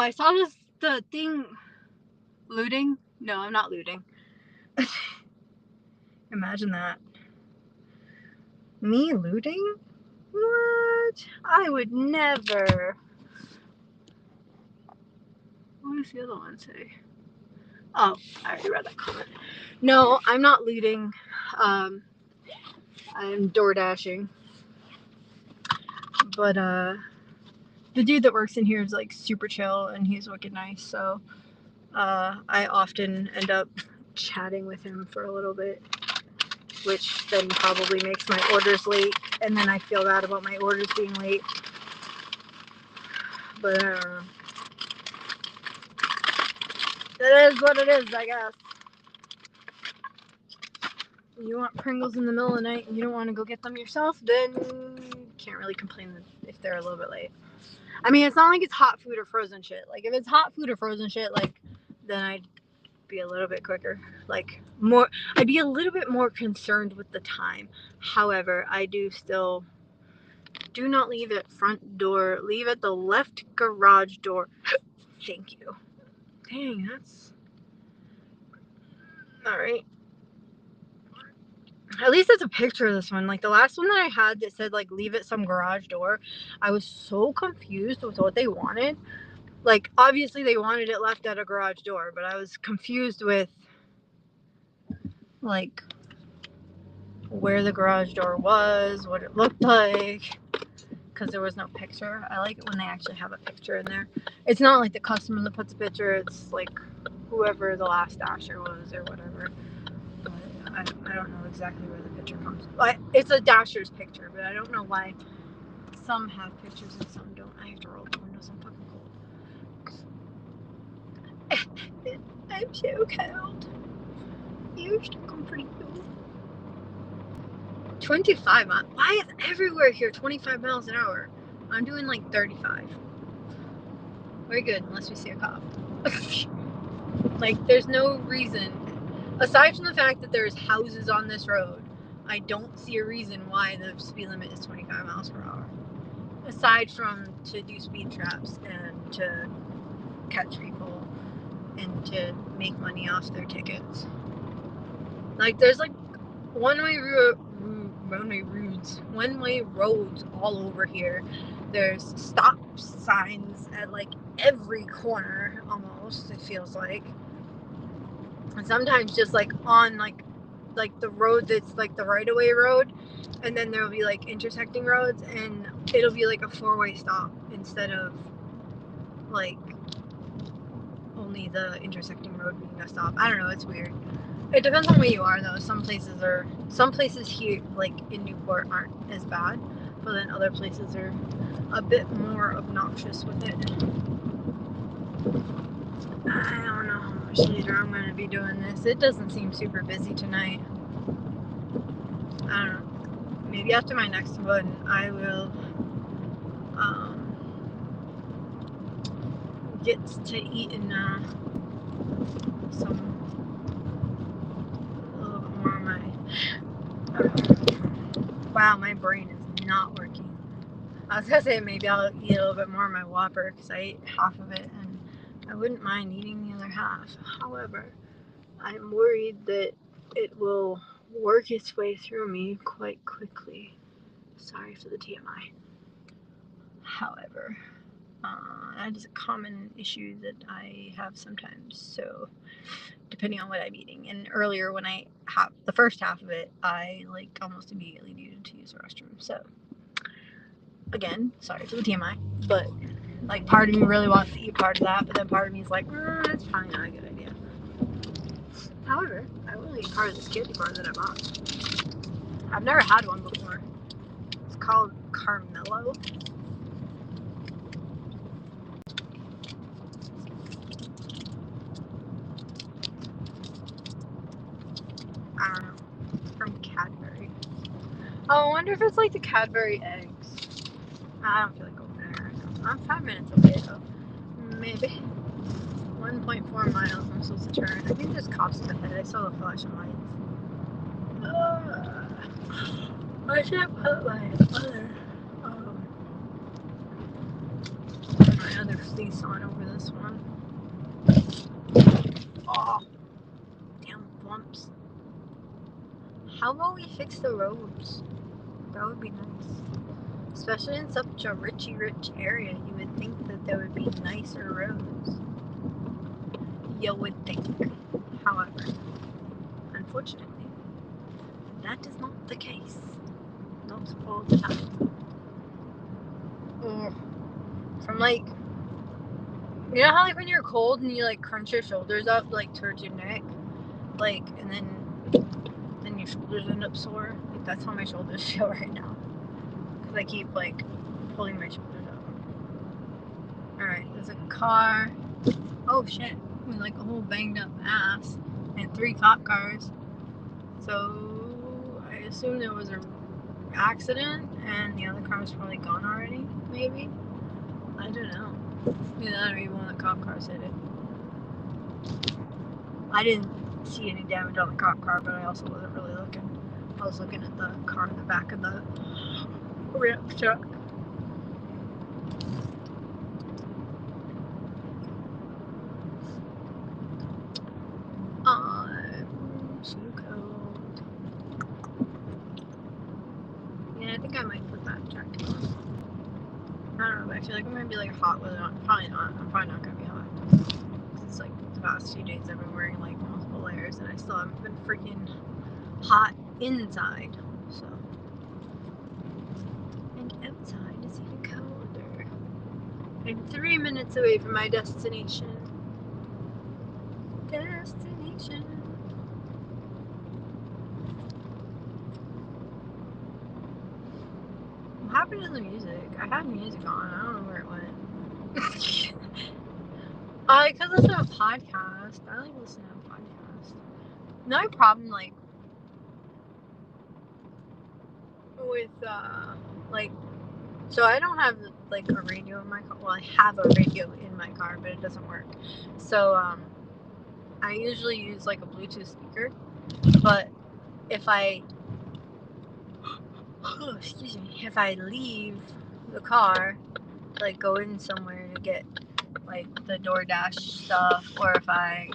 I saw the thing looting. No, I'm not looting. Imagine that. Me looting? What? I would never. What does the other one say? Oh, I already read that comment. No, I'm not looting. I'm DoorDashing. But the dude that works in here is like super chill and he's wicked nice. So I often end up chatting with him for a little bit, which then probably makes my orders late, and then I feel bad about my orders being late. But I don't know. It is what it is, I guess. You want Pringles in the middle of the night and you don't want to go get them yourself, then you can't really complain if they're a little bit late. I mean, it's not like it's hot food or frozen shit. Like, if it's hot food or frozen shit, like, then I'd be a little bit quicker. Like, more, I'd be a little bit more concerned with the time. However, I do still, do not leave at front door. Leave at the left garage door. Thank you. Dang, that's... Alright. At least it's a picture of this one. Like, the last one that I had that said, like, leave at some garage door, I was so confused with what they wanted. Like, obviously they wanted it left at a garage door, but I was confused with, like, where the garage door was, what it looked like, because there was no picture. I like it when they actually have a picture in there. It's not like the customer that puts a picture, it's like whoever the last dasher was or whatever. But I don't know exactly where the picture comes from. It's a dasher's picture, but I don't know why some have pictures and some don't. I have to roll the windows, I'm fucking cold. I'm so cold. You're so comforting. 25 miles. Why is everywhere here 25 miles an hour? I'm doing like 35. We're good unless we see a cop. Like, there's no reason, aside from the fact that there's houses on this road, I don't see a reason why the speed limit is 25 miles per hour. Aside from to do speed traps and to catch people and to make money off their tickets. Like, there's like one-way roads all over here. There's stop signs at like every corner almost, it feels like. And sometimes just like on like the road that's like the right-of-way road, and then there'll be like intersecting roads and it'll be like a four-way stop instead of like only the intersecting road being a stop. I don't know, it's weird. It depends on where you are though. Some places here like in Newport aren't as bad, but then other places are a bit more obnoxious with it. I don't know how much later I'm going to be doing this. It doesn't seem super busy tonight. I don't know. Maybe after my next one, I will get to eat in some a little bit more of my. Wow, my brain is not working. I was gonna say maybe I'll eat a little bit more of my Whopper because I ate half of it and I wouldn't mind eating the other half. However, I'm worried that it will work its way through me quite quickly. Sorry for the TMI. However, that is a common issue that I have sometimes. So, depending on what I'm eating. And earlier, when I have the first half of it, I like almost immediately needed to use the restroom. So, again, sorry for the TMI, but like part of me really wants to eat part of that, but then part of me is like, that's probably not a good idea. However, I will eat part of this candy bar that I bought. I've never had one before. It's called Carmelo. I don't know. It's from Cadbury. Oh, I wonder if it's like the Cadbury eggs. I don't feel like going there right now. I'm 5 minutes away though. Maybe. 1.4 miles I'm supposed to turn. I think there's cops up ahead. I saw the flashing lights. I should put my other fleece on over this one. Oh, damn bumps. How about we fix the roads? That would be nice. Especially in such a rich area, you would think that there would be nicer roads. You would think. However, unfortunately, that is not the case. Not all the time. From like, you know how like when you're cold and you like crunch your shoulders up like towards your neck, like, and then your shoulders end up sore. Like that's how my shoulders feel right now, because I keep like pulling my shoulders up. All right, there's a car. Oh shit, with like a whole banged up ass and 3 cop cars. So I assume there was an accident and the other car was probably gone already. Maybe, I don't know. Maybe one of the cop cars hit it. I didn't see any damage on the cop car, but I also wasn't really looking. I was looking at the car in the back of the ramp truck. I'm too cold. Yeah, I think I might put that jacket on. I don't know, but I feel like I'm gonna be like hot with it on. Probably not. I'm probably not gonna be hot. It's like the past few days I've been wearing like multiple layers and I still haven't been freaking hot inside. So. And outside is even colder. I'm 3 minutes away from my destination. What happened to the music? I had music on. I don't know where it went. I could listen to a podcast. I like listening to a podcast. No problem, like with like. So I don't have like a radio in my car. Well, I have a radio in my car, but it doesn't work. So I usually use like a Bluetooth speaker. But if I if I leave the car, like go in somewhere to get like the DoorDash stuff, or if I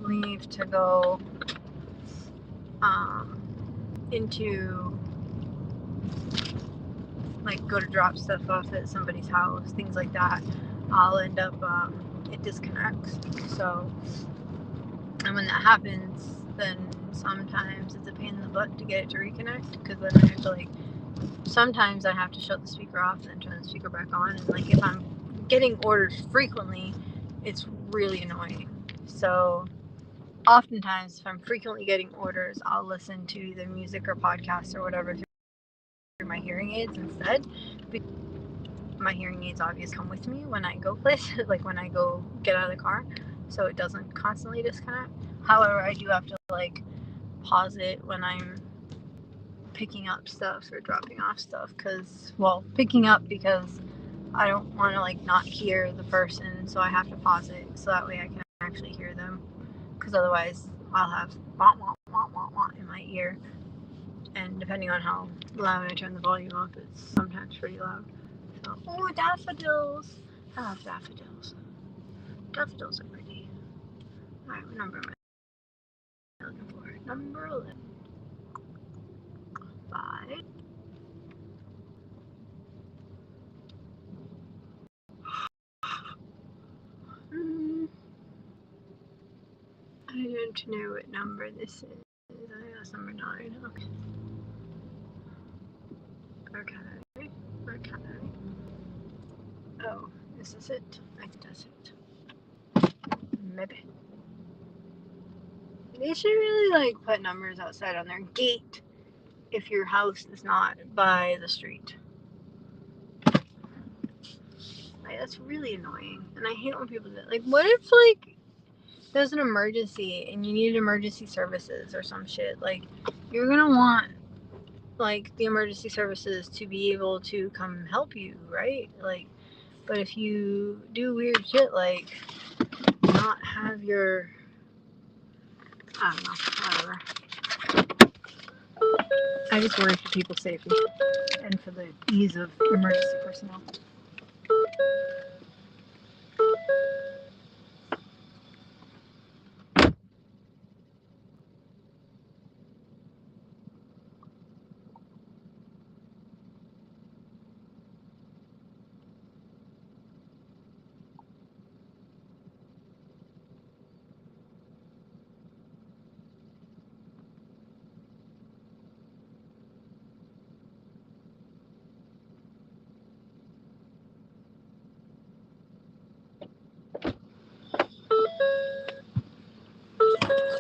leave to go into like go to drop stuff off at somebody's house, things like that, I'll end up it disconnects. So, and when that happens, then sometimes it's a pain in the butt to get it to reconnect, because then I have to like, sometimes I have to shut the speaker off and then turn the speaker back on, and like if I'm getting orders frequently, it's really annoying. So oftentimes if I'm frequently getting orders, I'll listen to either music or podcasts or whatever through my hearing aids instead. My hearing aids obviously come with me when I go places, like when I go get out of the car, so it doesn't constantly disconnect. However, I do have to like pause it when I'm picking up stuff or dropping off stuff, picking up because I don't want to like not hear the person, so I have to pause it so that way I can actually hear them, because otherwise I'll have wah, wah, wah, wah, wah in my ear, and depending on how loud I turn the volume up, it's sometimes pretty loud. So, oh, daffodils! I love daffodils. Daffodils are pretty. Alright, what number am I looking for? Number 11. 5. I don't know what number this is. I think that's number 9. Okay. Okay. Oh, is this it? I think that's it. Maybe. They should really like put numbers outside on their gate if your house is not by the street. Like, that's really annoying. And I hate when people do that. Like, what if like there's an emergency and you need emergency services or some shit? Like, you're gonna want like the emergency services to be able to come help you, right? Like, but if you do weird shit like not have your, I don't know, whatever. I just worry for people's safety and for the ease of emergency personnel.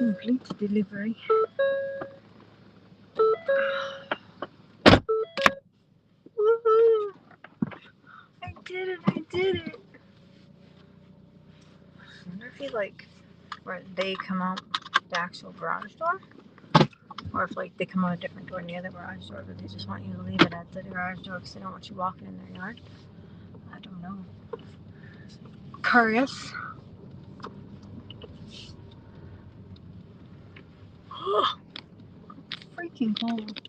Complete delivery. Woohoo! I did it! I did it! I wonder if he like where they come out the actual garage door, or if like they come out a different door near the garage door, but they just want you to leave it at the garage door because they don't want you walking in their yard. I don't know. Curious. Freaking cold.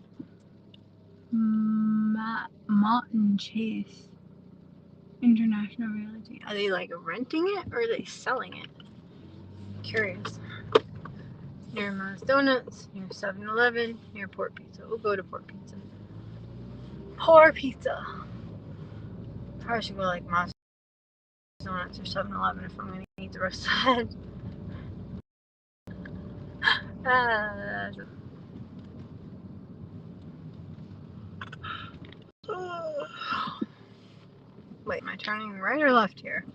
Martin Chase International Realty. Are they like renting it or are they selling it? Curious. Near Ma's Donuts, near 7-Eleven, near Port Pizza. We'll go to Port Pizza. Port Pizza. Probably should go like Ma's Donuts or 7-Eleven if I'm gonna eat the rest of it. Wait, am I turning right or left here?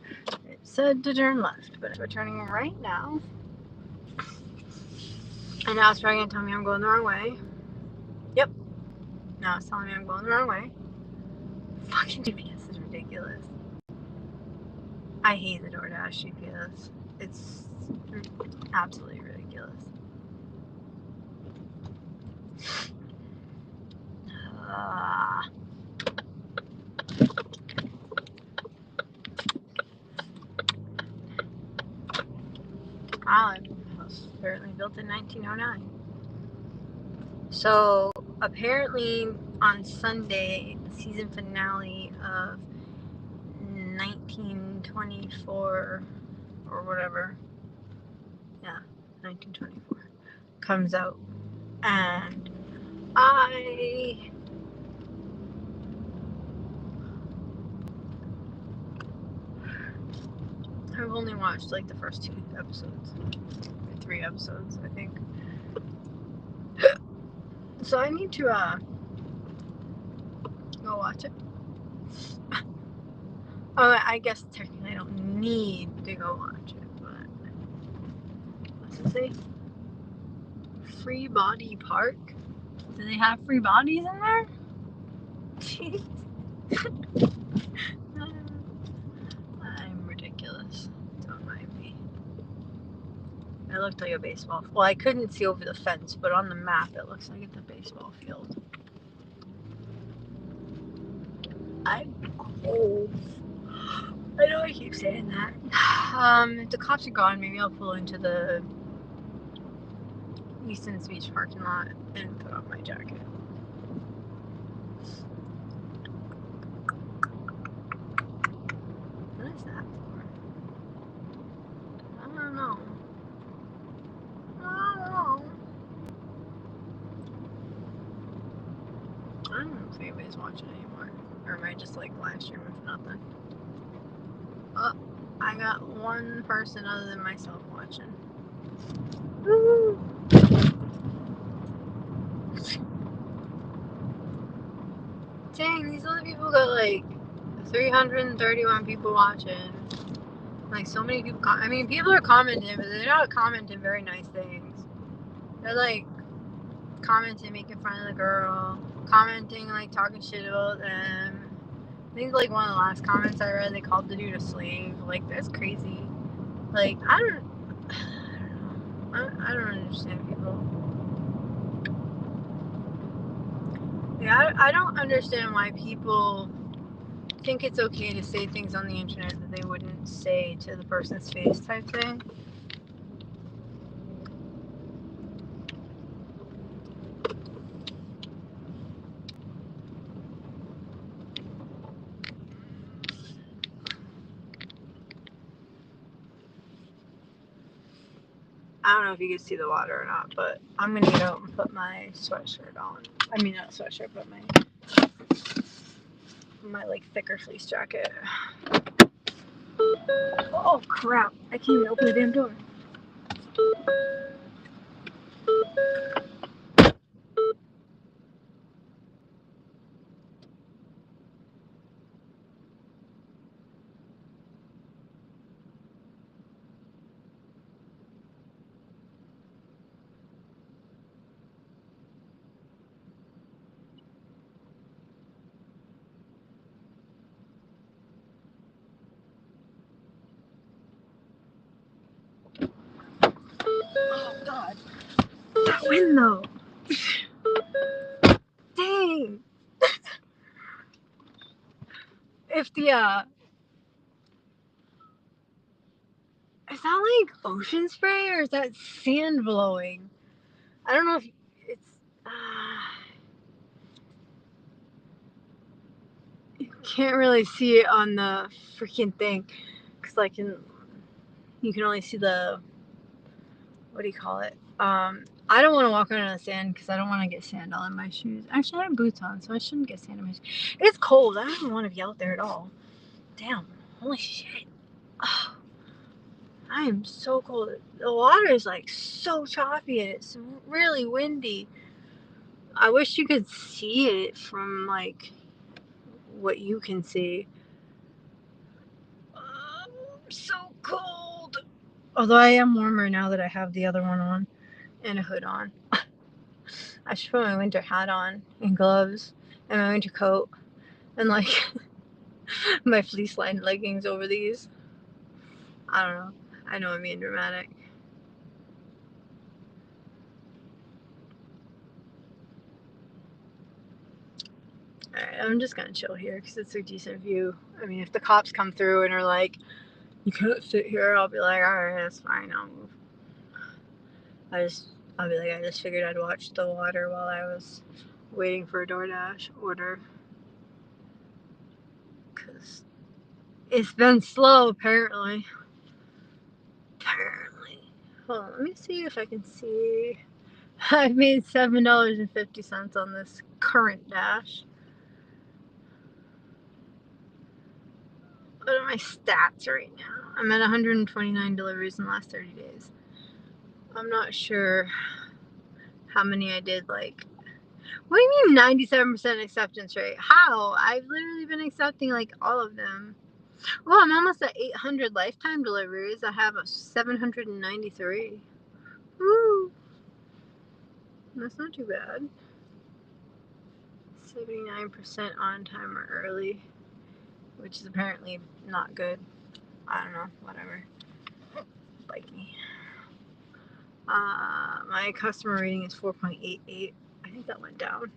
It said to turn left, but we're turning right now. And now it's probably gonna tell me I'm going the wrong way. Yep. Now it's telling me I'm going the wrong way. Fucking GPS is ridiculous. I hate the DoorDash GPS. It's absolutely ridiculous. Island was apparently built in 1909. So apparently on Sunday, the season finale of 1924 or whatever, yeah, 1924 comes out, and I've only watched like the first 2 episodes, or 3 episodes, I think. So I need to go watch it. Oh, I guess technically I don't need to go watch it, but what's it say? Free Body Park? Do they have free bodies in there? Jeez. I'm ridiculous. Don't mind me. It looked like a baseball. Well, I couldn't see over the fence, but on the map it looks like it's a baseball field. I'm cold. I know I keep saying that. If the cops are gone, maybe I'll pull into the Easton Beach parking lot and put on my jacket. What is that for? I don't know. I don't know if anybody's watching anymore. Or am I just like live streaming for nothing? Oh, I got one person other than myself watching. Woo! Dang, these other people got like 331 people watching. Like so many people. I mean, people are commenting, but they're not commenting very nice things. They're like commenting, making fun of the girl, commenting like talking shit about them. I think like one of the last comments I read, they called the dude a slave. Like that's crazy. Like I don't know. I don't understand people. Yeah, I don't understand why people think it's okay to say things on the internet that they wouldn't say to the person's face type thing. I don't know if you can see the water or not, but I'm gonna get out and put my sweatshirt on. I mean, not sweatshirt, but my like thicker fleece jacket. Oh crap! I can't even open the damn door. God. That wind though. Dang. If the is that like ocean spray or is that sand blowing? I don't know if it's you can't really see it on the freaking thing because like you can only see the, what do you call it? I don't want to walk around in the sand because I don't want to get sand all in my shoes. Actually, I have boots on, so I shouldn't get sand in my shoes. It's cold. I don't even want to be out there at all. Damn. Holy shit. Oh, I am so cold. The water is like so choppy and it's really windy. I wish you could see it from like what you can see. I'm so cold. Although I am warmer now that I have the other one on and a hood on. I should put my winter hat on and gloves and my winter coat and like my fleece lined leggings over these. I don't know. I know I'm being dramatic. Alright, I'm just gonna chill here because it's a decent view. I mean, if the cops come through and are like, you can't sit here, I'll be like, alright, that's fine, I'll move. I'll be like, I just figured I'd watch the water while I was waiting for a DoorDash order. Because it's been slow, apparently. Hold on, let me see if I can see. I've made $7.50 on this current dash. What are my stats right now? I'm at 129 deliveries in the last 30 days. I'm not sure how many I did, like, what do you mean 97% acceptance rate? How? I've literally been accepting like all of them. Well, I'm almost at 800 lifetime deliveries. I have a 793. Woo! That's not too bad. 79% on time or early, which is apparently not good. I don't know, whatever. Like me. My customer rating is 4.88. I think that went down.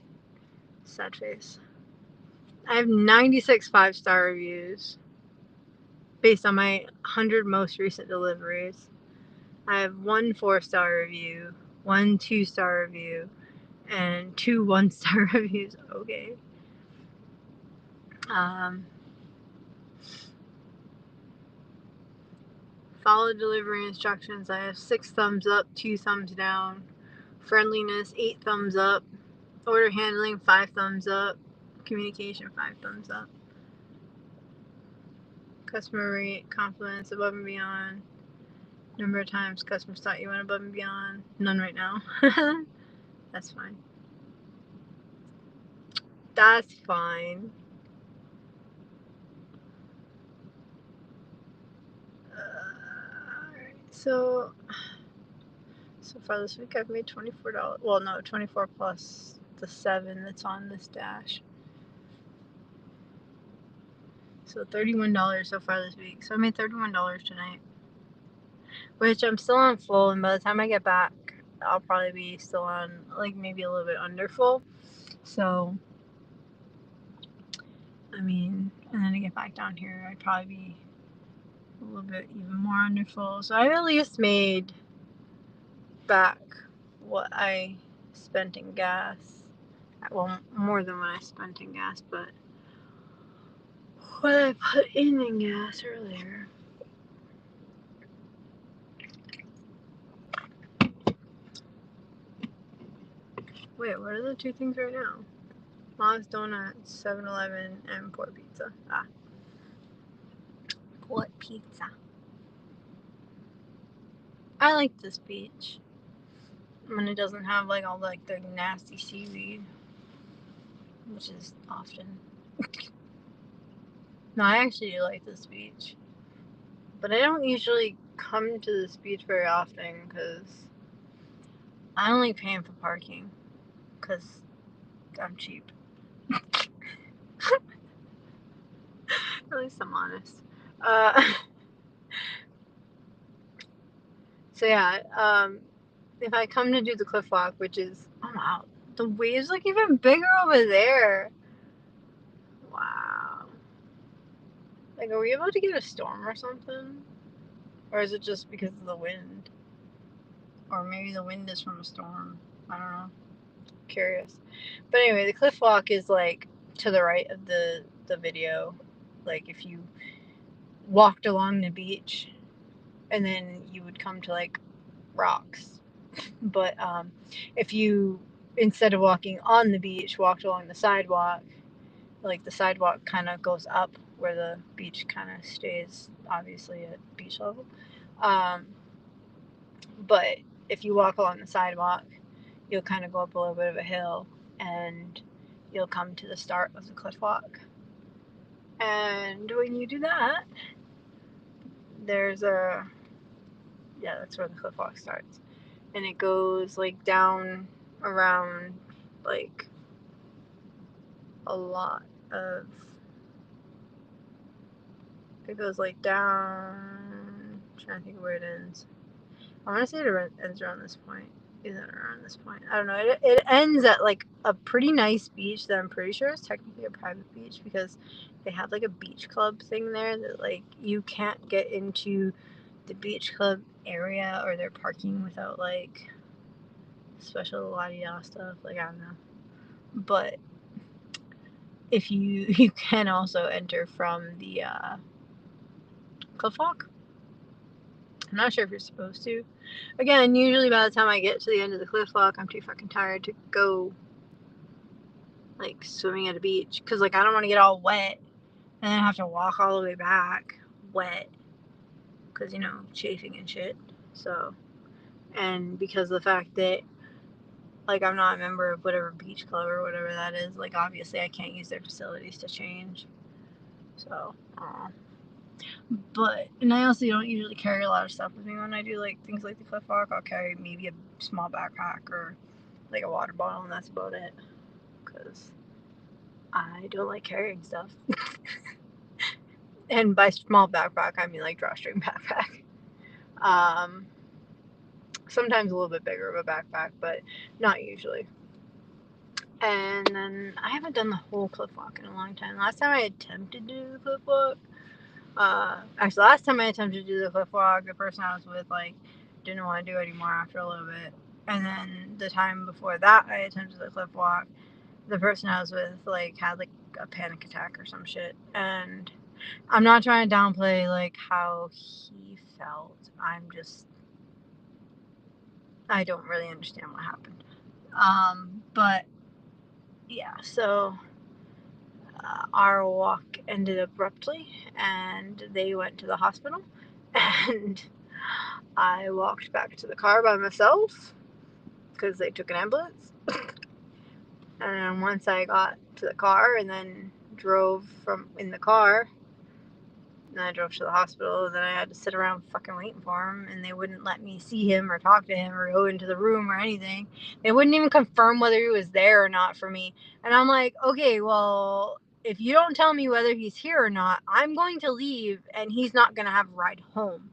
Sad face. I have 96 5-star reviews based on my 100 most recent deliveries. I have 1 4-star review, 1 2-star review, and 2 1-star reviews. Okay. Follow delivery instructions. I have 6 thumbs up, 2 thumbs down. Friendliness, 8 thumbs up. Order handling, 5 thumbs up. Communication, 5 thumbs up. Customer rate, confidence, above and beyond. Number of times customers thought you went above and beyond. None right now. That's fine. That's fine. Alright, so far this week I've made $24. Well, no, 24 plus the 7 that's on this dash. So $31 so far this week. So I made $31 tonight, which I'm still on full, and by the time I get back, I'll probably be still on like maybe a little bit under full. So, I mean, and then to get back down here, I'd probably be a little bit even more under full. So I've at least made back what I spent in gas. Well, more than what I spent in gas, but what I put in gas earlier. Wait, what are the 2 things right now? Mom's Donuts, 7-Eleven, and Port Pizza. Port Pizza. I like this beach. When it doesn't have like all like the nasty seaweed, which is often. No, I actually do like this beach. But I don't usually come to this beach very often because I only pay for parking because I'm cheap. At least I'm honest. So yeah, if I come to do the cliff walk, which is, oh wow, the waves look even bigger over there. Wow. Like, are we about to get a storm or something? Or is it just because of the wind? Or maybe the wind is from a storm. I don't know. Curious. But anyway, the cliff walk is like to the right of the video. Like if you walked along the beach and then you would come to like rocks. But if you, instead of walking on the beach, walked along the sidewalk, like the sidewalk kind of goes up where the beach kind of stays obviously at beach level. But if you walk along the sidewalk, you'll kind of go up a little bit of a hill and you'll come to the start of the cliff walk. And when you do that, there's a, yeah, that's where the cliff walk starts. And it goes like down around like a lot of, it goes like down, I'm trying to think of where it ends. I want to say it ends around this point. Is it around this point? I don't know. It ends at like a pretty nice beach that I'm pretty sure is technically a private beach because they have like a beach club thing there that like you can't get into the beach club area or their parking without like special la-di-da stuff. Like, I don't know. But if you can also enter from the cliff walk. I'm not sure if you're supposed to. Again, usually by the time I get to the end of the cliff walk, I'm too fucking tired to go like swimming at a beach because like I don't want to get all wet and then have to walk all the way back wet because, you know, chafing and shit. So, and because of the fact that like I'm not a member of whatever beach club or whatever that is, like obviously I can't use their facilities to change. So, but, and I also don't usually carry a lot of stuff with me when I do like things like the cliff walk. I'll carry maybe a small backpack or like a water bottle, and that's about it. Because I don't like carrying stuff. And by small backpack, I mean like drawstring backpack. Sometimes a little bit bigger of a backpack, but not usually. And then I haven't done the whole cliff walk in a long time. Last time I attempted to do the cliff walk, actually last time I attempted to do the cliff walk, the person I was with like didn't want to do it anymore after a little bit. And then the time before that I attempted the cliff walk, the person I was with like had like a panic attack or some shit. And I'm not trying to downplay like how he felt. I don't really understand what happened. But yeah, so our walk ended abruptly and they went to the hospital and I walked back to the car by myself because they took an ambulance. And once I got to the car and then drove from in the car, and I drove to the hospital, then I had to sit around fucking waiting for him, and they wouldn't let me see him or talk to him or go into the room or anything. They wouldn't even confirm whether he was there or not for me. And I'm like, okay, well, if you don't tell me whether he's here or not, I'm going to leave and he's not going to have a ride home.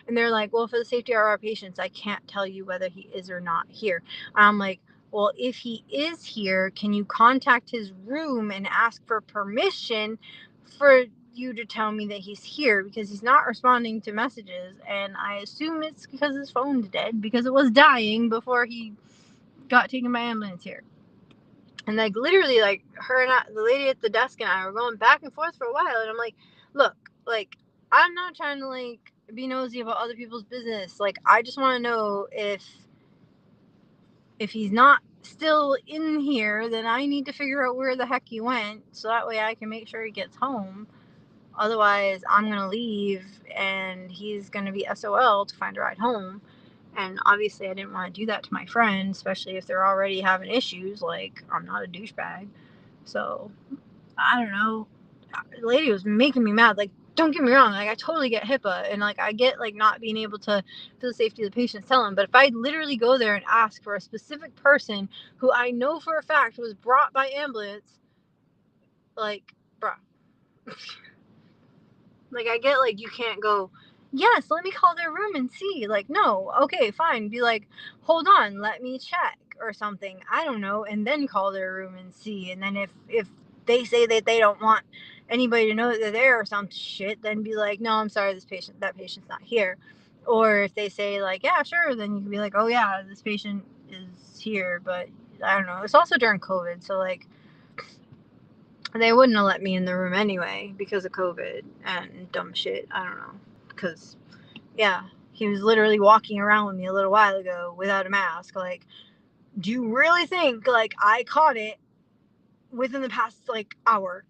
And they're like, well, for the safety of our patients, I can't tell you whether he is or not here. And I'm like, well, if he is here, can you contact his room and ask for permission for you to tell me that he's here, because he's not responding to messages, and I assume it's because his phone's dead because it was dying before he got taken by ambulance here. And like literally like her and the lady at the desk and I were going back and forth for a while, and I'm like, look, like I'm not trying to like be nosy about other people's business. Like I just want to know if he's not still in here, then I need to figure out where the heck he went so that way I can make sure he gets home. Otherwise, I'm going to leave and he's going to be SOL to find a ride home. And obviously, I didn't want to do that to my friend, especially if they're already having issues. Like, I'm not a douchebag. So, I don't know. The lady was making me mad. Like, don't get me wrong. Like, I totally get HIPAA. And, like, I get, like, not being able to, for the safety of the patients, tell them. But if I literally go there and ask for a specific person who I know for a fact was brought by ambulance, like, bruh. Like, I get, like, you can't go yes, let me call their room and see. Like, no, okay, fine. Be like, hold on, let me check or something. I don't know, and then call their room and see. And then if they say that they don't want anybody to know that they're there or some shit, then be like, no, I'm sorry, that patient's not here. Or if they say like, yeah, sure, then you can be like, oh yeah, this patient is here, but I don't know. It's also during COVID, so like they wouldn't have let me in the room anyway because of COVID and dumb shit. I don't know. Because, yeah, he was literally walking around with me a little while ago without a mask. Like, do you really think, like, I caught it within the past, like, hour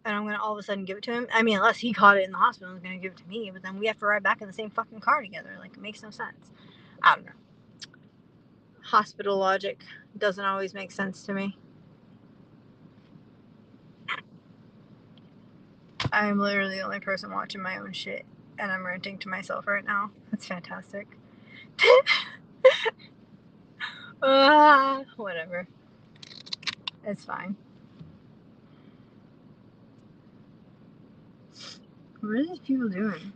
and I'm going to all of a sudden give it to him? I mean, unless he caught it in the hospital and was going to give it to me, but then we have to ride back in the same fucking car together. Like, it makes no sense. I don't know. Hospital logic doesn't always make sense to me. I am literally the only person watching my own shit, and I'm ranting to myself right now. That's fantastic. Whatever. It's fine. What are these people doing?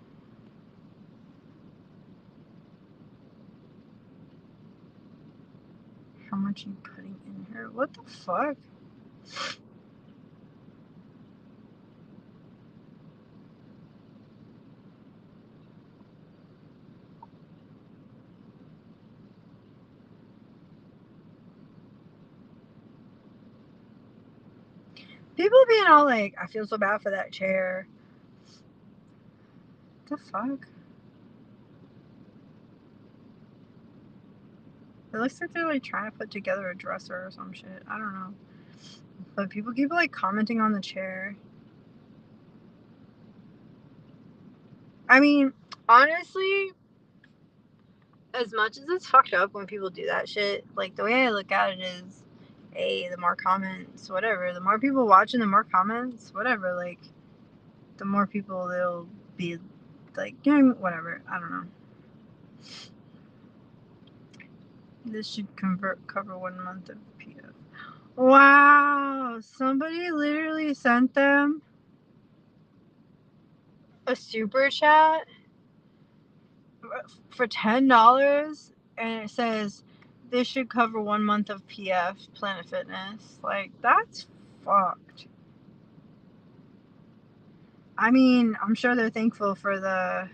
How much are you putting in here? What the fuck? People being all like, I feel so bad for that chair. What the fuck? It looks like they're like trying to put together a dresser or some shit. I don't know. But people keep like commenting on the chair. I mean, honestly, as much as it's fucked up when people do that shit, like the way I look at it is, hey, the more comments, whatever. The more people watching, the more comments, whatever. Like, the more people they'll be like, yeah, whatever. I don't know. This should cover 1 month of PF. Wow, somebody literally sent them a super chat for $10, and it says this should cover 1 month of PF Planet Fitness. Like, that's fucked. I mean, I'm sure they're thankful for the.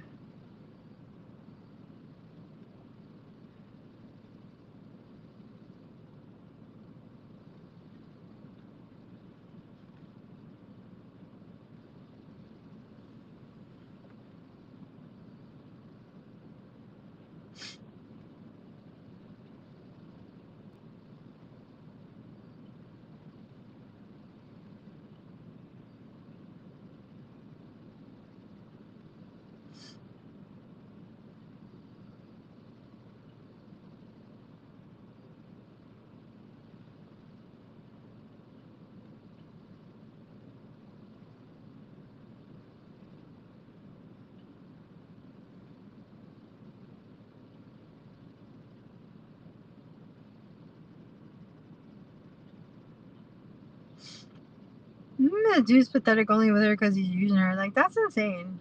The dude's pathetic only with her because he's using her. Like, that's insane.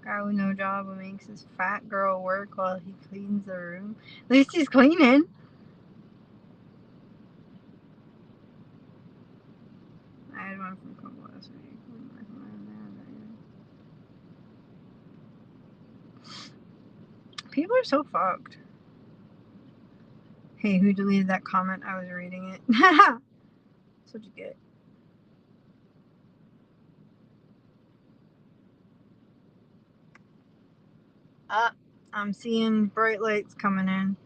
Guy with no job who makes his fat girl work while he cleans the room. At least he's cleaning. I had one from Congo last week. People are so fucked. Hey, who deleted that comment? I was reading it. That's what you get. I'm seeing bright lights coming in.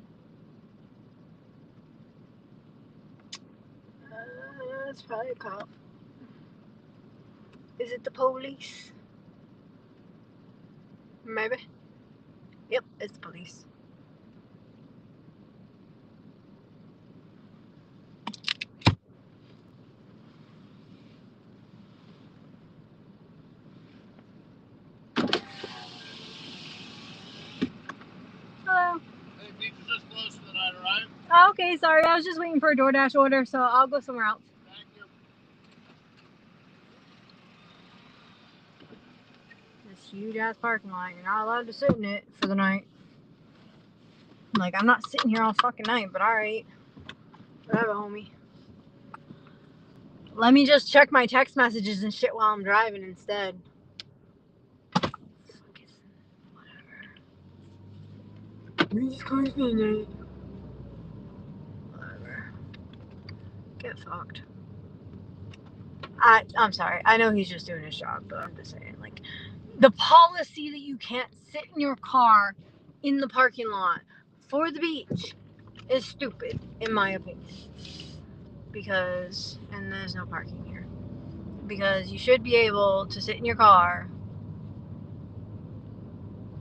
It's probably a cop. Is it the police? Maybe. Yep, it's the police. Hello. Hey, pizza's just close for the night, alright? Oh, okay, sorry. I was just waiting for a DoorDash order, so I'll go somewhere else. Thank you. This huge ass parking lot. You're not allowed to sit in it for the night. Like, I'm not sitting here all fucking night, but alright. Whatever, homie. Let me just check my text messages and shit while I'm driving instead. Whatever. Get fucked. I'm sorry. I know he's just doing his job, but I'm just saying, like, the policy that you can't sit in your car in the parking lot for the beach is stupid, in my opinion. And there's no parking here. Because you should be able to sit in your car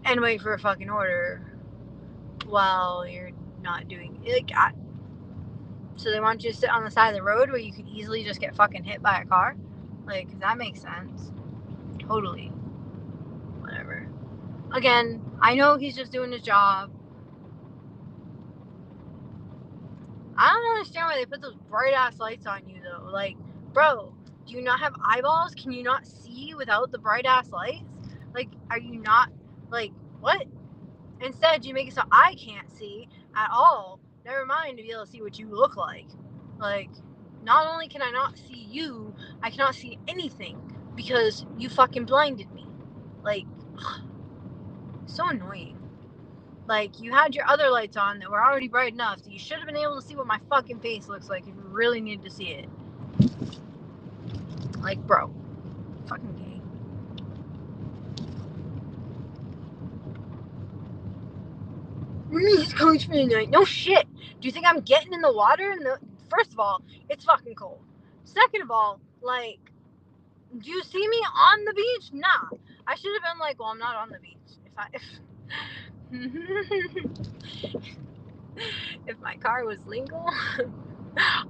and wait for a fucking order while you're not doing, like, so they want you to sit on the side of the road where you could easily just get fucking hit by a car? Like, 'cause that makes sense. Totally. Whatever. Again, I know he's just doing his job. I don't understand why they put those bright ass lights on you though. Like, bro, do you not have eyeballs? Can you not see without the bright ass lights? Like, are you not, like, what? Instead, you make it so I can't see at all. Never mind to be able to see what you look like. Like, not only can I not see you, I cannot see anything because you fucking blinded me. Like, so annoying. Like, you had your other lights on that were already bright enough, so you should have been able to see what my fucking face looks like if you really needed to see it. Like, bro. Fucking gay. He's coming for the night. No shit. Do you think I'm getting in the water? First of all, it's fucking cold. Second of all, like, do you see me on the beach? Nah. I should have been like, well, I'm not on the beach. If my car was legal,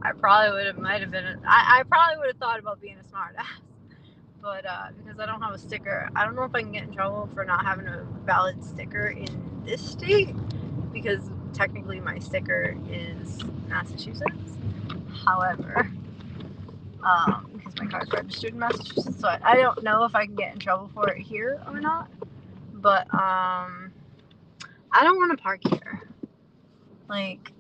I probably might have been. I probably would have thought about being a smart ass. But because I don't have a sticker, I don't know if I can get in trouble for not having a valid sticker in this state, because technically my sticker is Massachusetts. However, because my car's registered in Massachusetts, so I don't know if I can get in trouble for it here or not. But I don't want to park here. Like,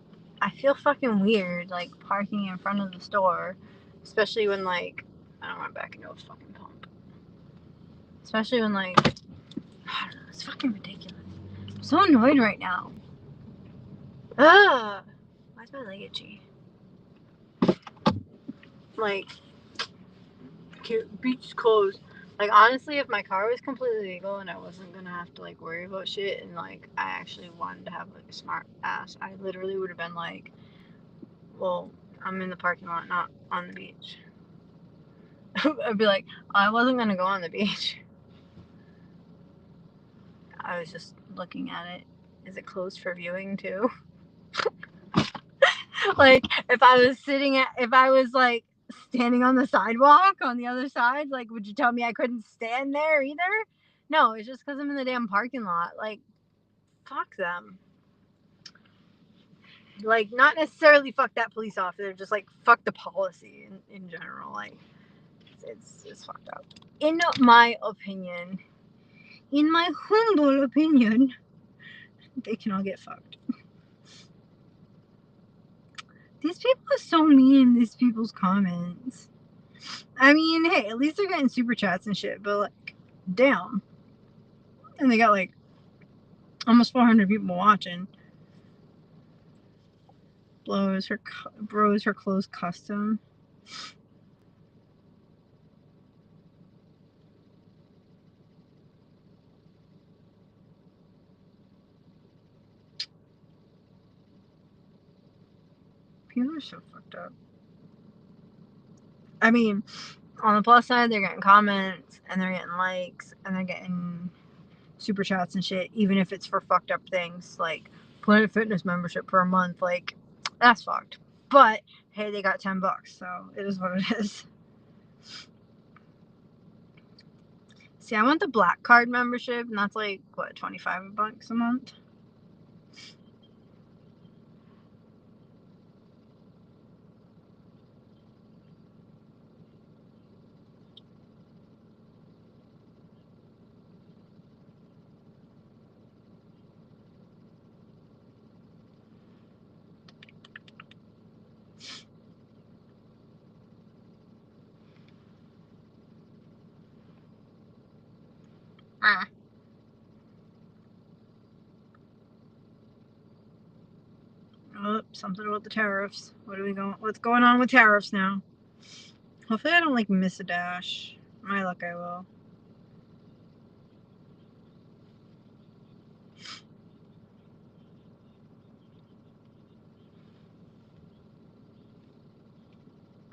I feel fucking weird, like, parking in front of the store, especially when, like, I don't want to back into a fucking pump. Especially when, like, I don't know, it's fucking ridiculous. I'm so annoyed right now. Ugh! Why's my leg itchy? Like, beach closed. Like, honestly, if my car was completely legal and I wasn't gonna have to, like, worry about shit, and, like, I actually wanted to have, like, a smart ass, I literally would have been like, well, I'm in the parking lot, not on the beach. I'd be like, I wasn't gonna go on the beach. I was just looking at it. Is it closed for viewing too? Like, if I was like standing on the sidewalk on the other side, like, would you tell me I couldn't stand there either? No, it's just because I'm in the damn parking lot. Like, fuck them. Like, not necessarily fuck that police officer, just like fuck the policy in general. Like, it's fucked up. In my opinion, in my humble opinion, they can all get fucked. These people are so mean in these people's comments. I mean, hey, at least they're getting super chats and shit, but, like, damn. And they got, like, almost 400 people watching. Bros, her clothes custom. People are so fucked up. I mean, on the plus side, they're getting comments, and they're getting likes, and they're getting super chats and shit, even if it's for fucked up things, like Planet Fitness membership for a month. Like, that's fucked. But, hey, they got $10, so it is what it is. See, I want the black card membership, and that's like, what, $25 a month? Oh, something about the tariffs. What's going on with tariffs now? Hopefully I don't miss a dash. My luck, I will.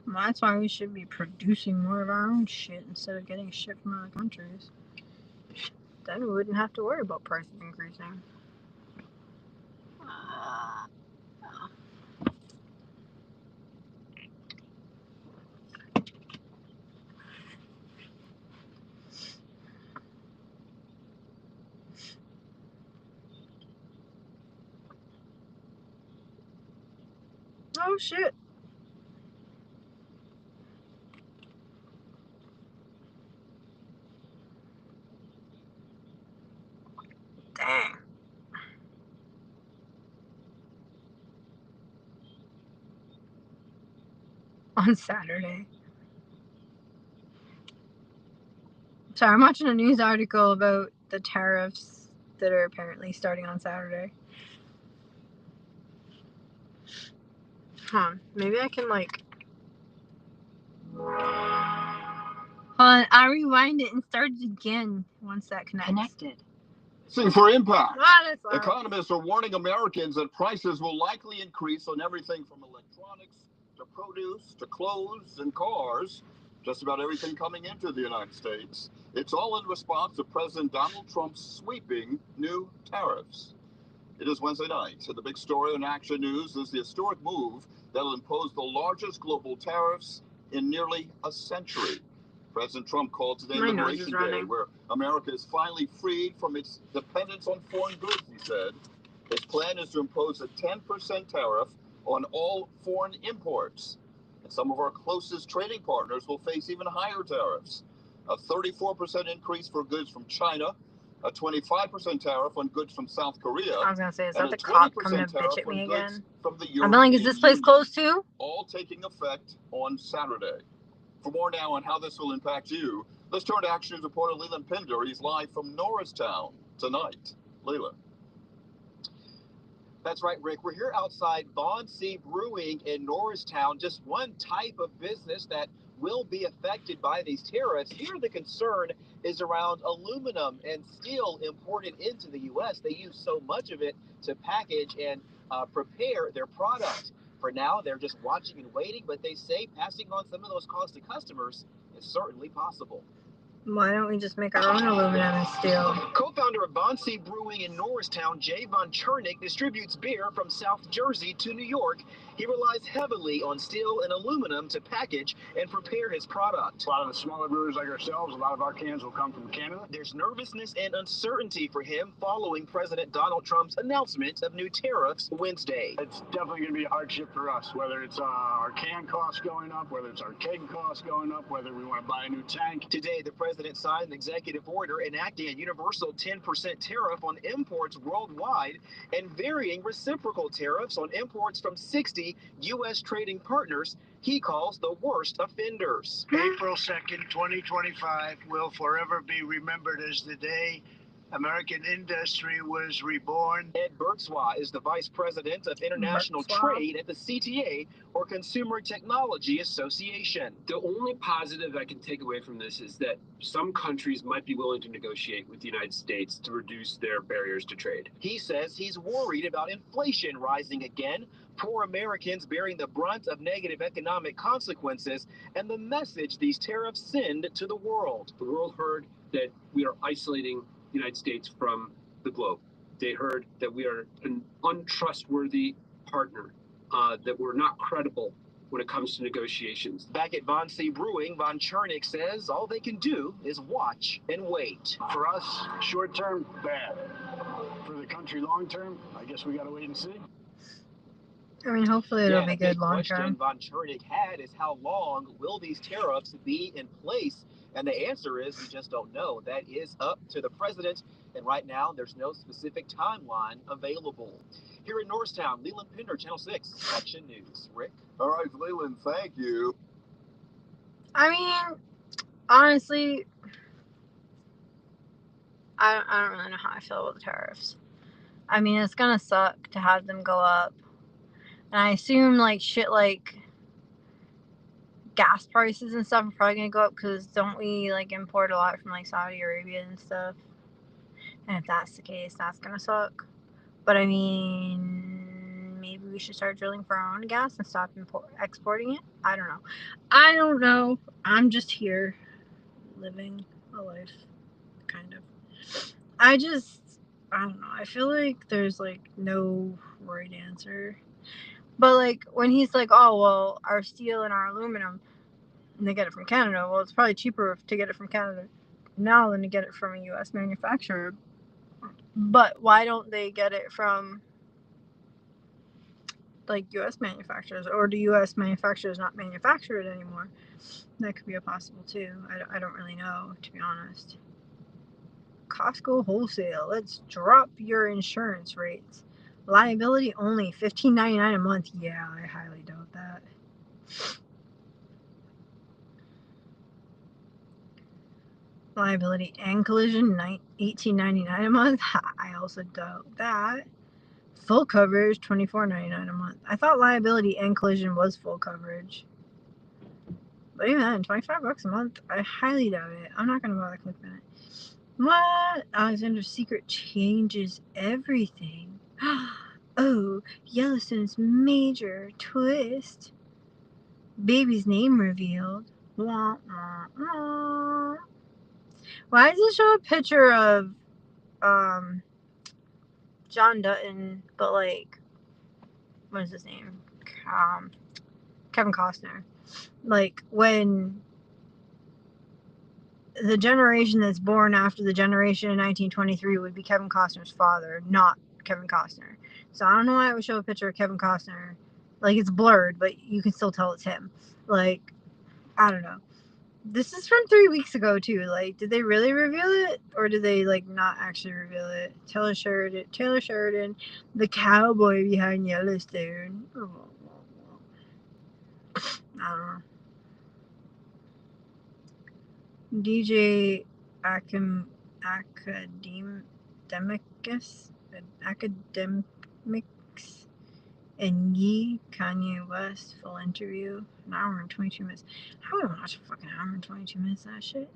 Well, that's why we should be producing more of our own shit instead of getting shit from other countries. Then we wouldn't have to worry about prices increasing. Oh shit. Dang. On Saturday. Sorry, I'm watching a news article about the tariffs that are apparently starting on Saturday. Maybe I can hold on, I rewind it and start it again once that connects. Connected. For impact. That's loud. Economists are warning Americans that prices will likely increase on everything from electronics to produce to clothes and cars, just about everything coming into the United States. It's all in response to President Donald Trump's sweeping new tariffs. It is Wednesday night, and the big story on Action News is the historic move that will impose the largest global tariffs in nearly a century. President Trump called today Liberation Day, where America is finally freed from its dependence on foreign goods, he said. His plan is to impose a 10% tariff on all foreign imports. And some of our closest trading partners will face even higher tariffs. A 34% increase for goods from China, a 25% tariff on goods from South Korea. I was going to say, is that the cop coming to bitch at me again? I've been like, is this place closed too? All taking effect on Saturday. For more now on how this will impact you, let's turn to Action News reporter Leland Pinder. He's live from Norristown tonight. Leland. That's right, Rick. We're here outside Von C Brewing in Norristown, just one type of business that will be affected by these tariffs. Here, the concern is around aluminum and steel imported into the U.S. They use so much of it to package and prepare their product. For now, they're just watching and waiting, but they say passing on some of those costs to customers is certainly possible. Why don't we just make our own aluminum and steel? Co-founder of Von C Brewing in Norristown, Jay Von Chernick, distributes beer from South Jersey to New York. He relies heavily on steel and aluminum to package and prepare his product. A lot of the smaller brewers like ourselves, a lot of our cans will come from Canada. There's nervousness and uncertainty for him following President Donald Trump's announcement of new tariffs Wednesday. It's definitely going to be a hardship for us, whether it's our can costs going up, whether it's our keg costs going up, whether we want to buy a new tank. Today, the president signed an executive order enacting a universal 10% tariff on imports worldwide and varying reciprocal tariffs on imports from 60 U.S. trading partners he calls the worst offenders. April 2nd, 2025 will forever be remembered as the day American industry was reborn. Ed Bertzwa is the Vice President of International Trade at the CTA, or Consumer Technology Association. The only positive I can take away from this is that some countries might be willing to negotiate with the United States to reduce their barriers to trade. He says he's worried about inflation rising again, poor Americans bearing the brunt of negative economic consequences, and the message these tariffs send to the world. The world heard that we are isolating the United States from the globe. They heard that we are an untrustworthy partner, that we're not credible when it comes to negotiations. Back at Von C Brewing, Von Chernick says all they can do is watch and wait. For us, short term, bad. For the country long term, I guess we got to wait and see. I mean, hopefully it'll be good long term. The question Von Chernick had is, how long will these tariffs be in place? And the answer is, we just don't know. That is up to the president. And right now, there's no specific timeline available. Here in Norristown, Leland Pinder, Channel 6, Action News. Rick? All right, Leland, thank you. I mean, honestly, I don't really know how I feel about the tariffs. I mean, it's gonna suck to have them go up. And I assume, like, shit like gas prices and stuff are probably gonna go up because don't we, like, import a lot from, like, Saudi Arabia and stuff? And if that's the case, that's gonna suck. But I mean, maybe we should start drilling for our own gas and stop exporting it. I don't know. I'm just here living a life, kind of. I don't know. I feel like there's like no right answer. But like when he's like, oh well, our steel and our aluminum, and they get it from Canada. Well, it's probably cheaper to get it from Canada now than to get it from a U.S. manufacturer. But why don't they get it from like U.S. manufacturers, or do U.S. manufacturers not manufacture it anymore? That could be a possible too. I don't really know, to be honest. Costco wholesale. Let's drop your insurance rates. Liability only $15.99 a month. Yeah, I highly doubt that. Liability and collision $18.99 a month. I also doubt that. Full coverage $24.99 a month. I thought liability and collision was full coverage. But even then, $25 a month. I highly doubt it. I'm not gonna bother clicking it. What? Alexander's Secret changes everything. Oh, Yellowstone's major twist. Baby's name revealed. Wah, wah, wah. Why does it show a picture of John Dutton, but like, what is his name? Kevin Costner. Like, when the generation that's born after the generation in 1923 would be Kevin Costner's father, not Kevin Costner. So I don't know why it would show a picture of Kevin Costner. Like, it's blurred, but you can still tell it's him. Like, I don't know. This is from 3 weeks ago, too. Like, did they really reveal it? Or did they, like, not actually reveal it? Taylor Sheridan, the cowboy behind Yellowstone. Oh, I don't know. DJ Academicus and Ye Kanye West full interview, an hour and 22 minutes. How would I watch a fucking hour and 22 minutes of that shit?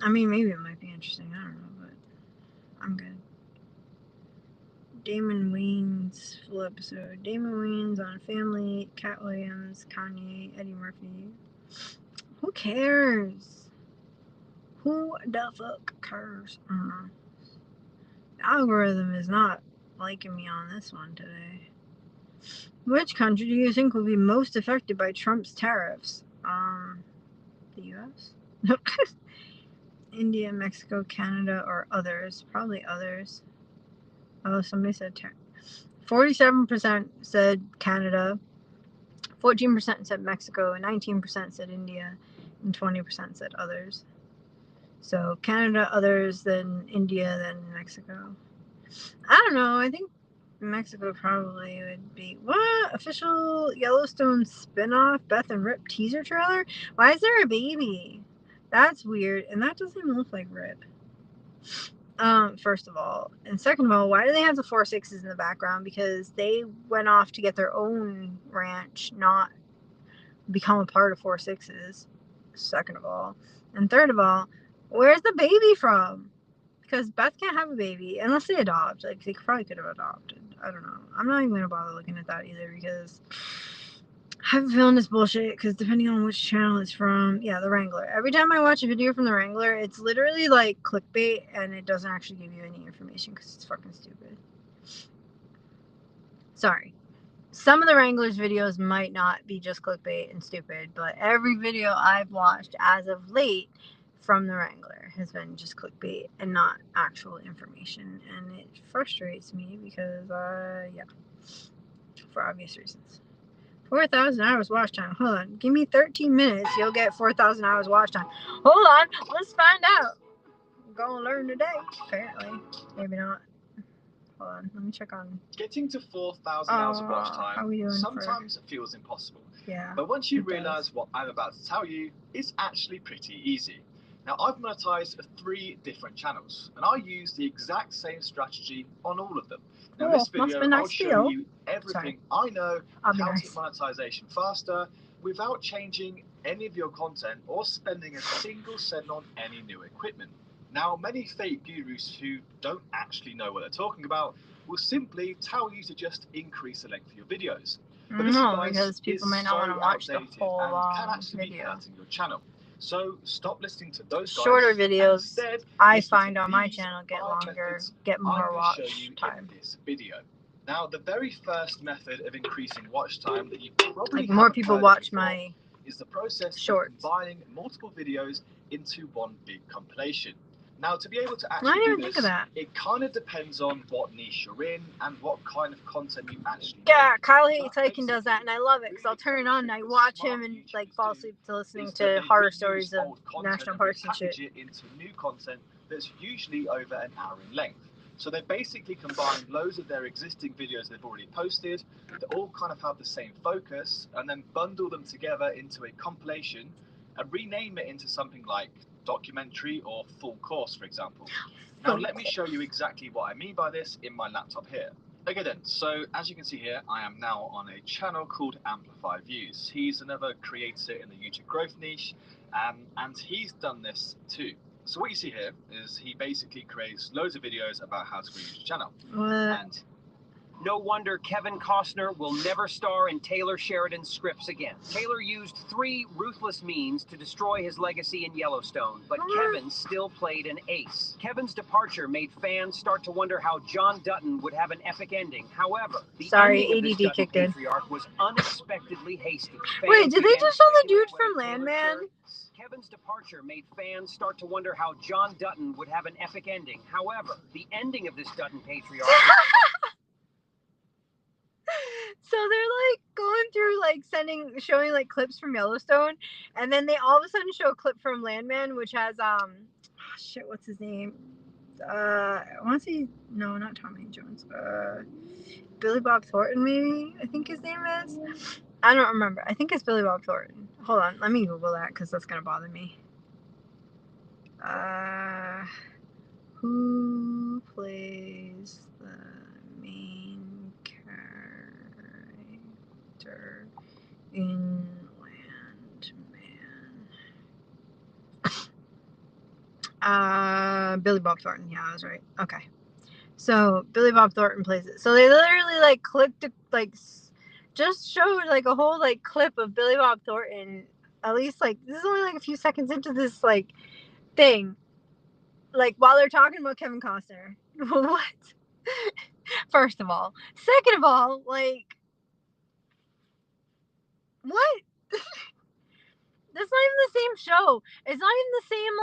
I mean, maybe it might be interesting. I don't know, but I'm good. Damon Wayans full episode. Damon Wayans on Family, Cat Williams, Kanye, Eddie Murphy. Who cares? Who the fuck cares? I don't know. The algorithm is not liking me on this one today. Which country do you think will be most affected by Trump's tariffs? The U.S.? India, Mexico, Canada, or others? Probably others. Oh, somebody said 47% said Canada, 14% said Mexico, 19% said India, and 20% said others. So Canada, others, then India, then Mexico. I don't know. I think Mexico probably would be. What? Official Yellowstone spinoff Beth and Rip teaser trailer? Why is there a baby? That's weird. And that doesn't even look like Rip. First of all. And second of all, why do they have the 4-6s in the background? Because they went off to get their own ranch, not become a part of 4-6s. Second of all. And third of all, where's the baby from? Because Beth can't have a baby unless they adopt. Like, they probably could have adopted. I don't know. I'm not even going to bother looking at that either because I have a feeling it's bullshit because depending on which channel it's from, yeah, the Wrangler. Every time I watch a video from the Wrangler, it's literally like clickbait and it doesn't actually give you any information because it's fucking stupid. Sorry. Some of the Wrangler's videos might not be just clickbait and stupid, but every video I've watched as of late from the Wrangler has been just clickbait and not actual information, and it frustrates me because, yeah, for obvious reasons. 4,000 hours watch time. Hold on, give me 13 minutes, you'll get 4,000 hours watch time. Hold on, let's find out. I'm gonna learn today, apparently. Maybe not. Hold on, let me check on. Getting to 4,000 hours of watch time sometimes feels impossible. Yeah. But once you realize what I'm about to tell you, it's actually pretty easy. Now, I've monetized 3 different channels, and I use the exact same strategy on all of them. Now, in this video, I'll show you everything I know on how to get monetization faster without changing any of your content or spending a single cent on any new equipment. Now, many fake gurus who don't actually know what they're talking about will simply tell you to just increase the length of your videos. But this advice because people might not want to watch the whole and can actually video. be hurting your channel. So stop listening to those guys. Shorter videos, instead, I find on my channel get longer, get more watch time. In this video. Now, the very first method of increasing watch time that you probably like more people watch my is the process shorts. of combining multiple videos into one big compilation. Now, to be able to actually I didn't do think this, of that. it kind of depends on what niche you're in and what kind of content you actually Yeah, make. Kyle Hates Hiking does that, and I love it because I'll turn it on and I watch him and like fall asleep to listening to horror stories of national parks and shit. It into new content that's usually over an hour in length. So they basically combine loads of their existing videos they've already posted that all kind of have the same focus, and then bundle them together into a compilation and rename it into something like documentary or full course, for example. Now, let me show you exactly what I mean by this in my laptop here. Okay then, so as you can see here, I am now on a channel called Amplify Views. He's another creator in the YouTube growth niche, and he's done this too. So what you see here is he basically creates loads of videos about how to grow your channel. And no wonder Kevin Costner will never star in Taylor Sheridan's scripts again. Taylor used 3 ruthless means to destroy his legacy in Yellowstone, but Kevin still played an ace. Kevin's departure made fans start to wonder how John Dutton would have an epic ending. However, the ending of this Dutton patriarch was unexpectedly hasty. Wait, did they just show the dude from Landman? Kevin's departure made fans start to wonder how John Dutton would have an epic ending. However, the ending of this Dutton patriarch So they're like going through like showing like clips from Yellowstone, and then they all of a sudden show a clip from Landman, which has shit, what's his name? I want to say no, not Tommy Jones. Billy Bob Thornton, maybe I think his name is. I don't remember. I think it's Billy Bob Thornton. Hold on, let me Google that because that's gonna bother me. Who plays the main character in Landman? Billy Bob Thornton. Yeah, I was right. Okay. So Billy Bob Thornton plays it. So they literally like clicked just showed like a whole like clip of Billy Bob Thornton. At least like this is only like a few seconds into this like thing. Like while they're talking about Kevin Costner. What? First of all. Second of all, like what? That's not even the same show. It's not even the same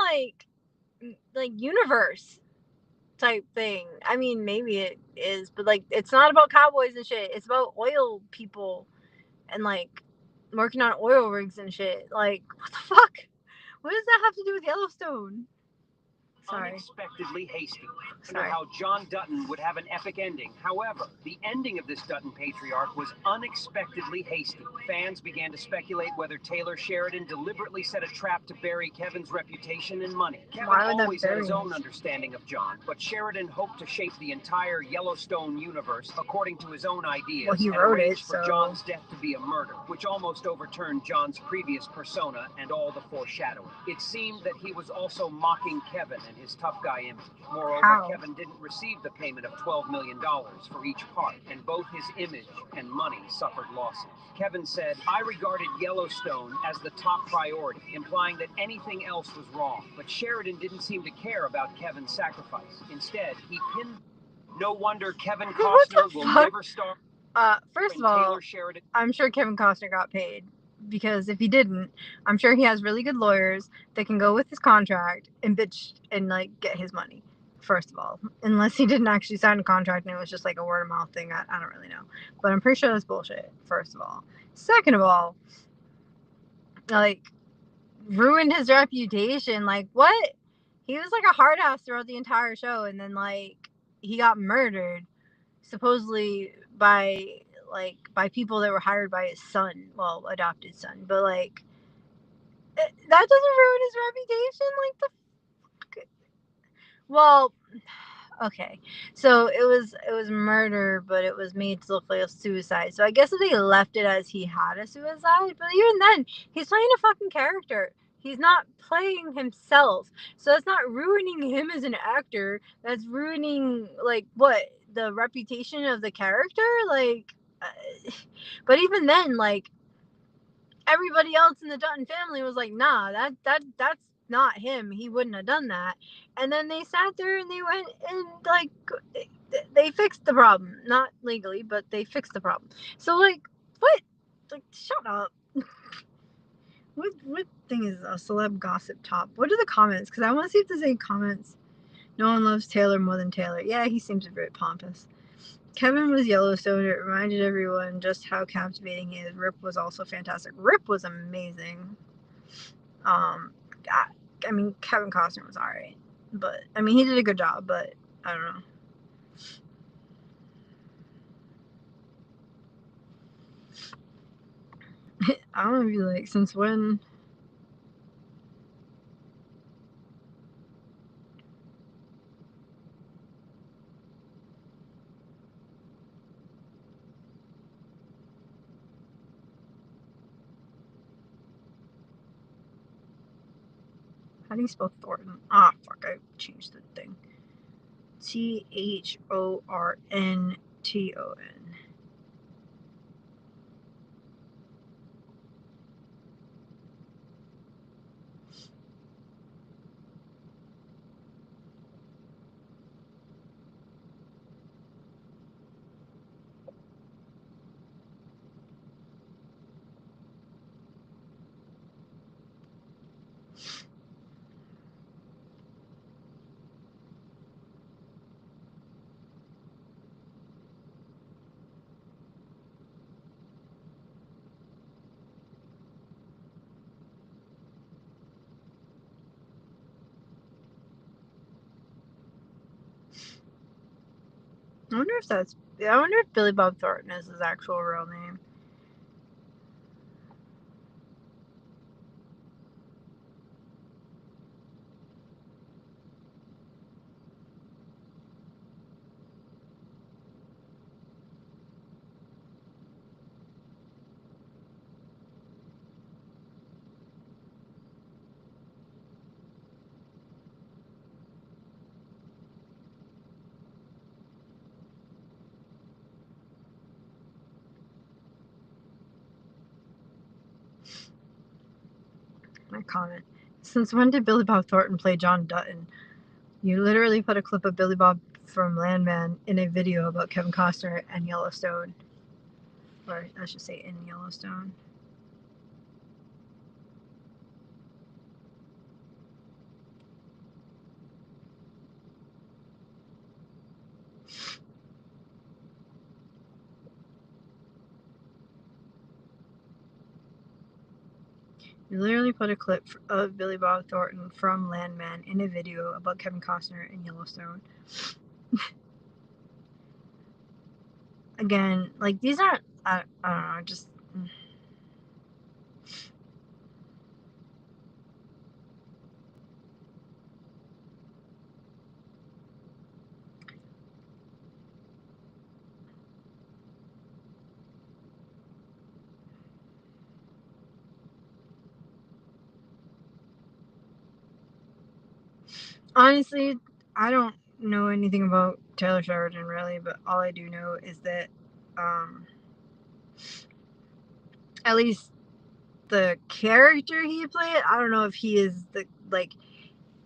like universe type thing. I mean, maybe it is, but like it's not about cowboys and shit. It's about oil people and like working on oil rigs and shit. Like, what the fuck? What does that have to do with Yellowstone? Sorry. Unexpectedly hasty. Wonder how John Dutton would have an epic ending. However, the ending of this Dutton patriarch was unexpectedly hasty. Fans began to speculate whether Taylor Sheridan deliberately set a trap to bury Kevin's reputation and money. Kevin always had his own understanding of John, but Sheridan hoped to shape the entire Yellowstone universe according to his own ideas. Well, he wrote it, so for John's death to be a murder, which almost overturned John's previous persona and all the foreshadowing. It seemed that he was also mocking Kevin and his tough guy image. Moreover, Kevin didn't receive the payment of $12 million for each part, and both his image and money suffered losses. Kevin said, "I regarded Yellowstone as the top priority," implying that anything else was wrong. But Sheridan didn't seem to care about Kevin's sacrifice. Instead, he pinned... No wonder Kevin Costner will never star... First of all, I'm sure Kevin Costner got paid. Because if he didn't, I'm sure he has really good lawyers that can go with his contract and bitch and like get his money. First of all, unless he didn't actually sign a contract and it was just like a word of mouth thing, I don't really know. But I'm pretty sure that's bullshit. First of all, second of all, like ruined his reputation. Like what? He was like a hard ass throughout the entire show, and then like he got murdered, supposedly by people that were hired by his son, well, adopted son, but like That doesn't ruin his reputation. Like the fuck. Well, okay, so it was murder, but it was made to look like a suicide. So I guess if they left it as he had a suicide, but even then, he's playing a fucking character. He's not playing himself, so that's not ruining him as an actor. That's ruining like what, the reputation of the character, like. But even then, like, everybody else in the Dutton family was like, nah, that's not him. He wouldn't have done that. And then they sat there and they went and like they fixed the problem, not legally, but they fixed the problem. So like, what? Like, shut up. What thing is a celeb gossip top? What are the comments? Because I want to see if there's any comments. No one loves Taylor more than Taylor. Yeah, he seems a bit pompous. Kevin was Yellowstone. It reminded everyone just how captivating he is. Rip was also fantastic. Rip was amazing. I mean, Kevin Costner was alright, but I mean, he did a good job. But I don't know. I don't know if you like, since when. How do you spell Thornton? Ah, fuck, I changed the thing. THORNTON. I wonder if Billy Bob Thornton is his actual real name. My comment. Since when did Billy Bob Thornton play John Dutton? You literally put a clip of Billy Bob from Landman in a video about Kevin Costner and Yellowstone. Or I should say in Yellowstone. You literally put a clip of Billy Bob Thornton from Landman in a video about Kevin Costner in Yellowstone. Again, like, these aren't, I don't know, just. Honestly, I don't know anything about Taylor Sheridan really, but all I do know is that at least the character he played, I don't know if he is the, like,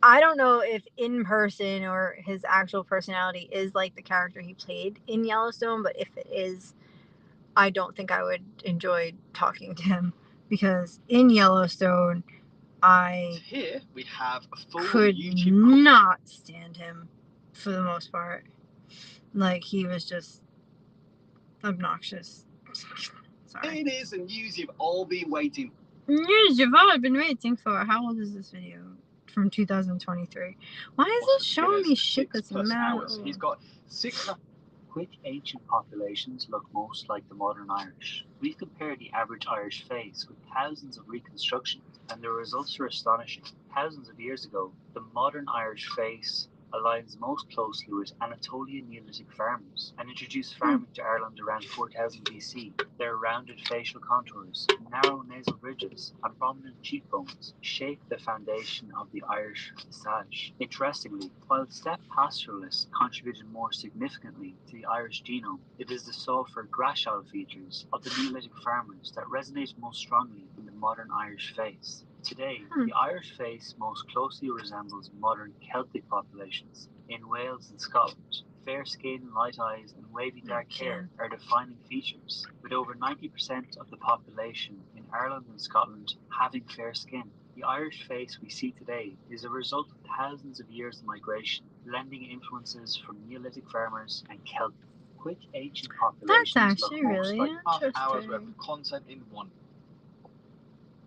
I don't know if in person or his actual personality is like the character he played in Yellowstone, but if it is, I don't think I would enjoy talking to him, because in Yellowstone Here we have a full could YouTube not stand him for the most part. Like, he was just obnoxious. Sorry. It is the news you've all been waiting. News you've all been waiting for. How old is this video? From 2023. Why is it showing me shit that's mad old? He's got 6. Which ancient populations look most like the modern Irish? We've compared the average Irish face with thousands of reconstructions, and the results are astonishing. Thousands of years ago, the modern Irish face aligns most closely with Anatolian Neolithic farmers and introduced farming to Ireland around 4000 BC. Their rounded facial contours, narrow nasal ridges, and prominent cheekbones shape the foundation of the Irish visage. Interestingly, while steppe pastoralists contributed more significantly to the Irish genome, it is the sulfur gracile features of the Neolithic farmers that resonate most strongly in the modern Irish face. Today, the Irish face most closely resembles modern Celtic populations. In Wales and Scotland, fair skin, light eyes, and wavy dark hair are defining features, with over 90% of the population in Ireland and Scotland having fair skin. The Irish face we see today is a result of thousands of years of migration, blending influences from Neolithic farmers and Celtic. Which ancient populations That's actually Most really like half hours worth interesting. of content in one.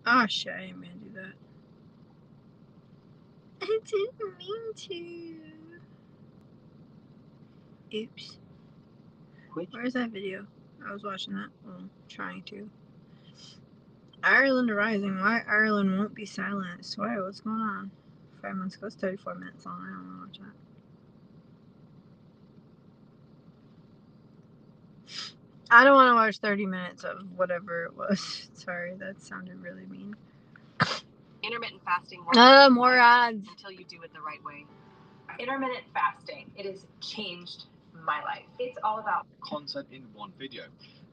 Oh shit, I didn't mean to do that. I didn't mean to. Oops. Where's that video? I was watching that. Well, trying to. Ireland Rising. Why Ireland won't be silent? I swear, what's going on? 5 months ago, it's 34 minutes long. I don't want to watch that. I don't want to watch 30 minutes of whatever it was. Sorry, that sounded really mean. Intermittent fasting More ads. until you do it the right way. Intermittent fasting. It has changed my life. It's all about content in one video.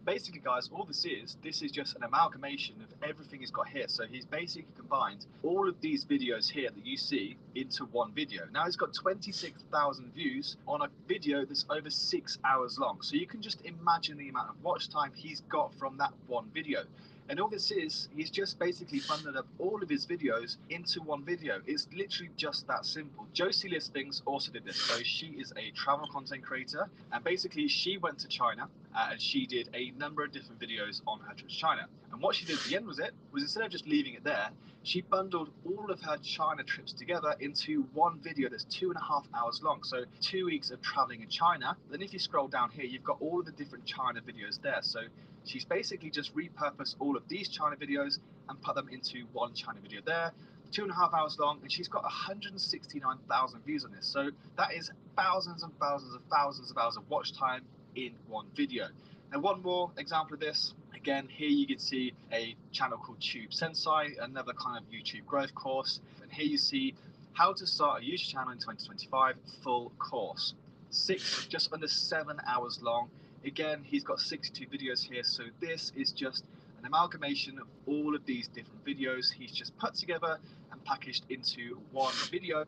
Basically, guys, all this is just an amalgamation of everything he's got here. So he's basically combined all of these videos here that you see into one video. Now he's got 26,000 views on a video that's over 6 hours long. So you can just imagine the amount of watch time he's got from that one video. And all this is, he's just basically bundled up all of his videos into one video. It's literally just that simple. Josie Listings also did this. So she is a travel content creator, and basically she went to China and she did a number of different videos on her trip to China. And what she did at the end was instead of just leaving it there, she bundled all of her China trips together into one video that's 2.5 hours long. So 2 weeks of traveling in China. Then if you scroll down here, you've got all of the different China videos there. So she's basically just repurposed all of these China videos and put them into one China video there, 2.5 hours long, and she's got 169,000 views on this. So that is thousands and thousands and thousands of hours of watch time in one video. And one more example of this, again, here you can see a channel called Tube Sensei, another kind of YouTube growth course. And here you see how to start a YouTube channel in 2025 full course. Just under 7 hours long. Again, he's got 62 videos here, so this is just an amalgamation of all of these different videos he's just put together and packaged into one video.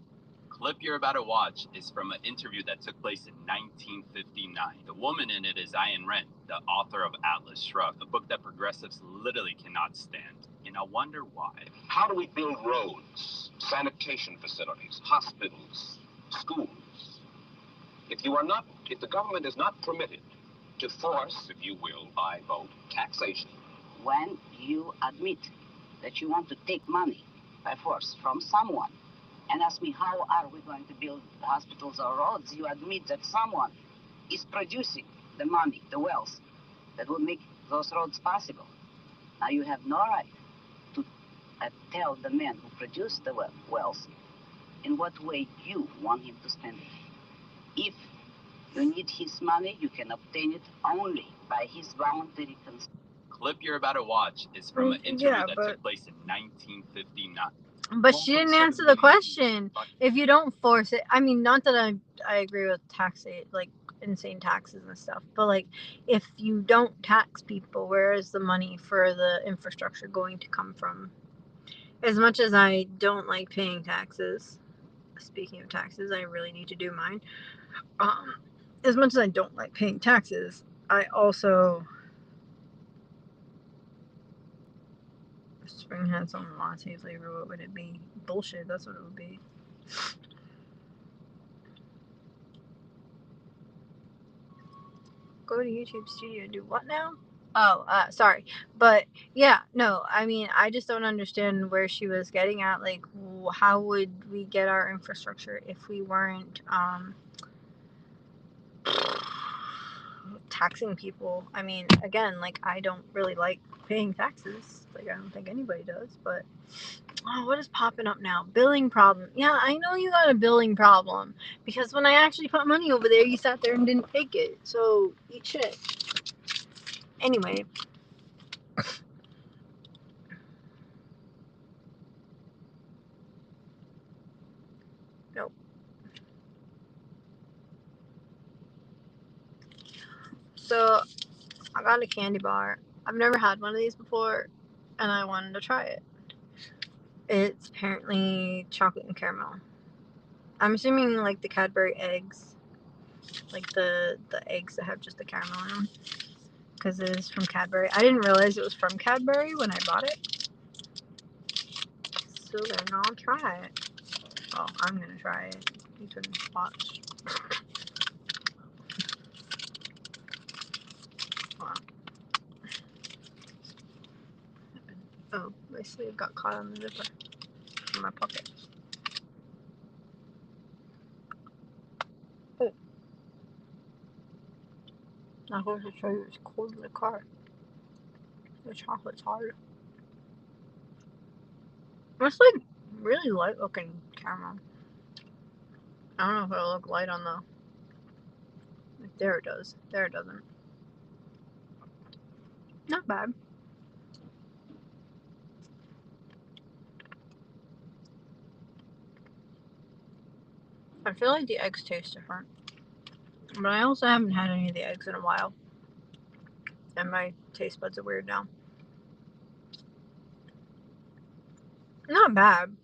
Clip you're about to watch is from an interview that took place in 1959. The woman in it is Ayn Rand, the author of Atlas Shrugged, a book that progressives literally cannot stand. And I wonder why. How do we build roads, sanitation facilities, hospitals, schools? If the government is not permitted to force, if you will, by vote, taxation. When you admit that you want to take money by force from someone and ask me how are we going to build hospitals or roads, you admit that someone is producing the money, the wealth that will make those roads possible. Now you have no right to tell the man who produced the wealth in what way you want him to spend it. If you need his money, you can obtain it only by his voluntary consent. Clip you're about to watch is from an interview that took place in 1959. But she didn't answer the question. If you don't force it, I mean, not that I agree with like insane taxes and stuff, but like if you don't tax people, where is the money for the infrastructure going to come from? As much as I don't like paying taxes, speaking of taxes, I really need to do mine. As much as I don't like paying taxes, I also Spring had some latte flavor. What would it be? Bullshit. That's what it would be. Go to YouTube Studio. Do what now? Oh, sorry. But yeah, no. I mean, I just don't understand where she was getting at. Like, how would we get our infrastructure if we weren't taxing people. I mean, again, like, I don't really like paying taxes. Like, I don't think anybody does, but oh, what is popping up now? Billing problem. Yeah, I know you got a billing problem because when I actually put money over there, you sat there and didn't take it. So eat shit. Anyway. Nope. So I got a candy bar. I've never had one of these before, and I wanted to try it. It's apparently chocolate and caramel. I'm assuming like the Cadbury eggs, like the eggs that have just the caramel in them, because it is from Cadbury. I didn't realize it was from Cadbury when I bought it. So then I'll try it. Oh, I'm gonna try it. You can watch. Wow. Oh, my sleeve got caught on the zipper in my pocket. Oh. I was to show you it's cold in the car. The chocolate's hard. It's like really light looking caramel. I don't know if it'll look light on the. There it does. There it doesn't. Not bad. I feel like the eggs taste different. But I also haven't had any of the eggs in a while. And my taste buds are weird now. Not bad.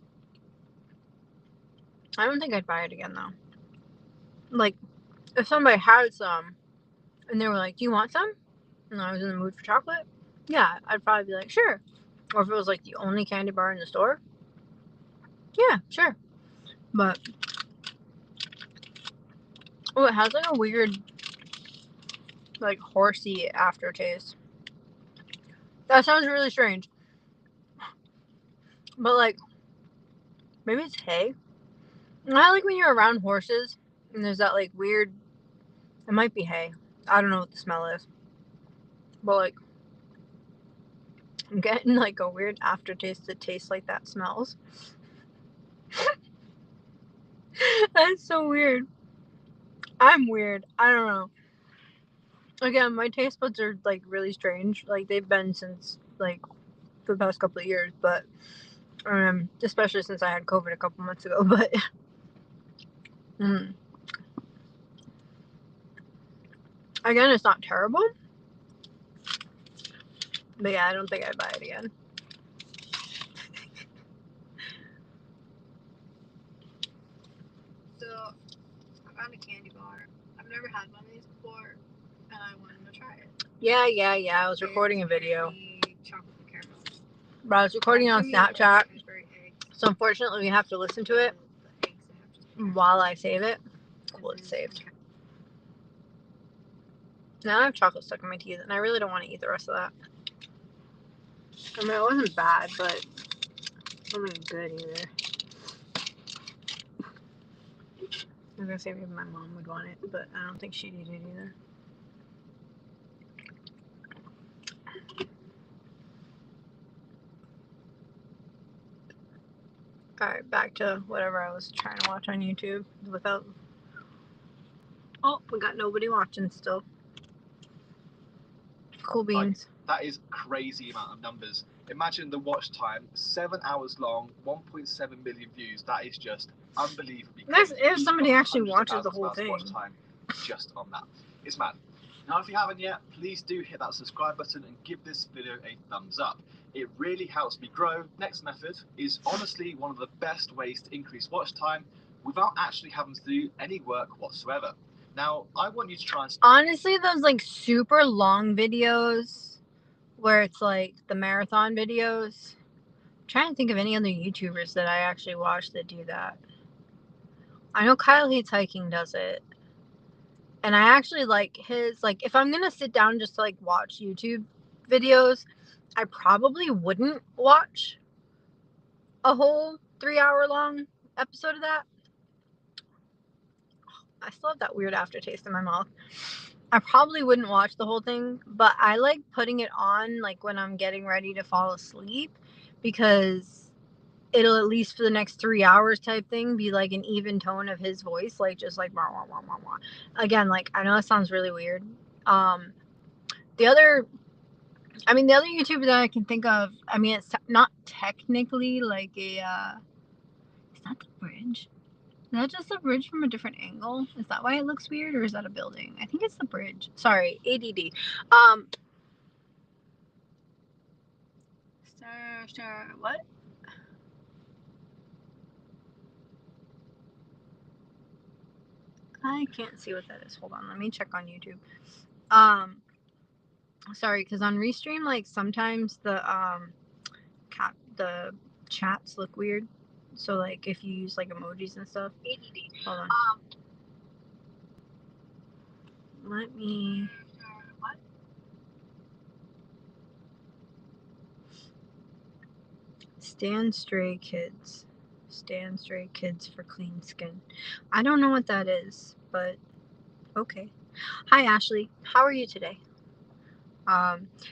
I don't think I'd buy it again though. Like, if somebody had some and they were like, do you want some? And I was in the mood for chocolate, yeah, I'd probably be like, sure. Or if it was like the only candy bar in the store, yeah, sure. But oh, it has like a weird, like, horsey aftertaste. That sounds really strange. But like, maybe it's hay. I like when you're around horses and there's that like weird, it might be hay. I don't know what the smell is. But like, I'm getting like a weird aftertaste that tastes like that smells. That's so weird. I'm weird. I don't know. Again, my taste buds are like really strange. Like, they've been since like for the past couple of years, but especially since I had COVID a couple months ago. But again, it's not terrible. But yeah, I don't think I'd buy it again. So I got a candy bar. I've never had one of these before, and I wanted to try it. Yeah. I was recording a video. But I was recording on Snapchat. So unfortunately, we have to listen to it while I save it. Cool, it's saved. Now I have chocolate stuck in my teeth, and I really don't want to eat the rest of that. I mean, it wasn't bad, but it wasn't good either. I was gonna say maybe my mom would want it, but I don't think she'd eat it either. Alright, back to whatever I was trying to watch on YouTube without. Oh, we got nobody watching still. Cool beans. Like, that is crazy amount of numbers. Imagine the watch time, 7 hours long, 1.7 million views. That is just unbelievably crazy. That's if somebody actually watches the whole thing. Watch time just on that. It's mad. Now, if you haven't yet, please do hit that subscribe button and give this video a thumbs up. It really helps me grow. Next method is honestly one of the best ways to increase watch time without actually having to do any work whatsoever. Now, I want you to try and... Honestly, those like super long videos where it's like the marathon videos. I'm trying to think of any other YouTubers that I actually watch that do that. I know Kyle Hates Hiking does it. And I actually like his, like, if I'm going to sit down just to like watch YouTube videos, I probably wouldn't watch a whole 3-hour long episode of that. I still have that weird aftertaste in my mouth. I probably wouldn't watch the whole thing, but I like putting it on like when I'm getting ready to fall asleep, because it'll, at least for the next 3 hours type thing, be like an even tone of his voice, like just like wah, wah, wah, wah, wah. Again, like I know that sounds really weird. The other YouTuber that I can think of, I mean, it's not technically like a it's not the bridge. Is that just a bridge from a different angle? Is that why it looks weird, or is that a building? I think it's the bridge. Sorry, ADD. What? I can't see what that is. Hold on, let me check on YouTube. Sorry, because on Restream, like sometimes the chats look weird. So like if you use like emojis and stuff. ADD. Hold on. Let me. What? Stand Stray Kids. Stand Stray Kids for Clean Skin. I don't know what that is, but okay. Hi Ashley, how are you today?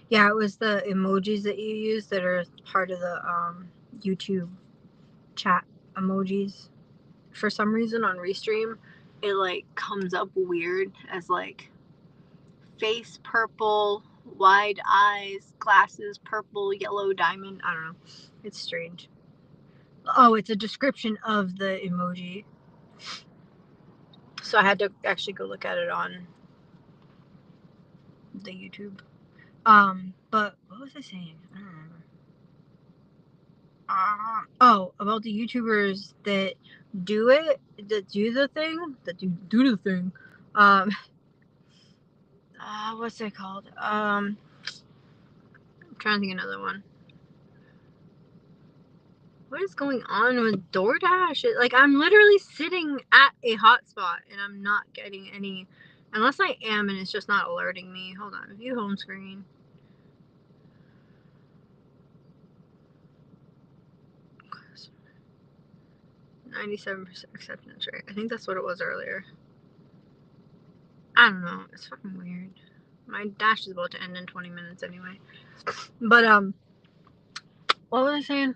Yeah, it was the emojis that you use that are part of the YouTube chat emojis. For some reason on Restream, it like comes up weird as like face purple, wide eyes, glasses purple, yellow diamond. I don't know. It's strange. Oh, it's a description of the emoji. So I had to actually go look at it on the YouTube. But what was I saying? I don't remember. Oh, about the YouTubers that do it, that do the thing, that do the thing. What's it called? I'm trying to think of another one. What is going on with DoorDash? Like, I'm literally sitting at a hotspot and I'm not getting any, unless I am and it's just not alerting me. Hold on, view home screen. %, acceptance rate. I think that's what it was earlier. I don't know. It's fucking weird. My dash is about to end in 20 minutes anyway. But what was I saying?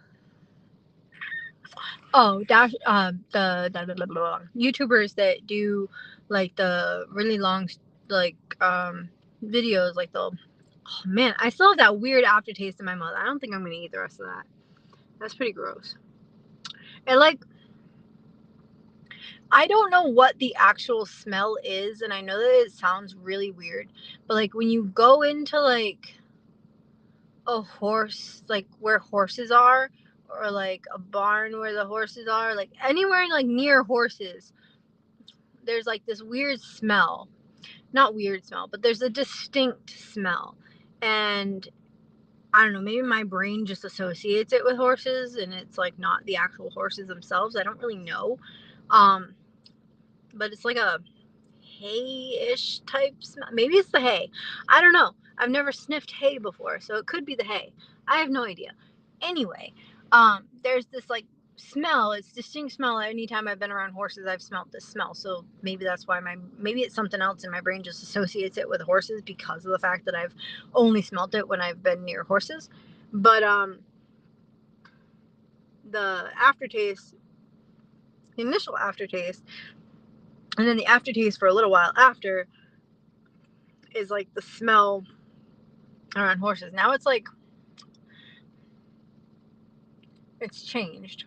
Oh, dash the YouTubers that do like the really long like videos, like they'll. Oh man, I still have that weird aftertaste in my mouth. I don't think I'm gonna eat the rest of that. That's pretty gross. And like, I don't know what the actual smell is, and I know that it sounds really weird, but like when you go into like a horse, like where horses are, or like a barn where the horses are, like anywhere like near horses, there's like this weird smell. Not weird smell, but there's a distinct smell. And I don't know, maybe my brain just associates it with horses and it's like not the actual horses themselves. I don't really know. But it's like a hay-ish type smell. Maybe it's the hay. I don't know. I've never sniffed hay before, so it could be the hay. I have no idea. Anyway, there's this like smell. It's distinct smell. Anytime I've been around horses, I've smelled this smell. So maybe that's why maybe it's something else and my brain just associates it with horses because of the fact that I've only smelled it when I've been near horses. But the aftertaste, the initial aftertaste, and then the aftertaste for a little while after is like the smell around horses. Now it's like it's changed.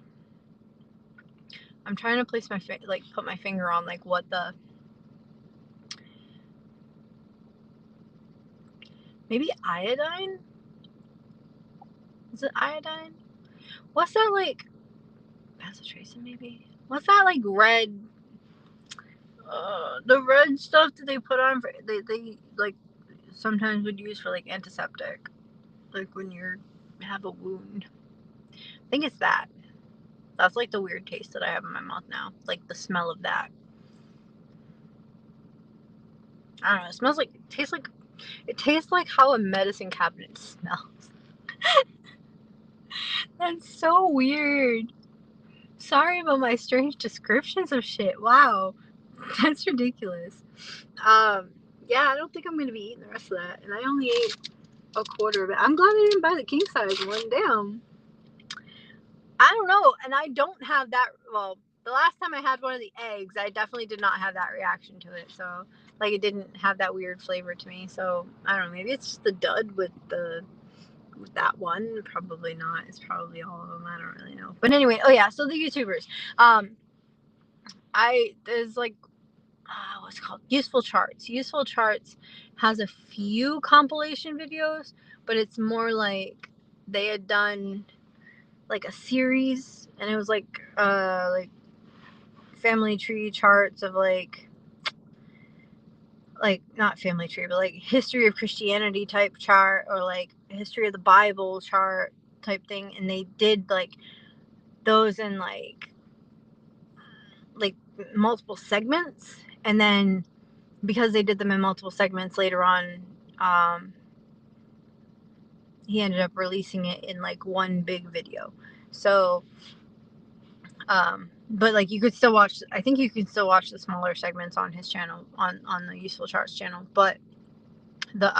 I'm trying to place my put my finger on like what the, maybe iodine? Is it iodine? What's that like? Bacitracin maybe? What's that like red? The red stuff that they put on for they like sometimes would use for like antiseptic, like when you have a wound. I think it's that. That's like the weird taste that I have in my mouth now. Like the smell of that. I don't know. It smells like, it tastes like how a medicine cabinet smells. That's so weird. Sorry about my strange descriptions of shit. Wow. That's ridiculous. yeah, I don't think I'm gonna be eating the rest of that. And I only ate a quarter of it. I'm glad I didn't buy the king size one. Damn. I don't know. And I don't have that. Well, the last time I had one of the eggs, I definitely did not have that reaction to it. So, like, it didn't have that weird flavor to me. So, I don't know. Maybe it's just the dud with that one. Probably not. It's probably all of them. I don't really know. But anyway, oh yeah. So the YouTubers. There's like, what's it called? Useful Charts. Useful Charts has a few compilation videos, but it's more like they had done like a series, and it was like family tree charts of like not family tree, but like history of Christianity type chart, or like history of the Bible chart type thing. And they did like those in like multiple segments, and then because they did them in multiple segments later on, he ended up releasing it in like one big video. So but like you could still watch, I think you can still watch the smaller segments on his channel, on the Useful Charts channel. But the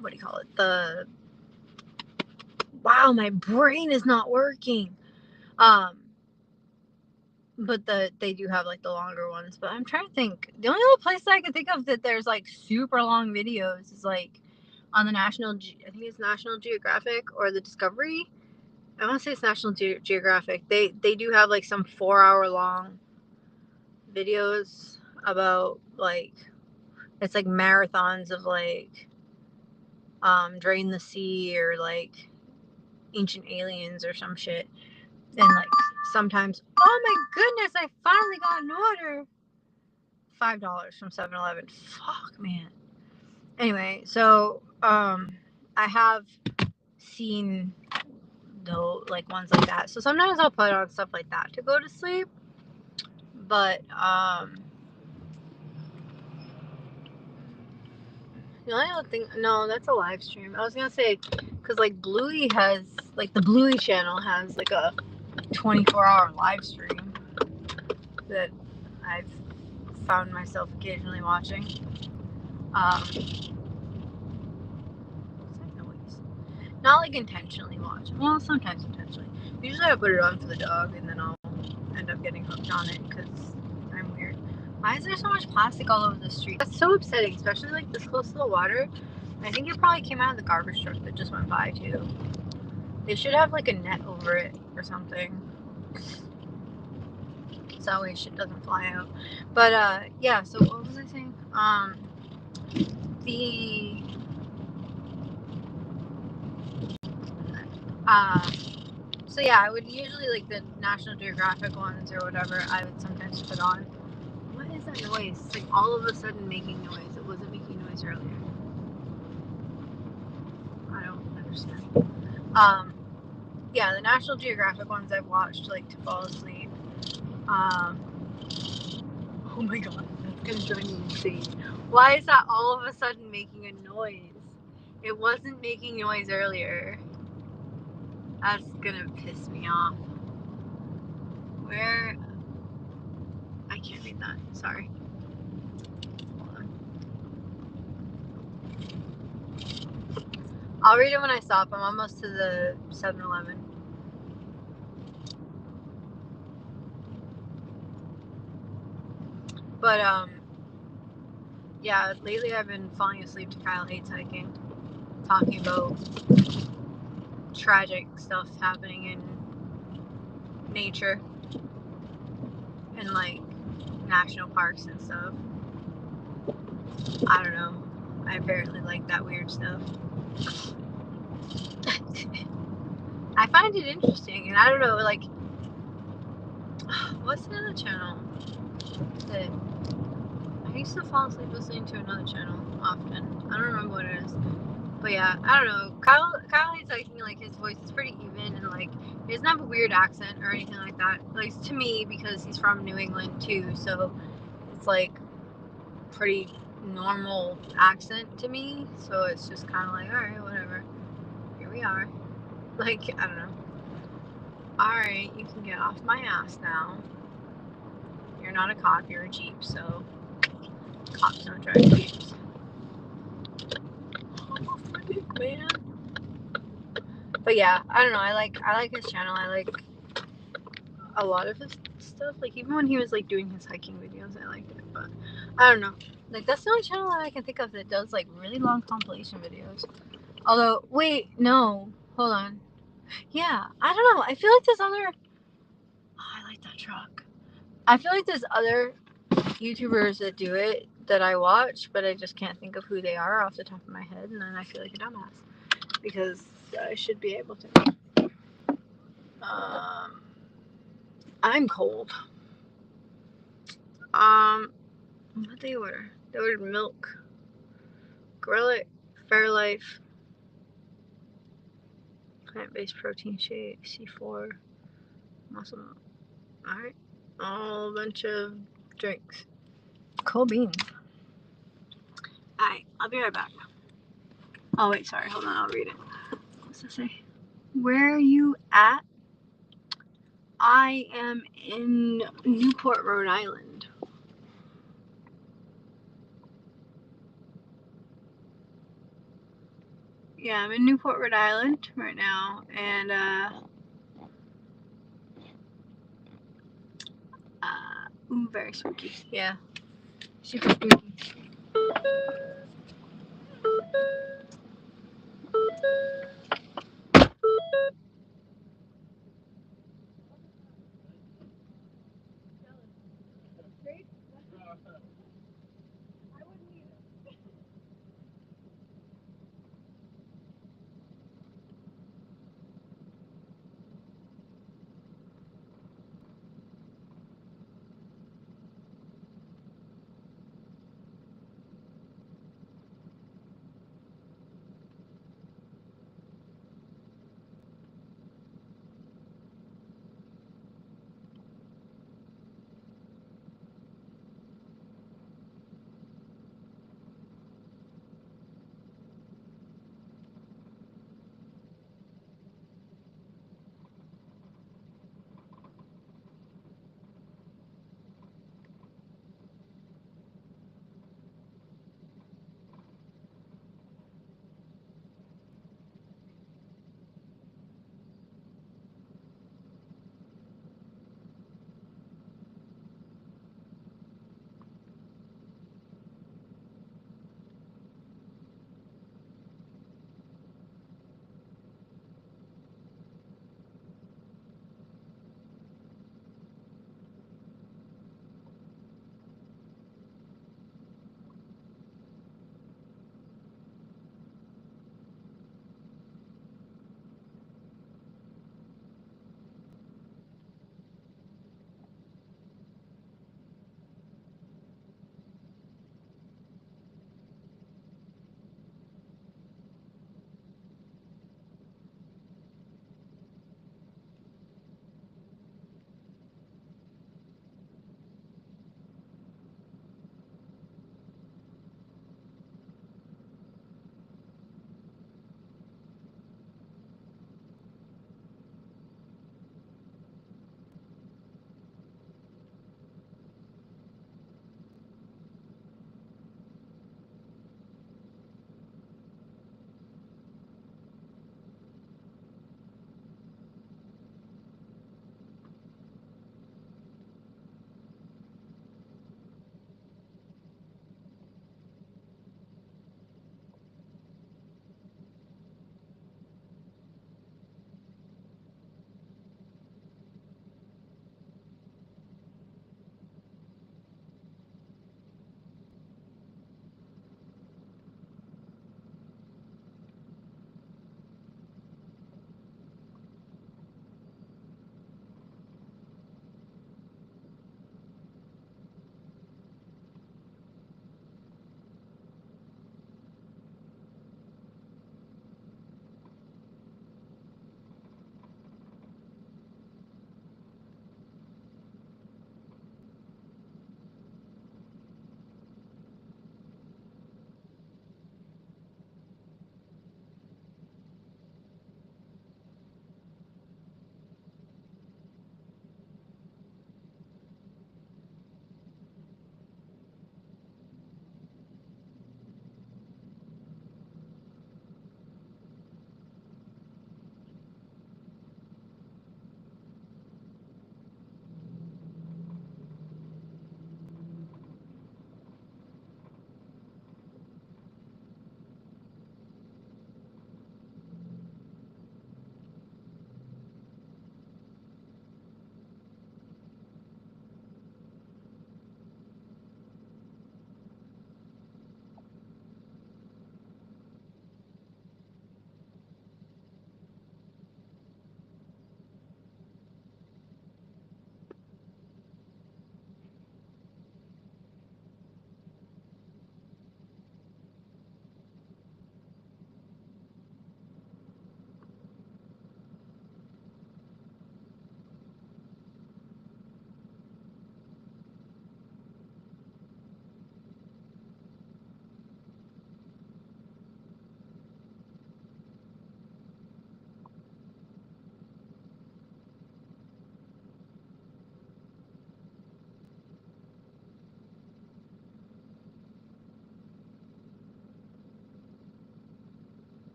what do you call it, wow, my brain is not working. But they do have like the longer ones. But I'm trying to think, the only other place that I can think of that there's like super long videos is like on the I think it's National Geographic or the Discovery. I want to say it's National Geographic. They do have like some 4-hour long videos about like, it's like marathons of like Drain the Sea or like Ancient Aliens or some shit. And like sometimes, oh my goodness, I finally got an order. $5 from 7-Eleven. Fuck, man. Anyway, so I have seen though like ones like that. So sometimes I'll put on stuff like that to go to sleep. But the only other thing, no, that's a live stream. I was gonna say, because like Bluey has, like the Bluey channel has like a 24-hour live stream that I've found myself occasionally watching. What's that noise? Not like intentionally watching. Well, sometimes intentionally. Usually I put it on for the dog, and then I'll end up getting hooked on it because I'm weird. Why is there so much plastic all over the street? That's so upsetting, especially like this close to the water. I think it probably came out of the garbage truck that just went by too. They should have like a net over it or something, so that way shit doesn't fly out. But yeah, so what was I saying? So yeah, I would usually like the National Geographic ones or whatever, I would sometimes put on. What is that noise? It's like all of a sudden making noise. It wasn't making noise earlier. I don't understand. Yeah, the National Geographic ones I've watched like to fall asleep. Oh my god, that's gonna drive me insane. Why is that all of a sudden making a noise? It wasn't making noise earlier. That's gonna piss me off. Where? I can't read that. Sorry. Hold on. I'll read it when I stop. I'm almost to the 7-Eleven. But yeah, lately I've been falling asleep to Kyle Hates Hiking, talking about tragic stuff happening in nature and like national parks and stuff. I don't know. I apparently like that weird stuff. I find it interesting, and I don't know, like, what's the other channel that I used to fall asleep listening to? Another channel often. I don't remember what it is. But yeah, I don't know. Kyle Hates Hiking, like, his voice is pretty even, and like he doesn't have a weird accent or anything like that. At least to me, because he's from New England too, so it's like pretty normal accent to me. So it's just kind of like, all right, whatever. Here we are. Like, I don't know. All right, you can get off my ass now. You're not a cop, you're a Jeep, so cops don't drive jeeps. Man. But yeah, I don't know. I like his channel. I like a lot of his stuff. Like even when he was like doing his hiking videos, I liked it. But I don't know. Like that's the only channel that I can think of that does like really long compilation videos. Although, wait, no, hold on. Yeah, I don't know. I feel like there's other. Oh, I like that truck. I feel like there's other YouTubers that do it that I watch, but I just can't think of who they are off the top of my head, and then I feel like a dumbass because I should be able to. I'm cold. What they order? They ordered milk, Grellic, Fairlife, plant-based protein shake, C4, muscle milk. All right, all a bunch of drinks. Cold beans. Alright, I'll be right back. Oh wait, sorry, hold on, I'll read it. What's it say? Where are you at? I am in Newport, Rhode Island. Yeah, I'm in Newport, Rhode Island right now, and ooh, very spooky. Yeah, super spooky.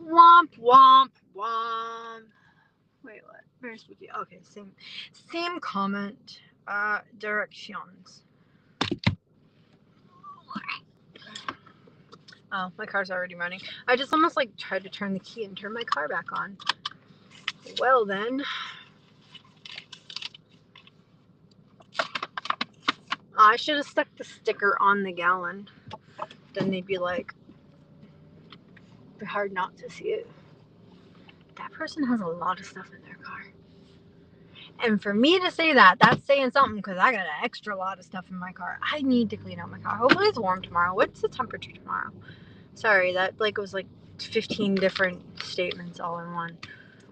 Womp, womp, womp. Wait, what? Very spooky. Okay, same comment. Directions. Oh, my car's already running. I just almost like tried to turn the key and turn my car back on. Well then. I should have stuck the sticker on the gallon. Then they'd be like, it'd be hard not to see it. That person has a lot of stuff in their car. And for me to say that, that's saying something because I got an extra lot of stuff in my car. I need to clean out my car. Hopefully it's warm tomorrow. What's the temperature tomorrow? Sorry, that like was like 15 different statements all in one.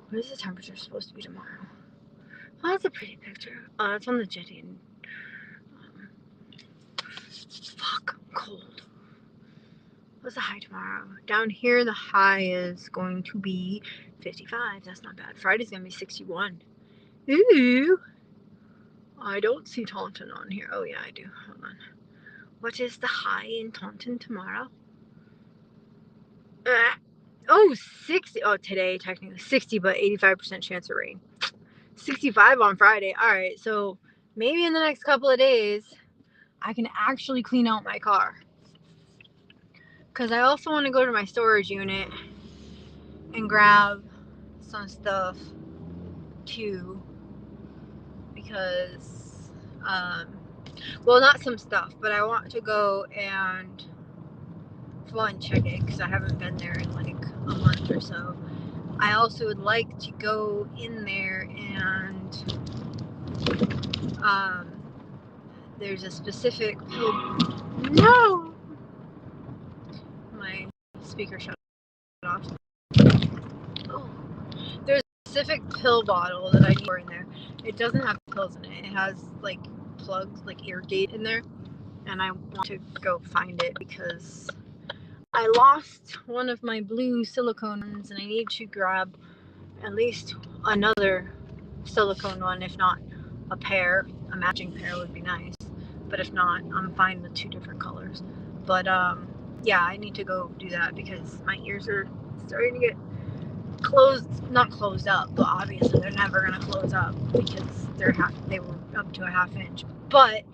What is the temperature supposed to be tomorrow? Oh, that's a pretty picture. Oh, it's on the jetty. Fuck, I'm cold. What's the high tomorrow? Down here, the high is going to be 55. That's not bad. Friday's going to be 61. Ooh. I don't see Taunton on here. Oh, yeah, I do. Hold on. What is the high in Taunton tomorrow? Oh, 60. Oh, today, technically 60, but 85% chance of rain. 65 on Friday. All right, so maybe in the next couple of days, I can actually clean out my car. Because I also want to go to my storage unit and grab some stuff too. Because, well, not some stuff, but I want to go and, for one, check it because I haven't been there in like a month or so. I also would like to go in there and, there's a specific, no! My speaker shut off. Oh. There's a specific pill bottle that I need in there. It doesn't have pills in it. It has like plugs, like ear gate in there. And I want to go find it because I lost one of my blue silicone ones and I need to grab at least another silicone one, if not a pair. A matching pair would be nice. But if not, I'm fine with two different colors. But yeah, I need to go do that because my ears are starting to get closed, not closed up, but obviously they're never gonna close up because they were up to a half inch. But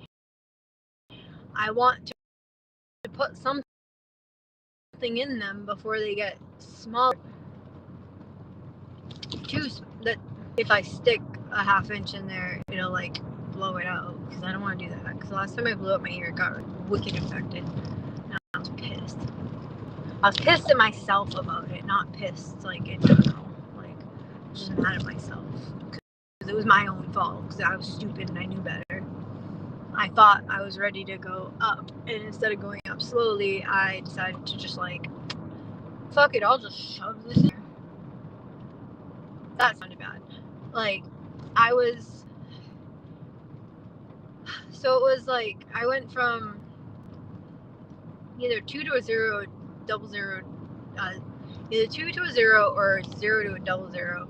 I want to put something in them before they get smaller. That if I stick a half inch in there, it'll like blow it out because I don't want to do that. Because last time I blew up my ear, it got wicked infected. And I was pissed. I was pissed at myself about it, not pissed like in general. Like, just mad at myself because it was my own fault because I was stupid and I knew better. I thought I was ready to go up, and instead of going up slowly, I decided to just like, fuck it, I'll just shove this in. That sounded bad. Like, so it was like, I went from either 2 to a 0, double 0, either 2 to a 0 or 0 to a double 0.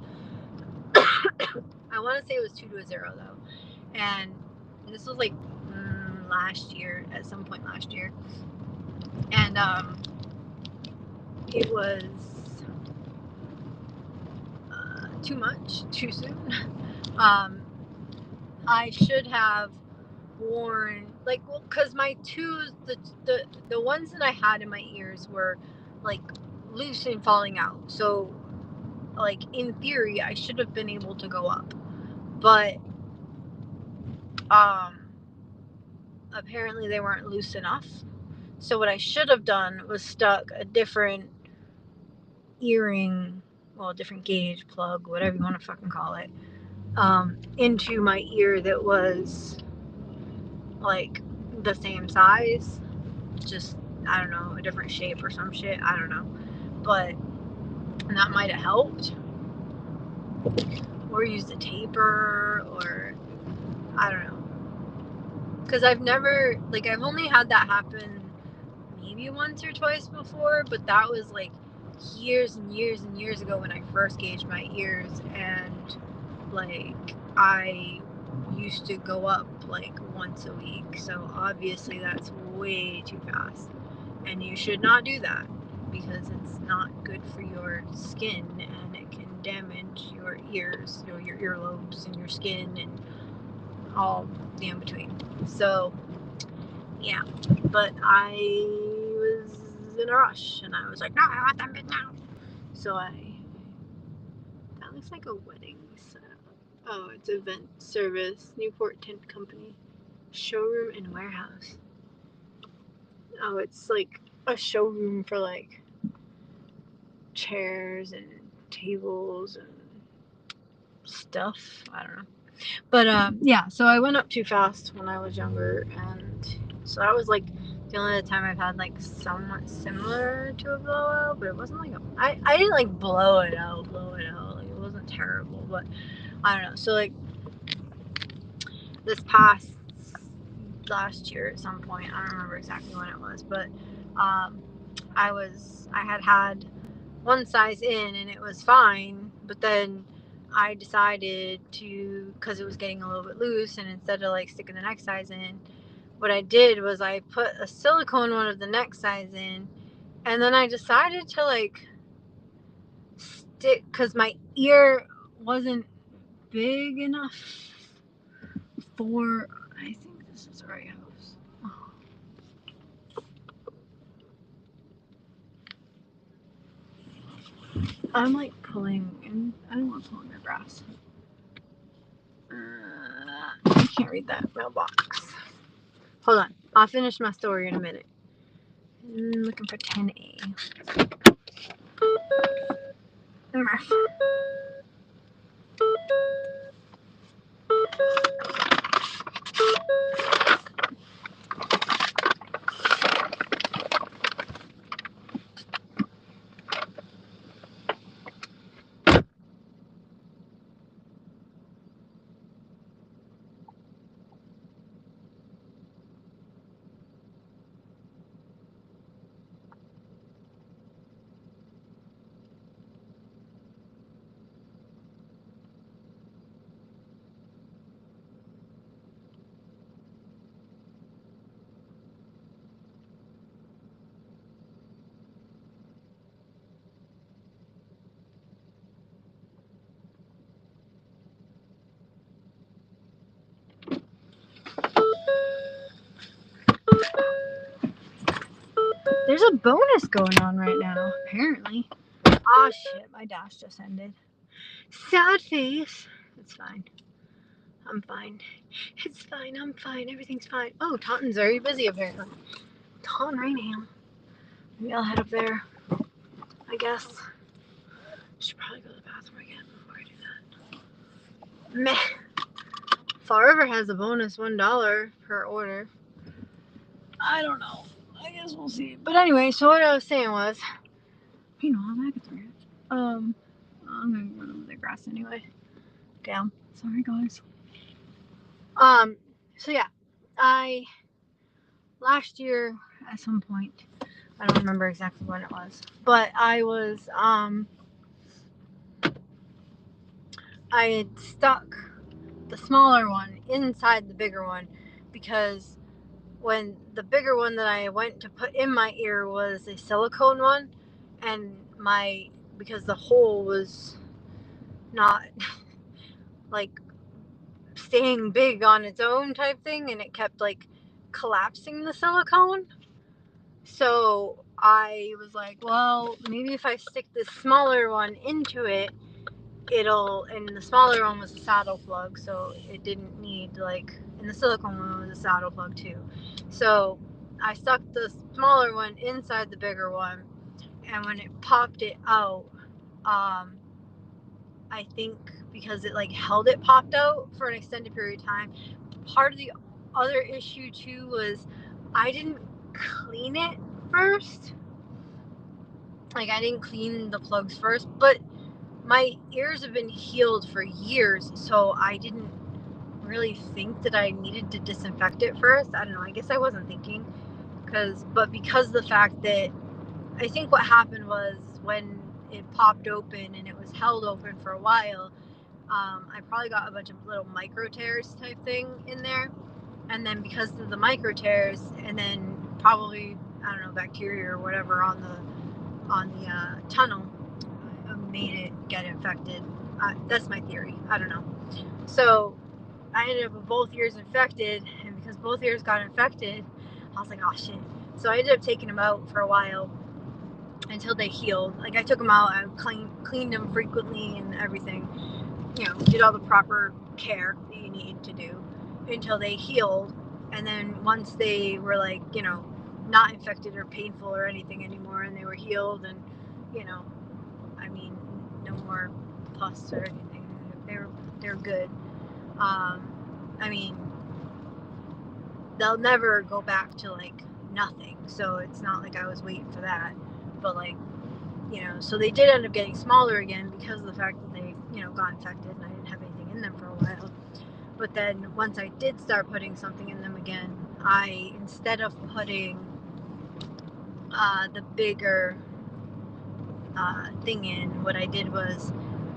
I want to say it was 2 to a 0 though. And this was like last year, at some point last year. And it was too much, too soon. I should have worn, like, well, because my the ones that I had in my ears were like loose and falling out. So like in theory I should have been able to go up, but apparently they weren't loose enough. So what I should have done was stuck a different earring, well, different gauge, plug, whatever you want to fucking call it, into my ear that was like the same size, just, I don't know, a different shape or some shit, I don't know, but that might have helped, or use a taper, or I don't know, because I've only had that happen maybe once or twice before, but that was like years and years and years ago when I first gauged my ears, and like I used to go up like once a week, so obviously that's way too fast, and you should not do that because it's not good for your skin, and it can damage your ears, your earlobes and your skin and all the in between. So yeah, but I was in a rush and I was like, no, I want them now. So that looks like a wedding setup. Oh, it's event service, Newport Tent Company, showroom and warehouse. Oh, it's like a showroom for like chairs and tables and stuff. I don't know. But yeah, so I went up too fast when I was younger, and so that was like the only time I've had like somewhat similar to a blowout, but it wasn't like I didn't like blow it out. Like it wasn't terrible, but I don't know. So like this past last year at some point, I don't remember exactly when it was, but I had one size in and it was fine, but then I decided to, because it was getting a little bit loose, and instead of like sticking the next size in, what I did was I put a silicone one of the next size in, and then I decided to like stick, because my ear wasn't big enough for, I think this is the right house. I'm like pulling, and I don't want to pull in the grass. I can't read that mailbox. Hold on, I'll finish my story in a minute. I'm looking for 10A. There's a bonus going on right now, apparently. Oh shit, my dash just ended. Sad face. It's fine. I'm fine. It's fine, I'm fine, everything's fine. Oh, Taunton's very busy apparently. Taunton Rainham. Maybe I'll head up there, I guess. Should probably go to the bathroom again before I do that. Meh. Fall River has a bonus $1 per order. I don't know. I guess we'll see. But anyway, so what I was saying was, you know, I'm back at I'm gonna run over the grass anyway. Damn. Sorry guys. So yeah, last year at some point, I don't remember exactly when it was, but I had stuck the smaller one inside the bigger one, because when the bigger one that I went to put in my ear was a silicone one, and because the hole was not like staying big on its own type thing, and it kept like collapsing the silicone. So I was like, well, maybe if I stick this smaller one into it, and the smaller one was a saddle plug, so it didn't need and the silicone one was a saddle plug too. So I stuck the smaller one inside the bigger one, and when it popped it out, I think because it held it popped out for an extended period of time. Part of the other issue too was I didn't clean it first. I didn't clean the plugs first, but my ears have been healed for years, so I didn't really think that I needed to disinfect it first. I don't know, I guess I wasn't thinking, because the fact that I think what happened was when it popped open and it was held open for a while, I probably got a bunch of little micro tears type thing in there, and then because of the micro tears, and then probably, I don't know, bacteria or whatever on the on the tunnel made it get infected. That's my theory. I don't know. So I ended up with both ears infected, and because both ears got infected, I was like, oh shit. So I ended up taking them out for a while until they healed. Like I took them out, I cleaned them frequently and everything, you know, did all the proper care that you need to do until they healed. And then once they were like, you know, not infected or painful or anything anymore, and they were healed, and you know, I mean, no more pus or anything. They're good. I mean, they'll never go back to like nothing. So it's not like I was waiting for that. But like, you know, so they did end up getting smaller again because of the fact that they, you know, got infected and I didn't have anything in them for a while. But then once I did start putting something in them again, instead of putting the bigger thing in, what I did was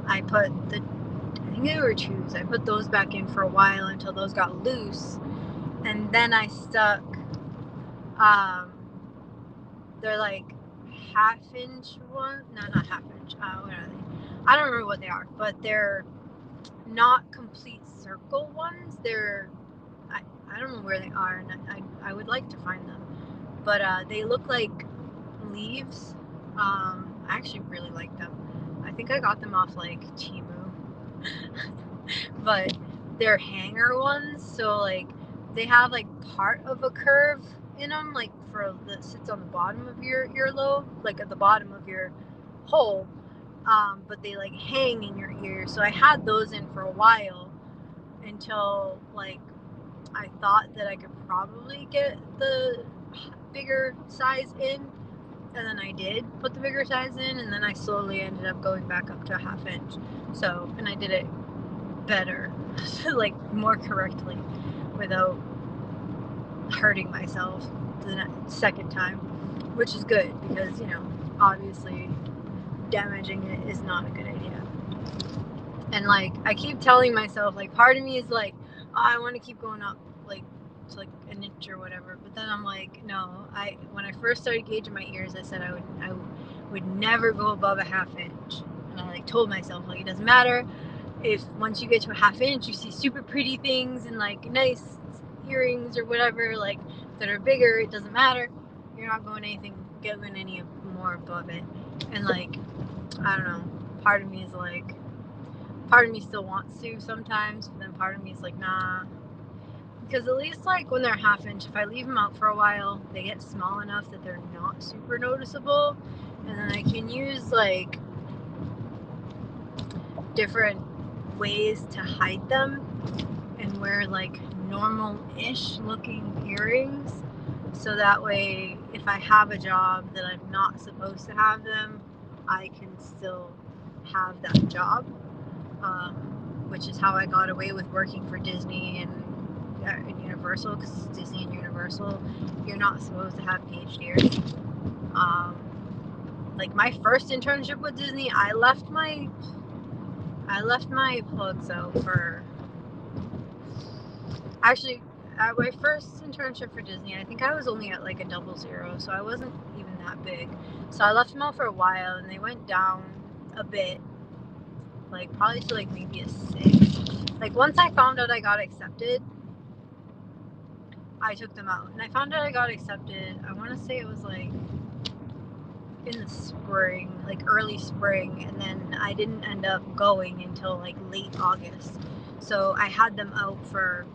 I put I think they were chews. I put those back in for a while until those got loose, and then I stuck. They're like half-inch one. No, not half-inch. What are they? I don't remember what they are, but they're not complete circle ones. I don't know where they are, and I would like to find them, but they look like leaves. I actually really like them. I think I got them off like Temu. But they're hanger ones, so like they have like part of a curve in them, like that sits on the bottom of your earlobe, like at the bottom of your hole, but they like hang in your ear. So I had those in for a while until like I thought that I could probably get the bigger size in, and then I did put the bigger size in, and then I slowly ended up going back up to a half-inch. So, and I did it better, like more correctly, without hurting myself the second time, which is good because, you know, obviously damaging it is not a good idea. And like I keep telling myself, like part of me is like, oh, I want to keep going up like to like an inch or whatever, but then I'm like, no. When I first started gauging my ears, I said I would never go above a half-inch, and I like told myself like it doesn't matter if once you get to a half-inch you see super pretty things and like nice earrings or whatever like that are bigger, it doesn't matter, you're not going any more above it. And like I don't know, part of me still wants to sometimes, but then part of me is like nah, because at least like when they're half-inch, if I leave them out for a while they get small enough that they're not super noticeable, and then I can use like different ways to hide them and wear like normal-ish looking earrings, so that way if I have a job that I'm not supposed to have them, I can still have that job, which is how I got away with working for Disney and Universal, because Disney and Universal, you're not supposed to have gauged ears. Like my first internship with Disney, I left my plugs out for, actually at my first internship for Disney, I think I was only at like a 00, so I wasn't even that big. So I left them out for a while and they went down a bit, like probably to like maybe a 6. Like once I found out I got accepted, I took them out, and I found out I got accepted, I want to say it was like in the spring, like early spring, and then I didn't end up going until like late August. So I had them out for,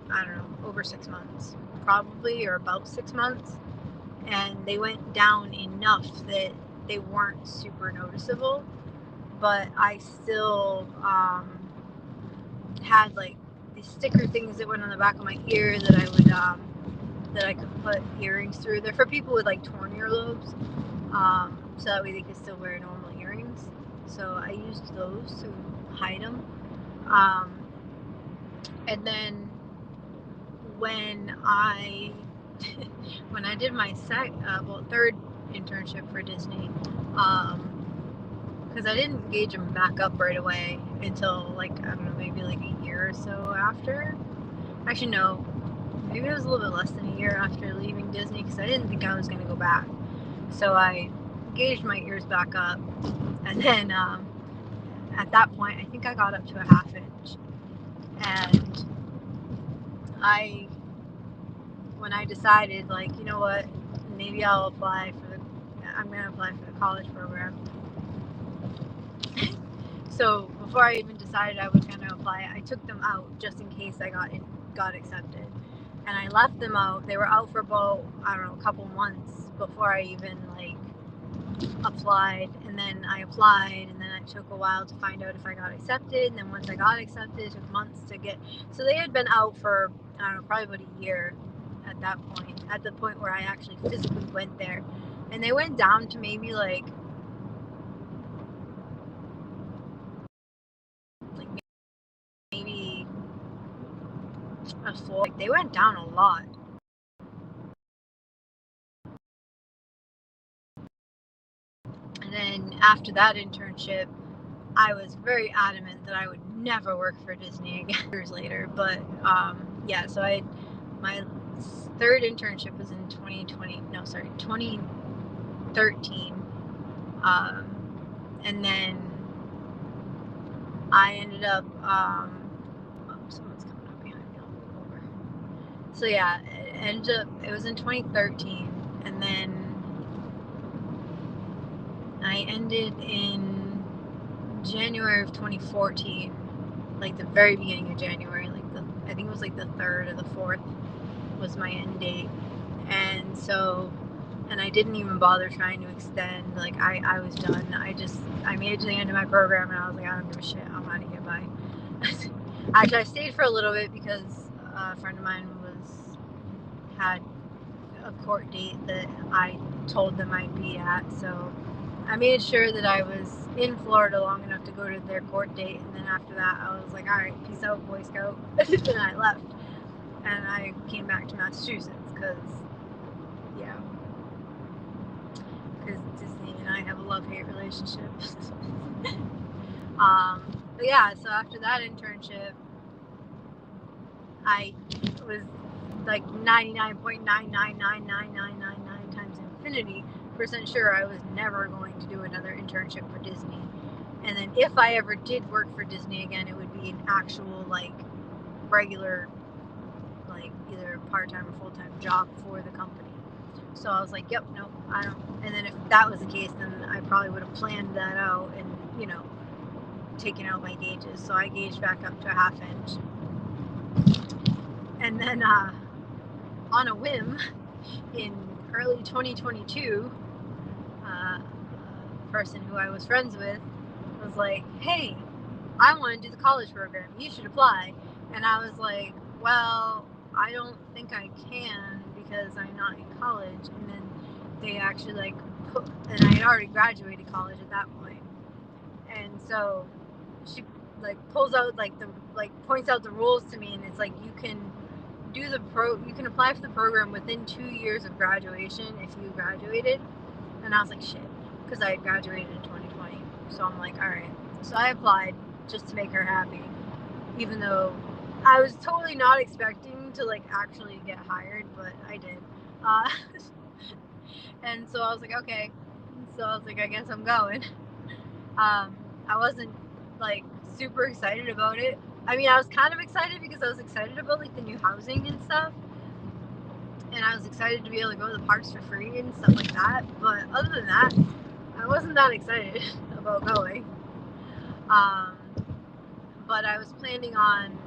I don't know, over 6 months, probably, or about 6 months, and they went down enough that they weren't super noticeable, but I still had like these sticker things that went on the back of my ear that I would that I could put earrings through. They're for people with like torn earlobes, so that way they could still wear normal earrings. So I used those to hide them. And then when I did my third internship for Disney, because I didn't gauge them back up right away until like, I don't know, maybe like a year or so after. Actually, no, maybe it was a little bit less than a year after leaving Disney, because I didn't think I was going to go back. So I gauged my ears back up, and then at that point, I think I got up to a 1/2 inch. And when I decided, like, you know what, maybe I'm gonna apply for the college program. So before I even decided I was gonna apply, I took them out just in case I got accepted. And I left them out. They were out for about, I don't know, a couple months before I even like applied. And then I applied, and then it took a while to find out if I got accepted. And then once I got accepted, it took months to get. So they had been out for, I don't know, probably about a year at that point. At the point where I actually physically went there, and they went down to maybe like maybe a 4. Like, they went down a lot. And then after that internship, I was very adamant that I would never work for Disney again years later. But yeah, so my third internship was in 2013. And then I ended up, someone's coming up behind me, I'll move over. So yeah, it was in 2013, and then I ended in January of 2014, like the very beginning of January, I think it was like the 3rd or the 4th was my end date. And so, and I didn't even bother trying to extend. Like, I was done. I made it to the end of my program, and I was like, I don't give a shit, I'm out of here, bye. Actually, I stayed for a little bit because a friend of mine had a court date that I told them I'd be at, so I made sure that I was in Florida long enough to go to their court date, and then after that I was like, alright, peace out, Boy Scout. And I left, and I came back to Massachusetts because Disney and I have a love-hate relationship. But yeah, so after that internship, I was like 99.9999999 times infinity % sure I was never going to do another internship for Disney. And then if I ever did work for Disney again, it would be an actual like regular, like either part-time or full-time job for the company. So I was like, yep, nope, I don't. And then if that was the case, then I probably would have planned that out and, you know, taken out my gauges. So I gauged back up to a 1/2 inch. And then on a whim, in early 2022, a person who I was friends with was like, hey, I want to do the college program. You should apply. And I was like, well, I don't think I can because I'm not in college. And then they actually and I had already graduated college at that point. And so she pulls out points out the rules to me, and it's like, you can apply for the program within 2 years of graduation if you graduated. And I was like, shit, because I had graduated in 2020. So I'm like, all right. So I applied just to make her happy, even though I was totally not expecting to actually get hired, but I did. And so I was like, okay. So I was like, I guess I'm going. I wasn't super excited about it. I mean, I was kind of excited because I was excited about the new housing and stuff, and I was excited to be able to go to the parks for free and stuff like that. But other than that, I wasn't that excited about going. But I was planning on,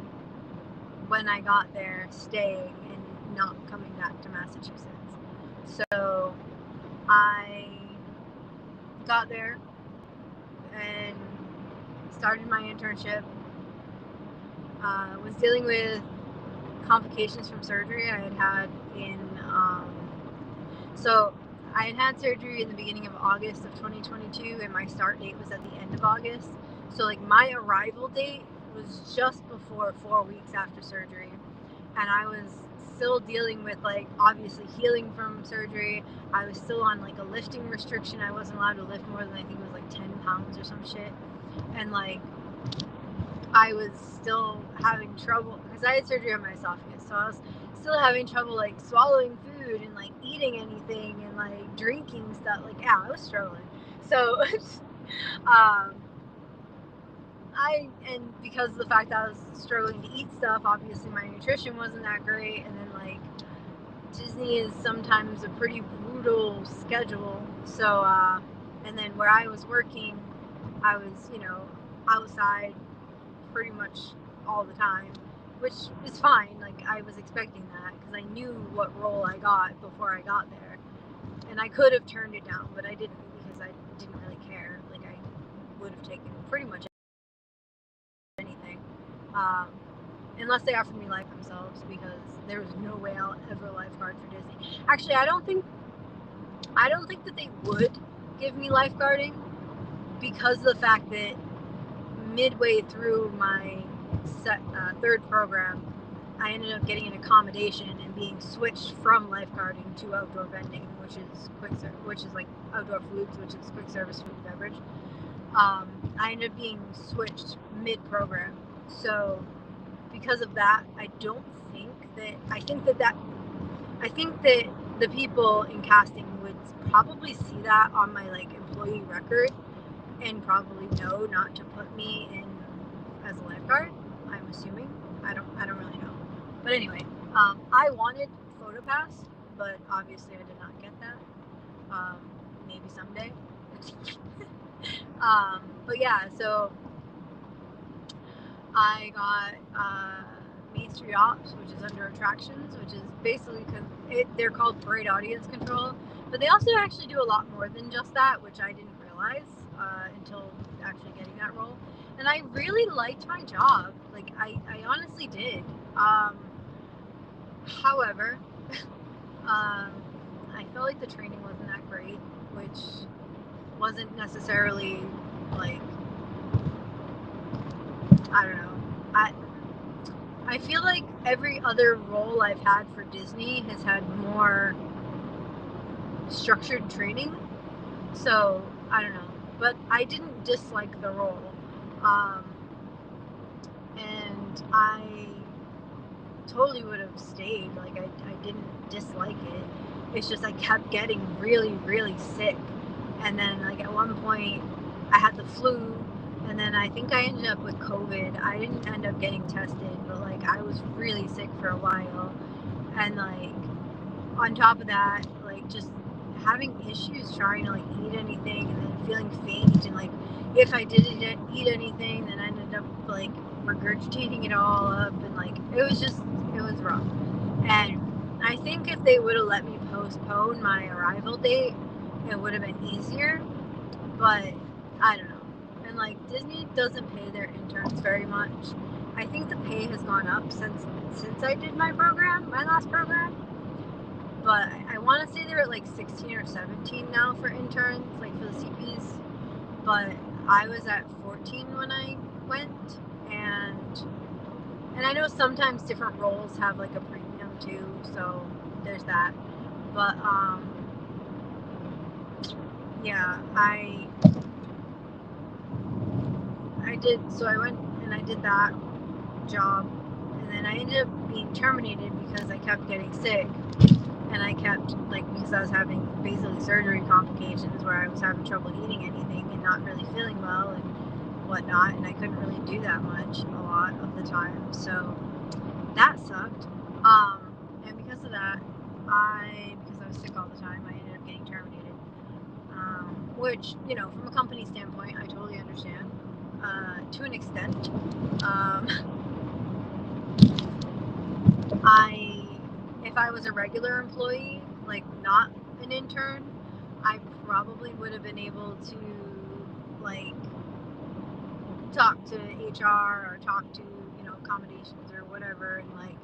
when I got there, staying and not coming back to Massachusetts. So I got there and started my internship. Was dealing with complications from surgery I had so I had surgery in the beginning of August of 2022, and my start date was at the end of August. So my arrival date was just before 4 weeks after surgery, and I was still dealing with obviously healing from surgery. I was still on a lifting restriction. I wasn't allowed to lift more than, I think it was 10 pounds or some shit. And I was still having trouble because I had surgery on my esophagus, so I was still having trouble swallowing food food and like eating anything and like drinking stuff. Like, yeah, I was struggling. So, and because of the fact that I was struggling to eat stuff, obviously my nutrition wasn't that great. And then like Disney is sometimes a pretty brutal schedule. So, and then where I was working, I was, outside pretty much all the time, which is fine. Like, I was expecting that because I knew what role I got before I got there. And I could have turned it down, but I didn't because I didn't really care. Like, I would have taken pretty much anything. Unless they offered me life themselves, because there was no way I'll ever lifeguard for Disney. Actually, I don't think that they would give me lifeguarding, because of the fact that midway through my third program, I ended up getting an accommodation and being switched from lifeguarding to outdoor vending, which is like outdoor foods, which is quick service food and beverage. I ended up being switched mid-program, so because of that, I think that the people in casting would probably see that on my like employee record and probably know not to put me in as a lifeguard. I'm assuming. I don't really know. But anyway, I wanted photo pass, but obviously I did not get that. Maybe someday. But yeah, so I got Main Street Ops, which is under attractions, which is basically they're called parade audience control, but they also actually do a lot more than just that, which I didn't realize until actually getting that role. And I really liked my job. Like, I honestly did. However, I felt like the training wasn't that great, which wasn't necessarily like, I don't know. I feel like every other role I've had for Disney has had more structured training. So, I don't know. But I didn't dislike the role. And I totally would have stayed. Like, I didn't dislike it. It's just I kept getting really, really sick. And then, like, at one point, I had the flu. And then I think I ended up with COVID. I didn't end up getting tested, but like I was really sick for a while. And like on top of that, like just having issues trying to like eat anything and then feeling faint, and like if I didn't eat anything, then I ended up like regurgitating it all up, and like it was rough. And I think if they would have let me postpone my arrival date, it would have been easier. But I don't know. And like Disney doesn't pay their interns very much. I think the pay has gone up since I did my last program. But I want to say they're at like 16 or 17 now for interns, like for the CPs. But I was at 14 when I went, and I know sometimes different roles have like a premium too, so there's that. But yeah, I went and I did that job, and then I ended up being terminated because I kept getting sick, and I kept because I was having basically surgery complications where I was having trouble eating anything and not really feeling well and whatnot, and I couldn't really do that much a lot of the time, so that sucked. And because of that, because I was sick all the time, I ended up getting terminated. Which, from a company standpoint, I totally understand. To an extent. If I was a regular employee, like not an intern, I probably would have been able to like talk to HR or talk to, accommodations or whatever, and like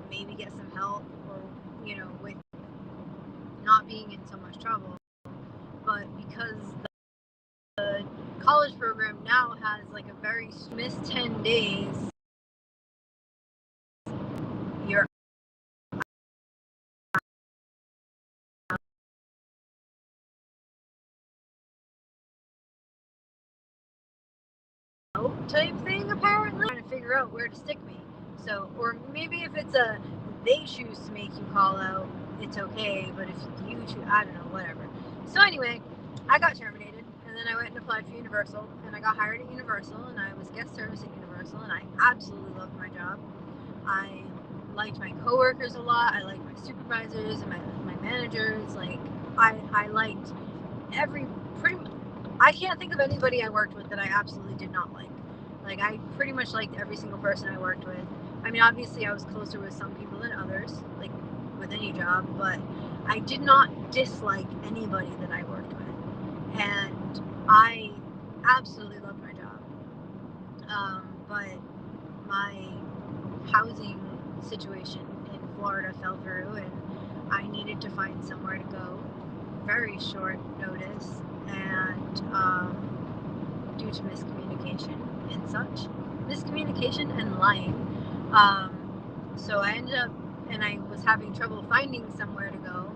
maybe get some help, or, with not being in so much trouble. But because the college program now has like a very missed 10 days, you're out type thing, apparently. Trying to figure out where to stick me. So, or maybe if it's they choose to make you call out, it's okay, but if you choose, I don't know, whatever. So anyway, I got terminated, and then I went and applied for Universal, and I got hired at Universal, and I was guest service at Universal, and I absolutely loved my job. I liked my coworkers a lot. I liked my supervisors and my managers. Like, I liked I can't think of anybody I worked with that I absolutely did not like. Like, I pretty much liked every single person I worked with. I mean, obviously I was closer with some people than others, like with any job, but I did not dislike anybody that I worked with. And I absolutely loved my job. But my housing situation in Florida fell through, and I needed to find somewhere to go. Very short notice, and due to miscommunication and such. Miscommunication and lying. So I ended up, and I was having trouble finding somewhere to go.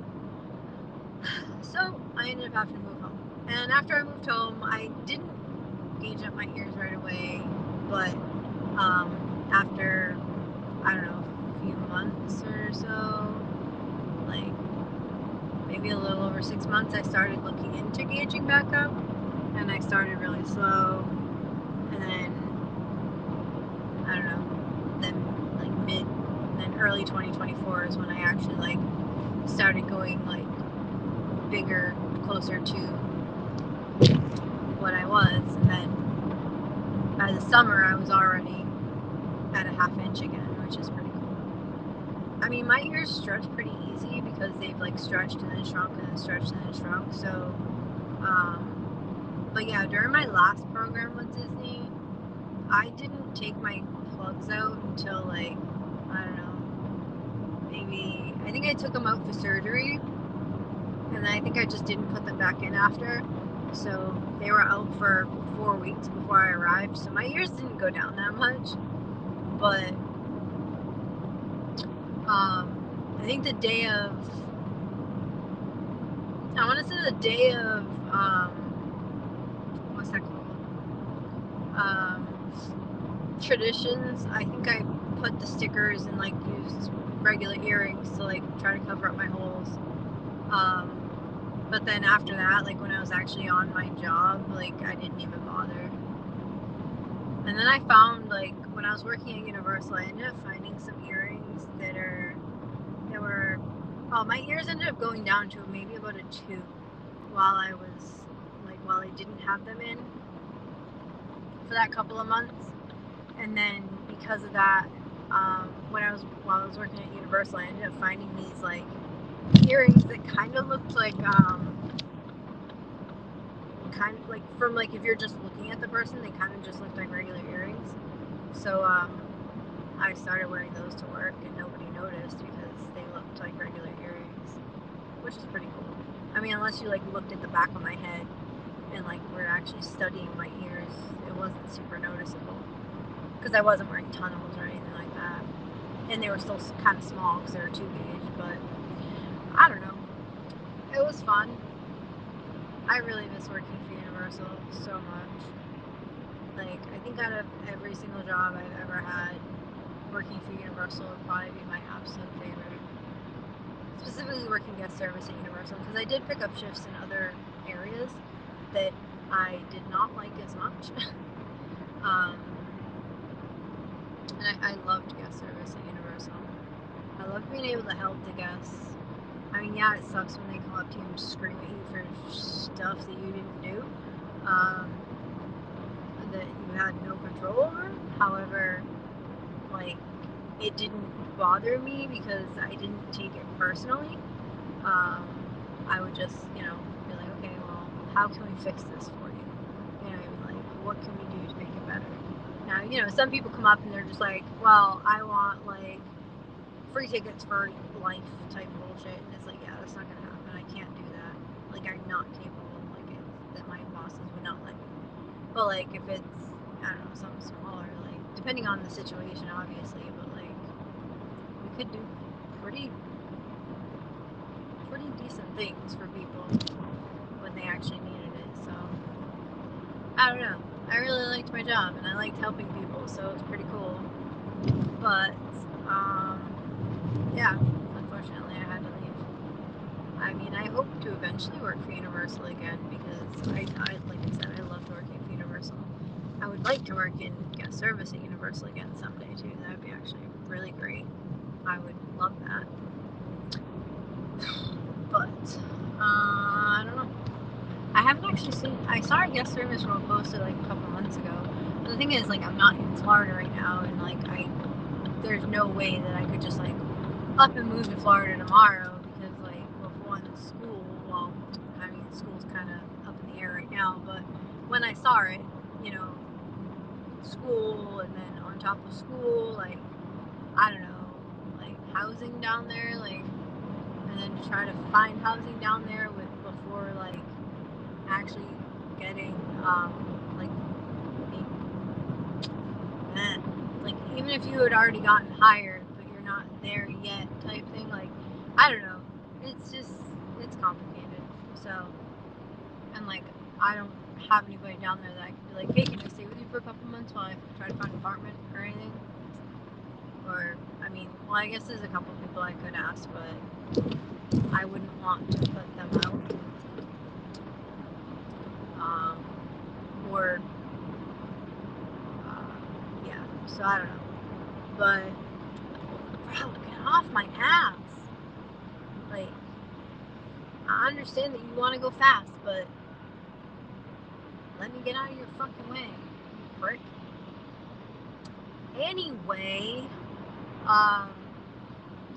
So I ended up having to move home. And after I moved home, I didn't gauge up my ears right away, but after, I don't know, a few months or so, like maybe a little over 6 months, I started looking into gauging back up, and I started really slow, and then, I don't know, then like then early 2024 is when I actually like started going like bigger, closer to what I was, and then by the summer I was already at a 1/2 inch again, which is pretty cool. I mean, my ears stretch pretty easy because they've like stretched and then shrunk and then stretched and then shrunk. So, but yeah, during my last program with Disney, I didn't take my plugs out until like, I don't know, maybe, I think I took them out for surgery, and then I think I just didn't put them back in after. So they were out for 4 weeks before I arrived. So my ears didn't go down that much, but I think the day of, I want to say the day of, what's that called? Traditions. I think I put the stickers and like used regular earrings to like try to cover up my holes. But then after that, like when I was actually on my job, like I didn't even bother. And then I found, like, when I was working at Universal, I ended up finding some earrings that were, oh, my ears ended up going down to maybe about a 2 while I didn't have them in for that couple of months. And then because of that, while I was working at Universal, I ended up finding these like earrings that kind of looked like from like, if you're just looking at the person, they kind of just looked like regular earrings. So I started wearing those to work, and nobody noticed because they looked like regular earrings, which is pretty cool. I mean, unless you like looked at the back of my head and like were actually studying my ears, it wasn't super noticeable because I wasn't wearing tunnels or anything like that, and they were still kind of small because they were 2 gauge. But I don't know, it was fun. I really miss working for Universal so much. Like, I think out of every single job I've ever had, working for Universal would probably be my absolute favorite. Specifically working guest service at Universal, because I did pick up shifts in other areas that I did not like as much. And I loved guest service at Universal. I loved being able to help the guests. I mean, yeah, it sucks when they come up to you and scream at you for stuff that you didn't do, that you had no control over. However, like, it didn't bother me because I didn't take it personally. I would just, be like, okay, well, how can we fix this for you? You know what I mean? Like, what can we do to make it better? Now, some people come up and they're just like, well, I want, like, free tickets for life type bullshit, and it's like, yeah, that's not gonna happen. I can't do that. Like, I'm not capable of, like, it, that my bosses would not let me. But like, if it's, I don't know, something smaller, like, depending on the situation, obviously, but like, we could do pretty decent things for people when they actually needed it. So I don't know, I really liked my job and I liked helping people, so it's pretty cool. But yeah, unfortunately I had to leave. I mean, I hope to eventually work for Universal again because I like I said, I loved working for Universal. I would like to work in guest service at Universal again someday too. That would be actually really great. I would love that. But I don't know. I haven't actually seen. I saw a guest service role posted like a couple months ago. But the thing is, like, I'm not in Florida right now, and like there's no way that I could just like up and move to Florida tomorrow because like before school. Well, I mean, school's kind of up in the air right now. But when I saw it, you know, school, and then on top of school, like, I don't know, like housing down there, like, and then to try to find housing down there with before like actually getting like like even if you had already gotten hired but you're not there yet type thing, like, I don't know, it's complicated. So, and like I don't have anybody down there that I can be like, hey, can I stay with you for a couple months while I try to find an apartment or anything? Or, I mean, well, I guess there's a couple people I could ask, but I wouldn't want to put them out. Or, yeah, so I don't know. But, bro, get off my ass. Like, I understand that you want to go fast, but let me get out of your fucking way, you prick. Anyway,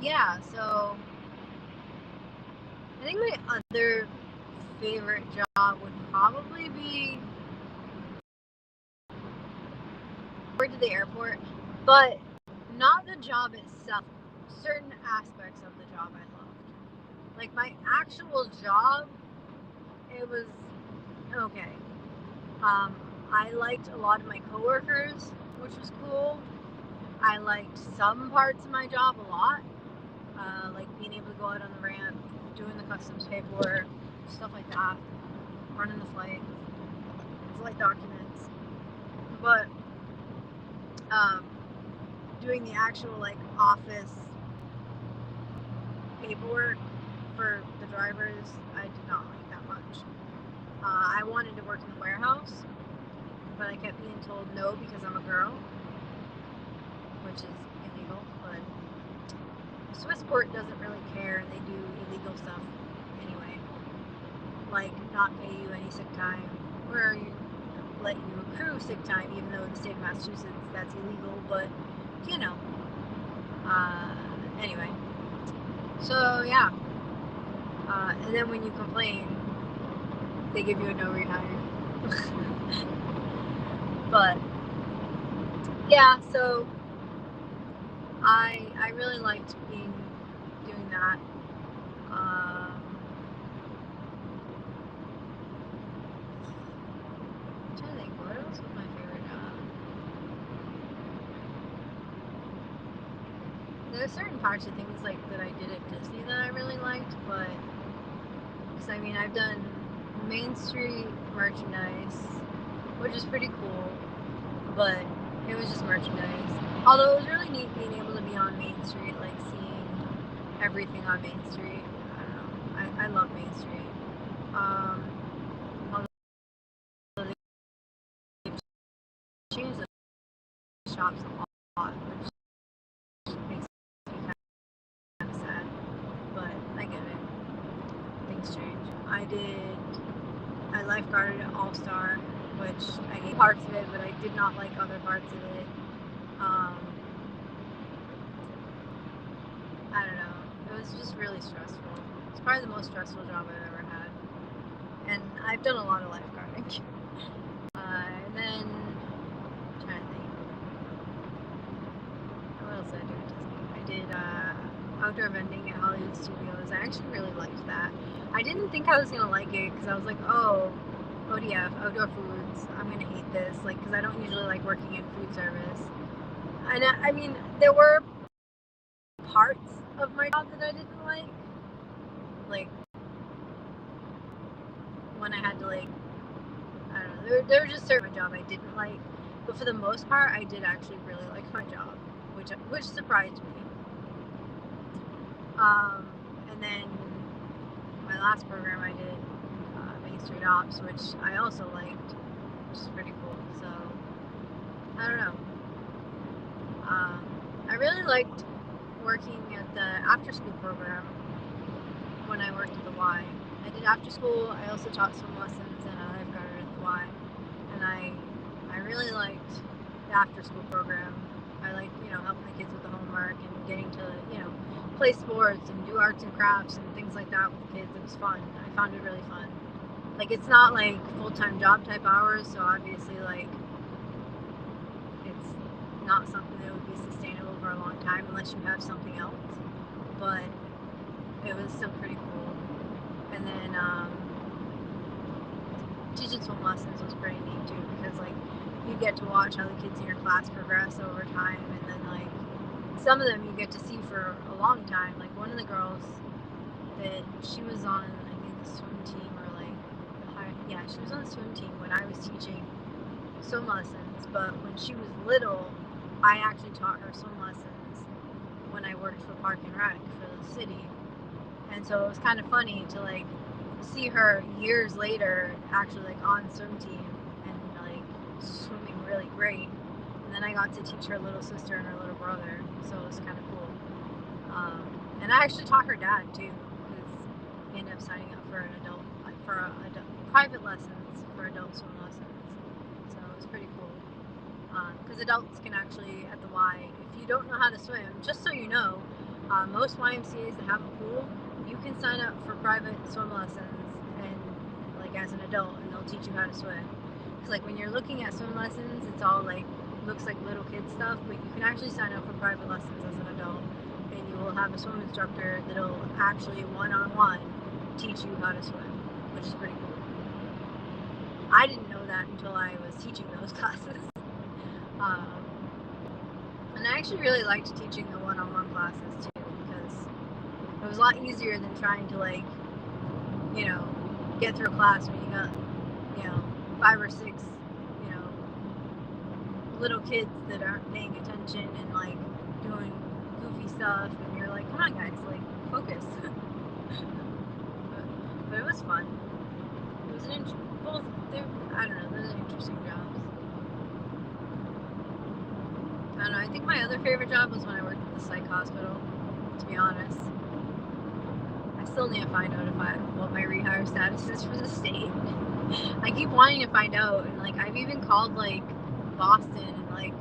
yeah, so I think my other favorite job would probably be to the airport, but not the job itself. Certain aspects of the job I loved. Like my actual job, it was okay. I liked a lot of my coworkers, which was cool. I liked some parts of my job a lot, like being able to go out on the ramp, doing the customs paperwork, stuff like that, running the flight documents. But doing the actual like office paperwork for the drivers, I did not like that much. I wanted to work in the warehouse, but I kept being told no because I'm a girl, which is illegal. But Swissport doesn't really care. They do illegal stuff anyway, like not pay you any sick time, or you let you accrue sick time, even though in the state of Massachusetts that's illegal. But you know, anyway. So yeah, and then when you complain, they give you a no rehire. But yeah, so I really liked doing that. I'm trying to think, what else was my favorite job? There are certain parts of things like that I did at Disney that I really liked, but because I mean I've done Main Street merchandise, which is pretty cool, but it was just merchandise. Although it was really neat being able to be on Main Street, like seeing everything on Main Street. I don't know. I love Main Street. Although they've changed the shops a lot, which makes me kind of sad. But I get it. Things change. I lifeguarded at All Star, which I hate parts of it, but I did not like other parts of it. I don't know. It was just really stressful. It's probably the most stressful job I've ever had. And I've done a lot of lifeguarding. And then, I'm trying to think. What else did I do at Disney? I did outdoor vending at Hollywood Studios. I actually really liked that. I didn't think I was going to like it because I was like, oh, ODF, outdoor foods. I'm going to hate this. Like, because I don't usually like working in food service. And I mean, there were parts of my job that I didn't like when I had to like, I don't know, there were just certain job I didn't like, but for the most part I did actually really like my job, which surprised me. And then my last program I did, Main Street Ops, which I also liked, which is pretty cool. So, I don't know. I really liked working at the after-school program when I worked at the Y. I did after school. I also taught swim lessons and I lifeguarded at the Y. And I really liked the after-school program. I liked, helping the kids with the homework and getting to, play sports and do arts and crafts and things like that with kids. It was fun. I found it really fun. Like, it's not like full-time job type hours, so obviously, like, it's not something that would be sustainable for a long time unless you have something else. But it was still pretty cool. And then teaching swim lessons was pretty neat too, because like you get to watch how the kids in your class progress over time, and then like some of them you get to see for a long time. Like one of the girls that she was on, I think the swim team, or like she was on the swim team when I was teaching swim lessons. But when she was little, I actually taught her swim lessons when I worked for Park and Rec for the city. And so it was kind of funny to like see her years later actually like on swim team and like swimming really great. And then I got to teach her little sister and her little brother, so it was kind of cool. And I actually taught her dad too, because he ended up signing up for private lessons for adult swim lessons. So it was pretty cool. Because adults can actually, at the Y, if you don't know how to swim, just so you know, most YMCA's that have a pool, you can sign up for private swim lessons and like as an adult, and they'll teach you how to swim. Because like when you're looking at swim lessons, it's all like looks like little kid stuff, but you can actually sign up for private lessons as an adult, and you will have a swim instructor that'll actually one-on-one teach you how to swim, which is pretty cool. I didn't know that until I was teaching those classes. And I actually really liked teaching the one-on-one classes too, because it was a lot easier than trying to like, get through a class when you got, 5 or 6, little kids that aren't paying attention and like doing goofy stuff, and you're like, come on guys, like focus. but it was fun. It was I don't know, those are interesting jobs. I don't know, I think my other favorite job was when I worked at the psych hospital, to be honest. I still need to find out what my rehire status is for the state. I keep wanting to find out, and like I've even called like Boston, and like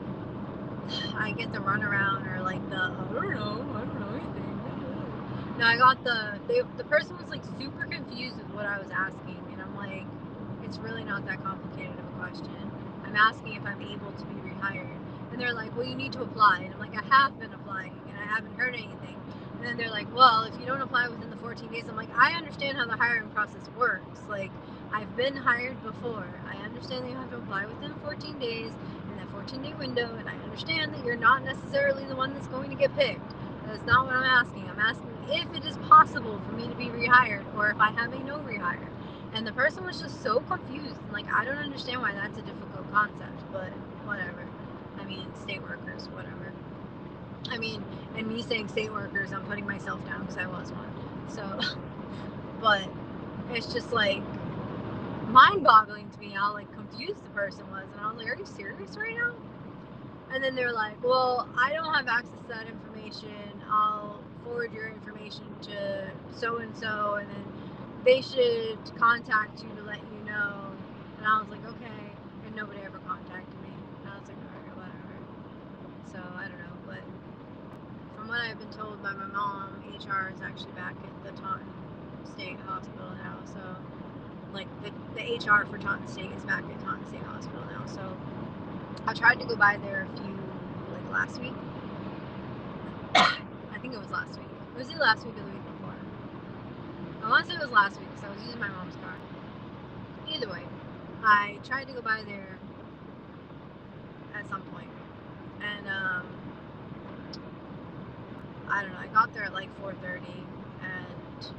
I get the runaround, or like the I don't know anything. No, I got the person was like super confused with what I was asking, and I'm like, it's really not that complicated of a question. I'm asking if I'm able to be rehired. And they're like, well, you need to apply. And I'm like, I have been applying and I haven't heard anything. And then they're like, well, if you don't apply within the 14 days, I'm like, I understand how the hiring process works. Like, I've been hired before. I understand that you have to apply within 14 days in that 14-day window. And I understand that you're not necessarily the one that's going to get picked. That's not what I'm asking. I'm asking if it is possible for me to be rehired, or if I have a no rehire. And the person was just so confused. Like, I don't understand why that's a difficult concept, but whatever. I mean, state workers, whatever. I mean, and me saying state workers, I'm putting myself down because I was one. So, but it's just like mind-boggling to me how like confused the person was. And I was like, are you serious right now? And then they're like, well, I don't have access to that information. I'll forward your information to so-and-so, and then they should contact you to let you know. And I was like, okay. And nobody ever contacted me. And I was like, all right, whatever. So I don't know, but from what I've been told by my mom, HR is actually back at the Taunton State Hospital now. So like the HR for Taunton State is back at Taunton State Hospital now. So I tried to go by there like last week. I think it was last week. Was it last week or the week before? I want to say it was last week because I was using my mom's car. Either way, I tried to go by there at some point. And I don't know, I got there at like 4:30, and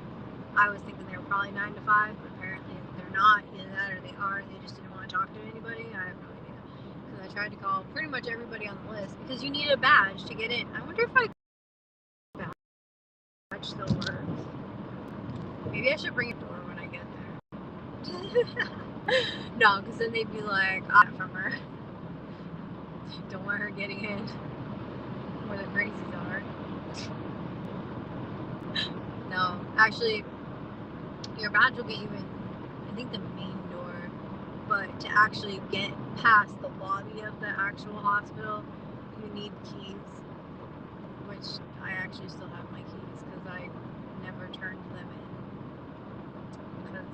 I was thinking they were probably 9 to 5, but apparently they're not. Either that or they are, and they just didn't want to talk to anybody. I have no idea. Because I tried to call pretty much everybody on the list, because you need a badge to get in. I wonder if my badge still works. Maybe I should bring it to her when I get there. No, because then they'd be like, I'm from her. Don't want her getting in where the crazies are. No, actually, your badge will get you in, I think, the main door. But to actually get past the lobby of the actual hospital, you need keys. Which I actually still have my keys because I never turned them in. Because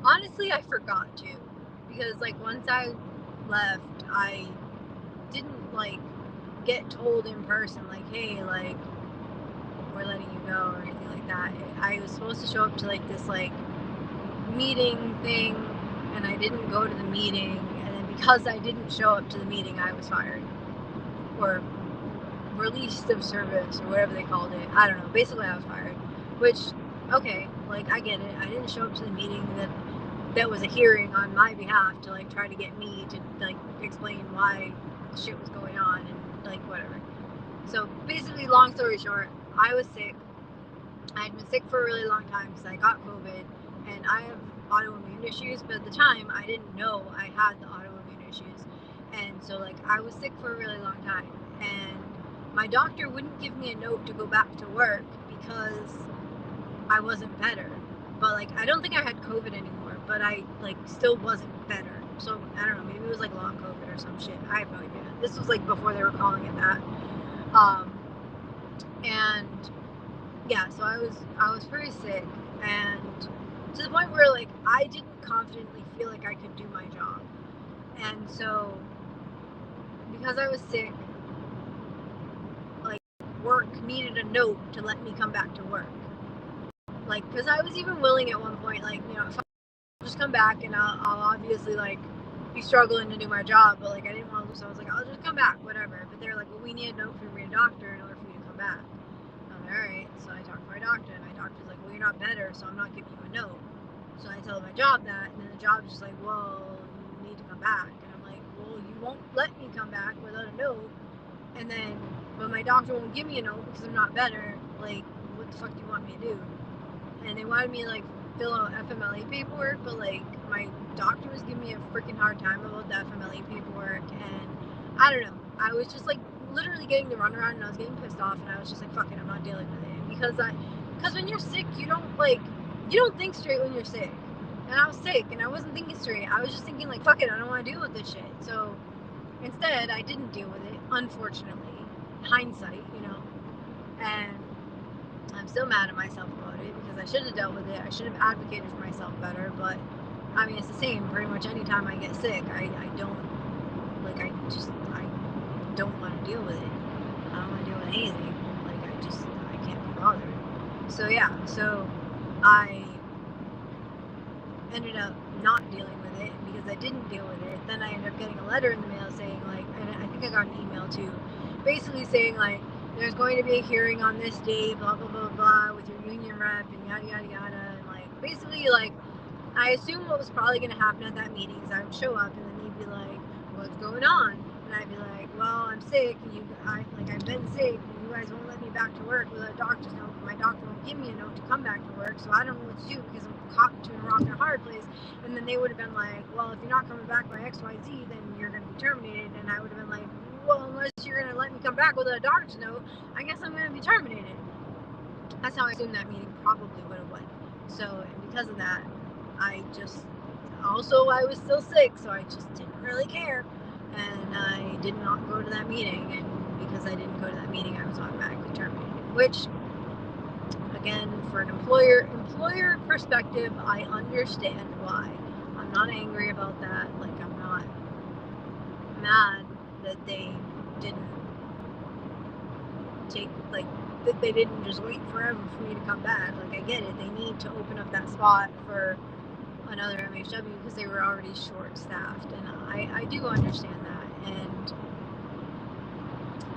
honestly, I forgot to. Because like once I left, I didn't like get told in person like, hey, like we're letting you go or anything like that. I was supposed to show up to like this like meeting thing, and I didn't go to the meeting, and then because I didn't show up to the meeting, I was fired or released of service or whatever they called it. I don't know. Basically, I was fired. Which, okay, like I get it. I didn't show up to the meeting that was a hearing on my behalf to like try to get me to like explain why shit was going on and like whatever. So basically, long story short, I was sick. I had been sick for a really long time because I got COVID, and I have autoimmune issues, but at the time I didn't know I had the autoimmune issues. And so like I was sick for a really long time, and my doctor wouldn't give me a note to go back to work because I wasn't better. But like I don't think I had COVID anymore, but I like still wasn't better. So I don't know, maybe it was like long COVID or some shit. I have no idea. This was like before they were calling it that. And yeah, so I was pretty sick, and to the point where like I didn't confidently feel like I could do my job. And so because I was sick, like work needed a note to let me come back to work. Like, because I was even willing at one point, like, you know, if I'll just come back and I'll obviously like be struggling to do my job, but like I didn't want to lose, so I was like, I'll just come back, whatever. But they're like, well, we need a note from your doctor in order for you to come back. I'm like, all right. So I talked to my doctor, and my doctor's like, well, you're not better, so I'm not giving you a note. So I tell my job that, and then the job's just like, well, you need to come back. And I'm like, well, you won't let me come back without a note. And then, but my doctor won't give me a note because I'm not better. Like, what the fuck do you want me to do? And they wanted me to like fill out FMLA paperwork, but like my doctor was giving me a freaking hard time about the FMLA paperwork, and I don't know. I was just like literally getting the runaround, and I was getting pissed off, and I was just like, fuck it, I'm not dealing with it. Because when you're sick, you don't think straight when you're sick. And I was sick, and I wasn't thinking straight. I was just thinking like, fuck it, I don't want to deal with this shit. So instead, I didn't deal with it, unfortunately. Hindsight, you know. And I'm still mad at myself about it because I should have dealt with it. I should have advocated for myself better. But I mean, it's the same. Pretty much any time I get sick, I don't want to deal with it. I don't want to deal with anything. Like I can't be bothered. So yeah, so I ended up not dealing with it, and because I didn't deal with it, then I ended up getting a letter in the mail saying like, and I think I got an email too, basically saying like, there's going to be a hearing on this day, blah blah blah blah, with your union rep and yada yada yada, and like basically like, I assume what was probably going to happen at that meeting is I would show up, and then they'd be like, what's going on? And I'd be like, well, I'm sick, and I've been sick, and you guys won't let me back to work with a doctor's note. My doctor won't give me a note to come back to work, so I don't know what to do because I'm caught between a rock and a hard place. And then they would have been like, well, if you're not coming back by XYZ, then you're going to be terminated. And I would have been like, well, unless you're going to let me come back with a doctor's note, I guess I'm going to be terminated. That's how I assumed that meeting probably would have went. So, and because of that, I was still sick, so I just didn't really care. And I did not go to that meeting, and because I didn't go to that meeting, I was automatically terminated. Which, again, for an employer perspective, I understand why. I'm not angry about that. Like, I'm not mad that they didn't that they didn't just wait forever for me to come back. Like, I get it. They need to open up that spot for another MHW because they were already short-staffed, and I do understand that, and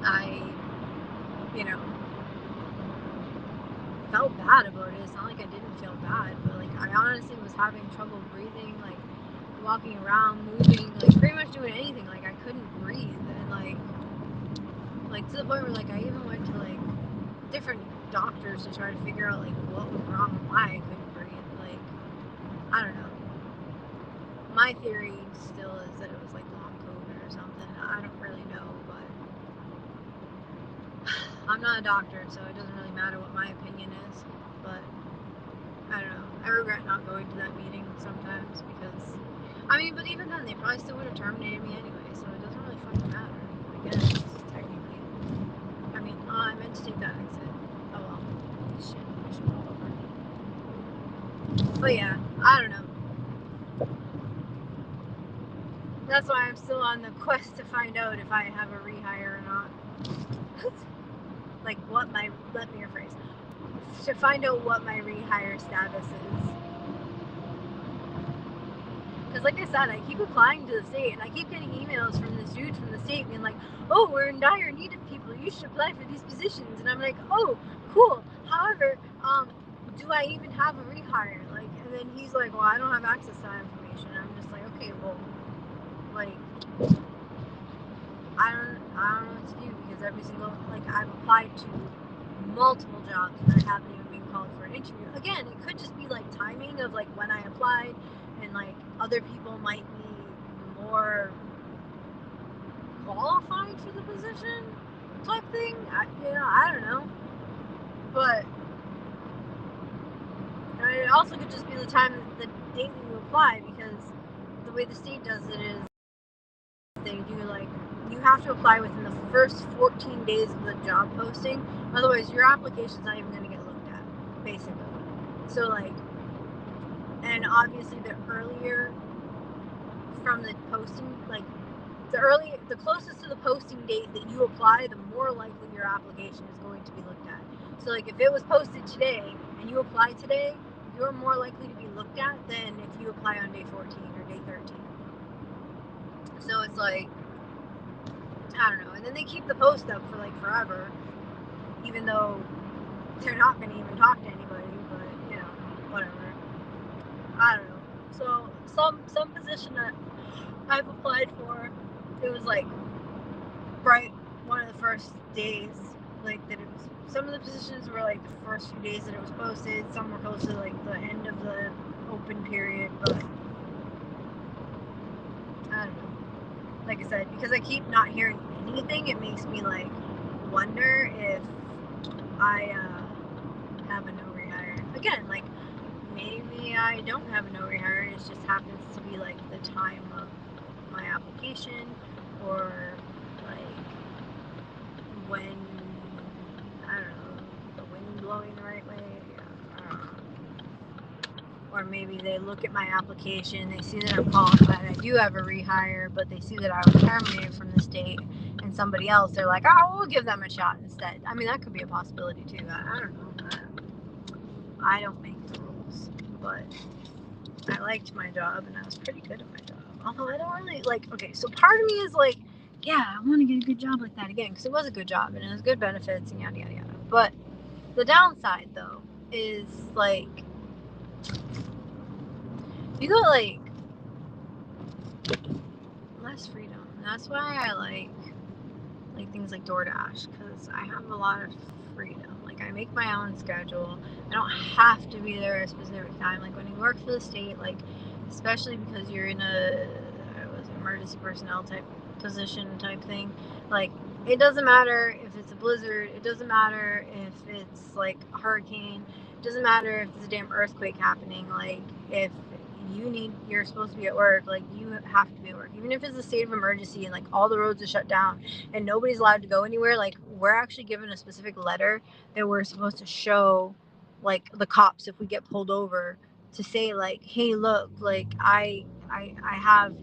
I, felt bad about it. It's not like I didn't feel bad, but like I honestly was having trouble breathing, like walking around, moving, like pretty much doing anything. Like I couldn't breathe, and like to the point where like I even went to like different doctors to try to figure out like what was wrong and why I couldn't breathe. I don't know. My theory still is that it was like long COVID or something. I don't really know, but I'm not a doctor, so it doesn't really matter what my opinion is. But I don't know. I regret not going to that meeting sometimes because, I mean, but even then, they probably still would have terminated me anyway, so it doesn't really fucking matter, I guess, technically. I mean, I meant to take that exit. Oh well. Shit, I should pull over. But yeah, I don't know. That's why I'm still on the quest to find out if I have a rehire or not. Like what my, let me rephrase. To find out what my rehire status is. Because like I said, I keep applying to the state and I keep getting emails from this dude from the state being like, oh, we're in dire need of people. You should apply for these positions. And I'm like, oh, cool. However, do I even have a rehire? Like, and then he's like, well, I don't have access to that information. And I'm just like, okay, well, like, I don't know what to do because every single, like, I've applied to multiple jobs and I haven't even been called for an interview. Again, it could just be like timing of like when I applied and like other people might be more qualified for the position type thing. I don't know. But it also could just be the time, the date that you apply, because the way the state does it is they do like, you have to apply within the first 14 days of the job posting. Otherwise, your application's not even going to get looked at, basically. So, like, and obviously the earlier from the posting, like, the closest to the posting date that you apply, the more likely your application is going to be looked at. So, like, if it was posted today and you apply today, you're more likely to be looked at than if you apply on day 14 or day 13. So it's like, I don't know. And then they keep the post up for like forever, even though they're not going to even talk to anybody, but you know, whatever. I don't know. So some position that I've applied for, it was like right one of the first days, like that it was, some of the positions were like the first few days that it was posted, some were close to like the end of the open period, but I don't know. Like I said, because I keep not hearing anything, it makes me like wonder if I have a no rehire. Again, like maybe I don't have a no rehire, it just happens to be like the time of my application, or like when, I don't know, the wind blowing the right way. I don't know. Or maybe they look at my application, they see that I'm qualified, I do have a rehire, but they see that I was terminated from the state and somebody else, they're like, oh, we'll give them a shot instead. I mean, that could be a possibility too. I don't know. I don't make the rules, but I liked my job and I was pretty good at my job. Although I don't really, like, okay, so part of me is like, yeah, I want to get a good job like that again, because it was a good job and it has good benefits and yada, yada, yada. But the downside, though, is like, you got like less freedom. And that's why I like things like DoorDash, because I have a lot of freedom. Like I make my own schedule. I don't have to be there at a specific time. Like when you work for the state, like especially because you're in a emergency personnel type position type thing, like it doesn't matter if it's a blizzard, it doesn't matter if it's like a hurricane, it doesn't matter if there's a damn earthquake happening. Like if you're supposed to be at work, like you have to be at work, even if it's a state of emergency and like all the roads are shut down and nobody's allowed to go anywhere. Like we're actually given a specific letter that we're supposed to show like the cops if we get pulled over, to say like, hey, look, like I'm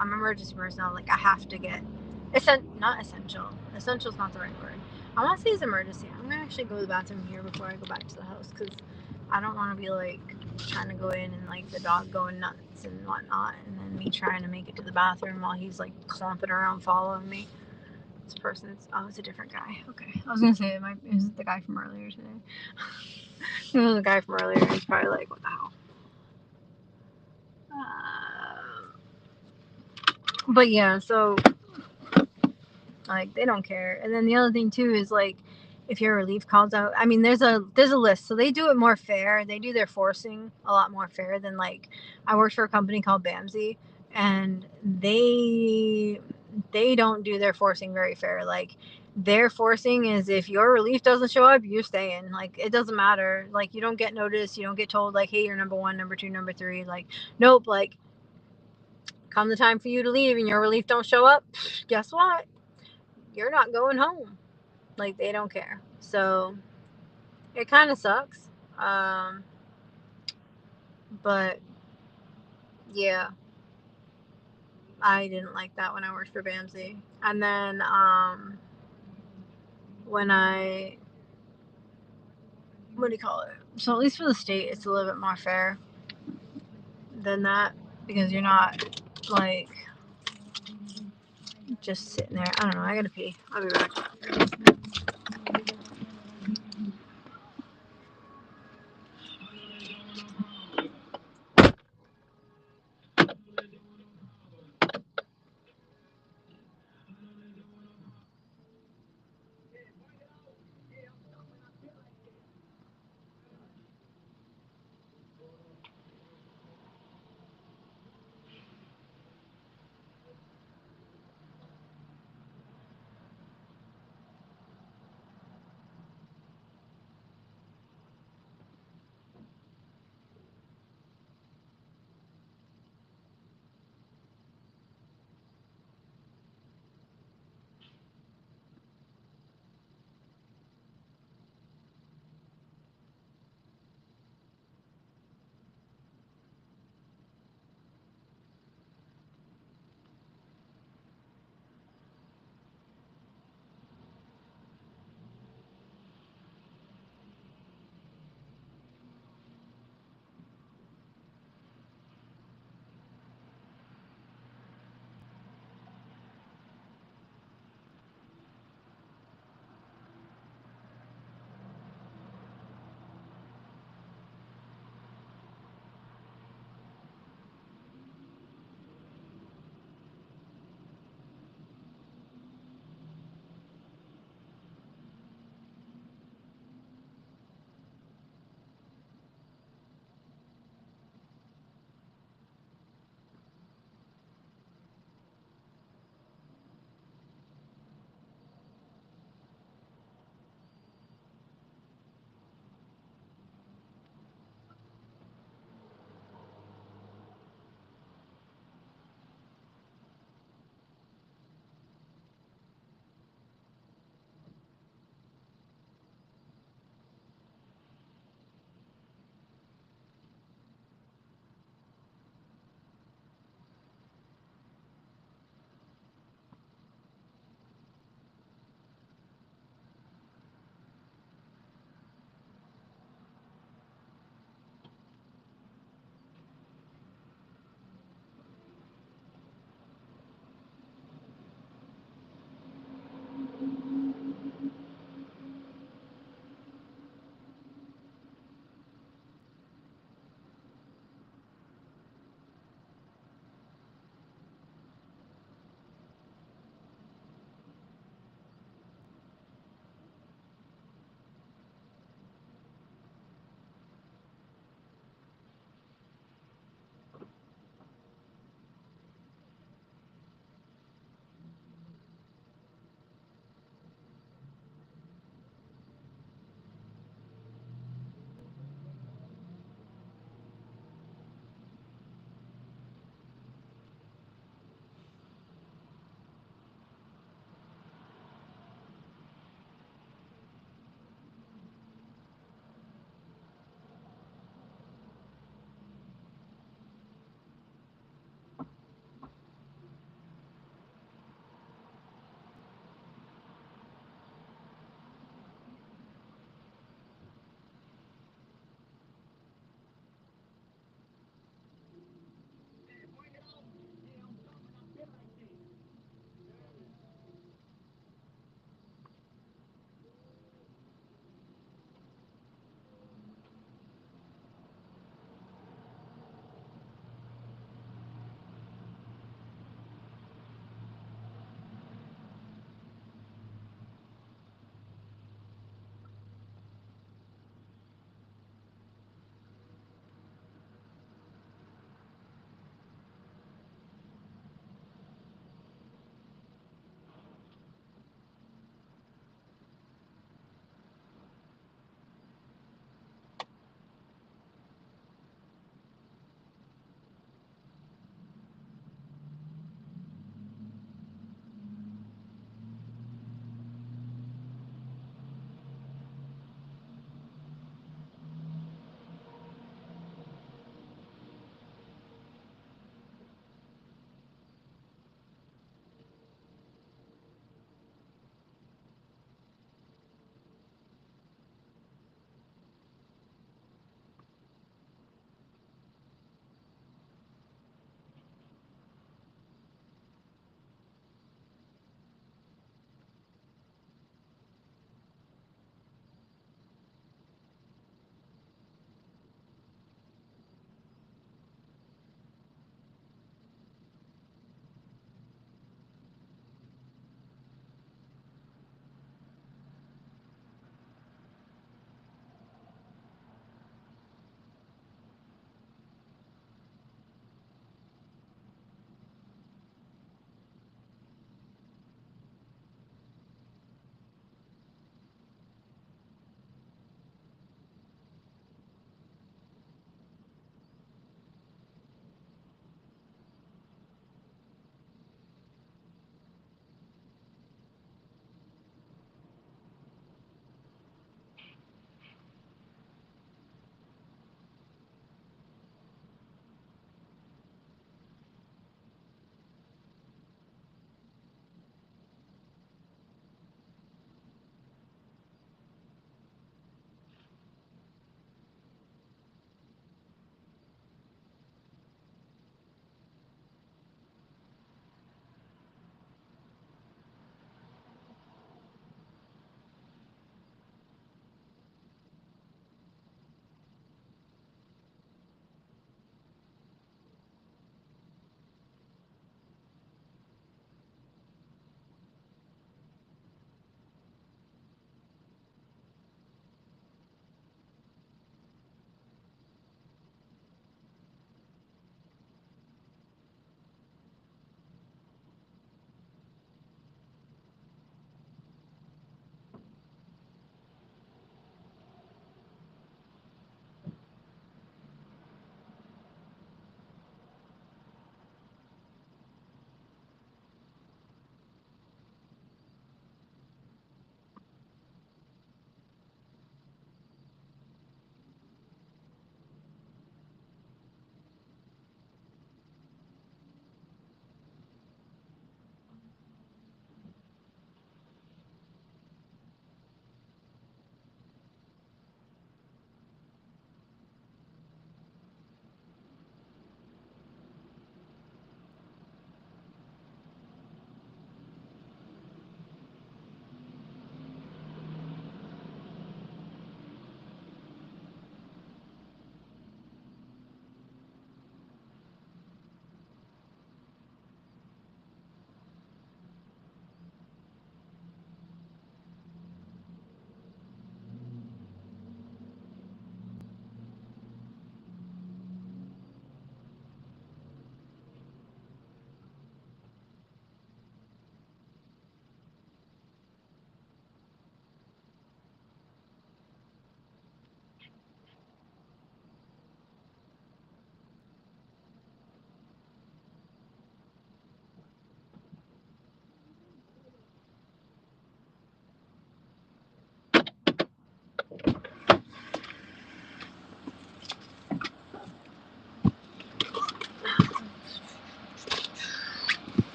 emergency personnel, like I have to get not essential. Essential is not the right word. I want to say it's emergency. I'm gonna actually go to the bathroom here before I go back to the house, because I don't want to be like trying to go in and like the dog going nuts and whatnot, and then me trying to make it to the bathroom while he's like clomping around following me. This person's, oh, it's a different guy. Okay, I was gonna say it was the guy from earlier today. It was the guy from earlier. He's probably like, what the hell? But yeah, so like they don't care. And then the other thing too is like, if your relief calls out, I mean, there's a list. So they do it more fair. They do their forcing a lot more fair than, like, I worked for a company called BAMSI, and they don't do their forcing very fair. Like, their forcing is, if your relief doesn't show up, you're staying. Like, it doesn't matter. Like, you don't get noticed. You don't get told, like, hey, you're number 1, number 2, number 3. Like, nope. Like, come the time for you to leave and your relief don't show up, guess what? You're not going home. Like, they don't care. So it kind of sucks. But yeah, I didn't like that when I worked for BAMSI. And then when I, what do you call it? So at least for the state, it's a little bit more fair than that, because you're not, like, just sitting there. I don't know. I gotta pee. I'll be back.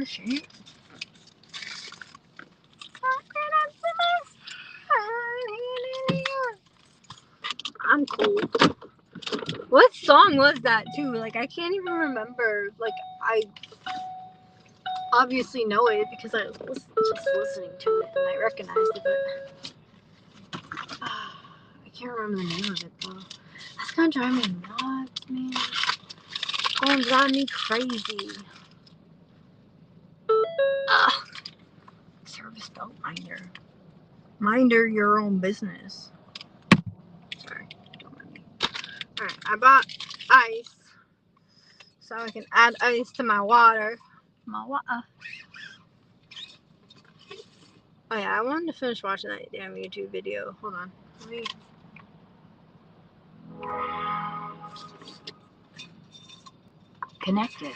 this shit. I'm cool. What song was that too? Like, I can't even remember. Like, I obviously know it because I was just listening to it and I recognized it, but I can't remember the name of it though. That's gonna drive me nuts, man. It's gonna drive me crazy. Service belt minder. Minder your own business. Sorry, don't mind me. Alright, I bought ice so I can add ice to my water. My water. Oh yeah, I wanted to finish watching that damn YouTube video. Hold on. Let me... Connected.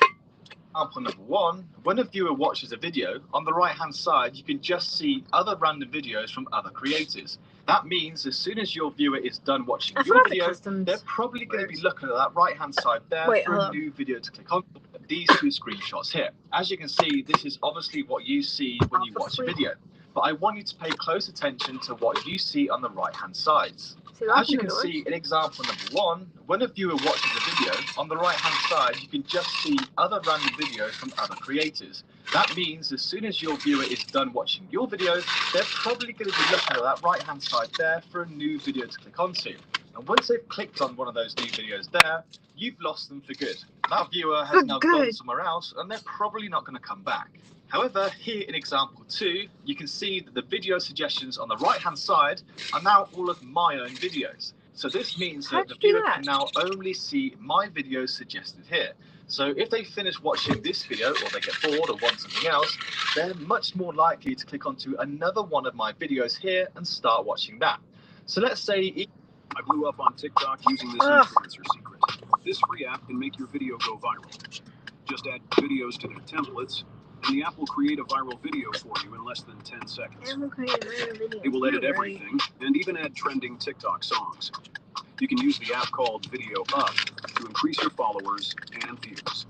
Example number 1, when a viewer watches a video, on the right hand side you can just see other random videos from other creators. That means as soon as your viewer is done watching your video, they're probably going to be looking at that right hand side there for a new video to click on. These 2 screenshots here. As you can see, this is obviously what you see when you watch a video. But I want you to pay close attention to what you see on the right hand sides. As you can see in example number 1, when a viewer watches a video, on the right hand side you can just see other random videos from other creators. That means as soon as your viewer is done watching your video, they're probably going to be looking at that right hand side there for a new video to click onto. And once they've clicked on one of those new videos there, you've lost them for good. That viewer has now gone somewhere else and they're probably not going to come back. However, here in example 2, you can see that the video suggestions on the right hand side are now all of my own videos. So this means that the viewer can now only see my videos suggested here. So if they finish watching this video or they get bored or want something else, they're much more likely to click onto another one of my videos here and start watching that. So let's say I blew up on TikTok using this influencer secret. This free app can make your video go viral. Just add videos to their templates, and the app will create a viral video for you in less than 10 seconds. It will edit everything, and even add trending TikTok songs. You can use the app called Video Up to increase your followers and views.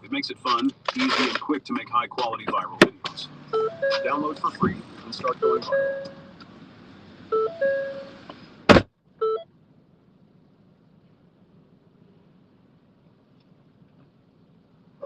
It makes it fun, easy, and quick to make high-quality viral videos. Download for free and start going viral.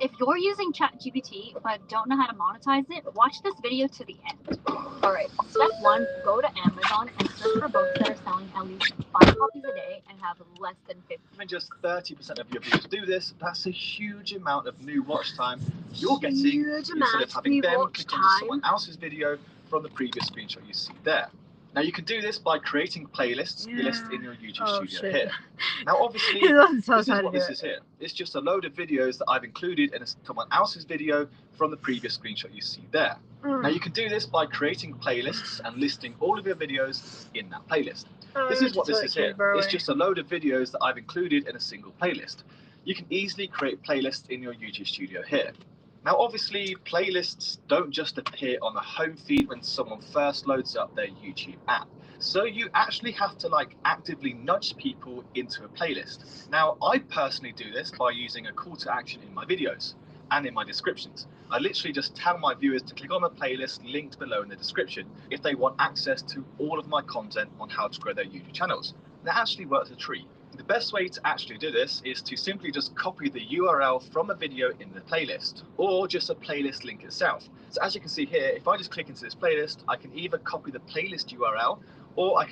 If you're using ChatGPT but don't know how to monetize it, watch this video to the end. Alright, step 1, go to Amazon and search for books that are selling at least 5 copies a day and have less than 50. Even just 30% of your viewers do this, that's a huge amount of new watch time you're getting instead of having them click onto someone else's video from the previous screenshot you see there. Now you can do this by creating playlists you list in your YouTube studio here. Now obviously, this is what this is here. It's just a load of videos that I've included in someone else's video from the previous screenshot you see there. Now you can do this by creating playlists and listing all of your videos in that playlist. This is what this is here. It's just a load of videos that I've included in a single playlist. You can easily create playlists in your YouTube studio here. Now obviously, playlists don't just appear on the home feed when someone first loads up their YouTube app. So you actually have to actively nudge people into a playlist. Now I personally do this by using a call to action in my videos and in my descriptions. I literally just tell my viewers to click on the playlist linked below in the description if they want access to all of my content on how to grow their YouTube channels. That actually works a treat. The best way to actually do this is to simply just copy the URL from a video in the playlist, or just a playlist link itself. So as you can see here, if I just click into this playlist, I can either copy the playlist URL, or I can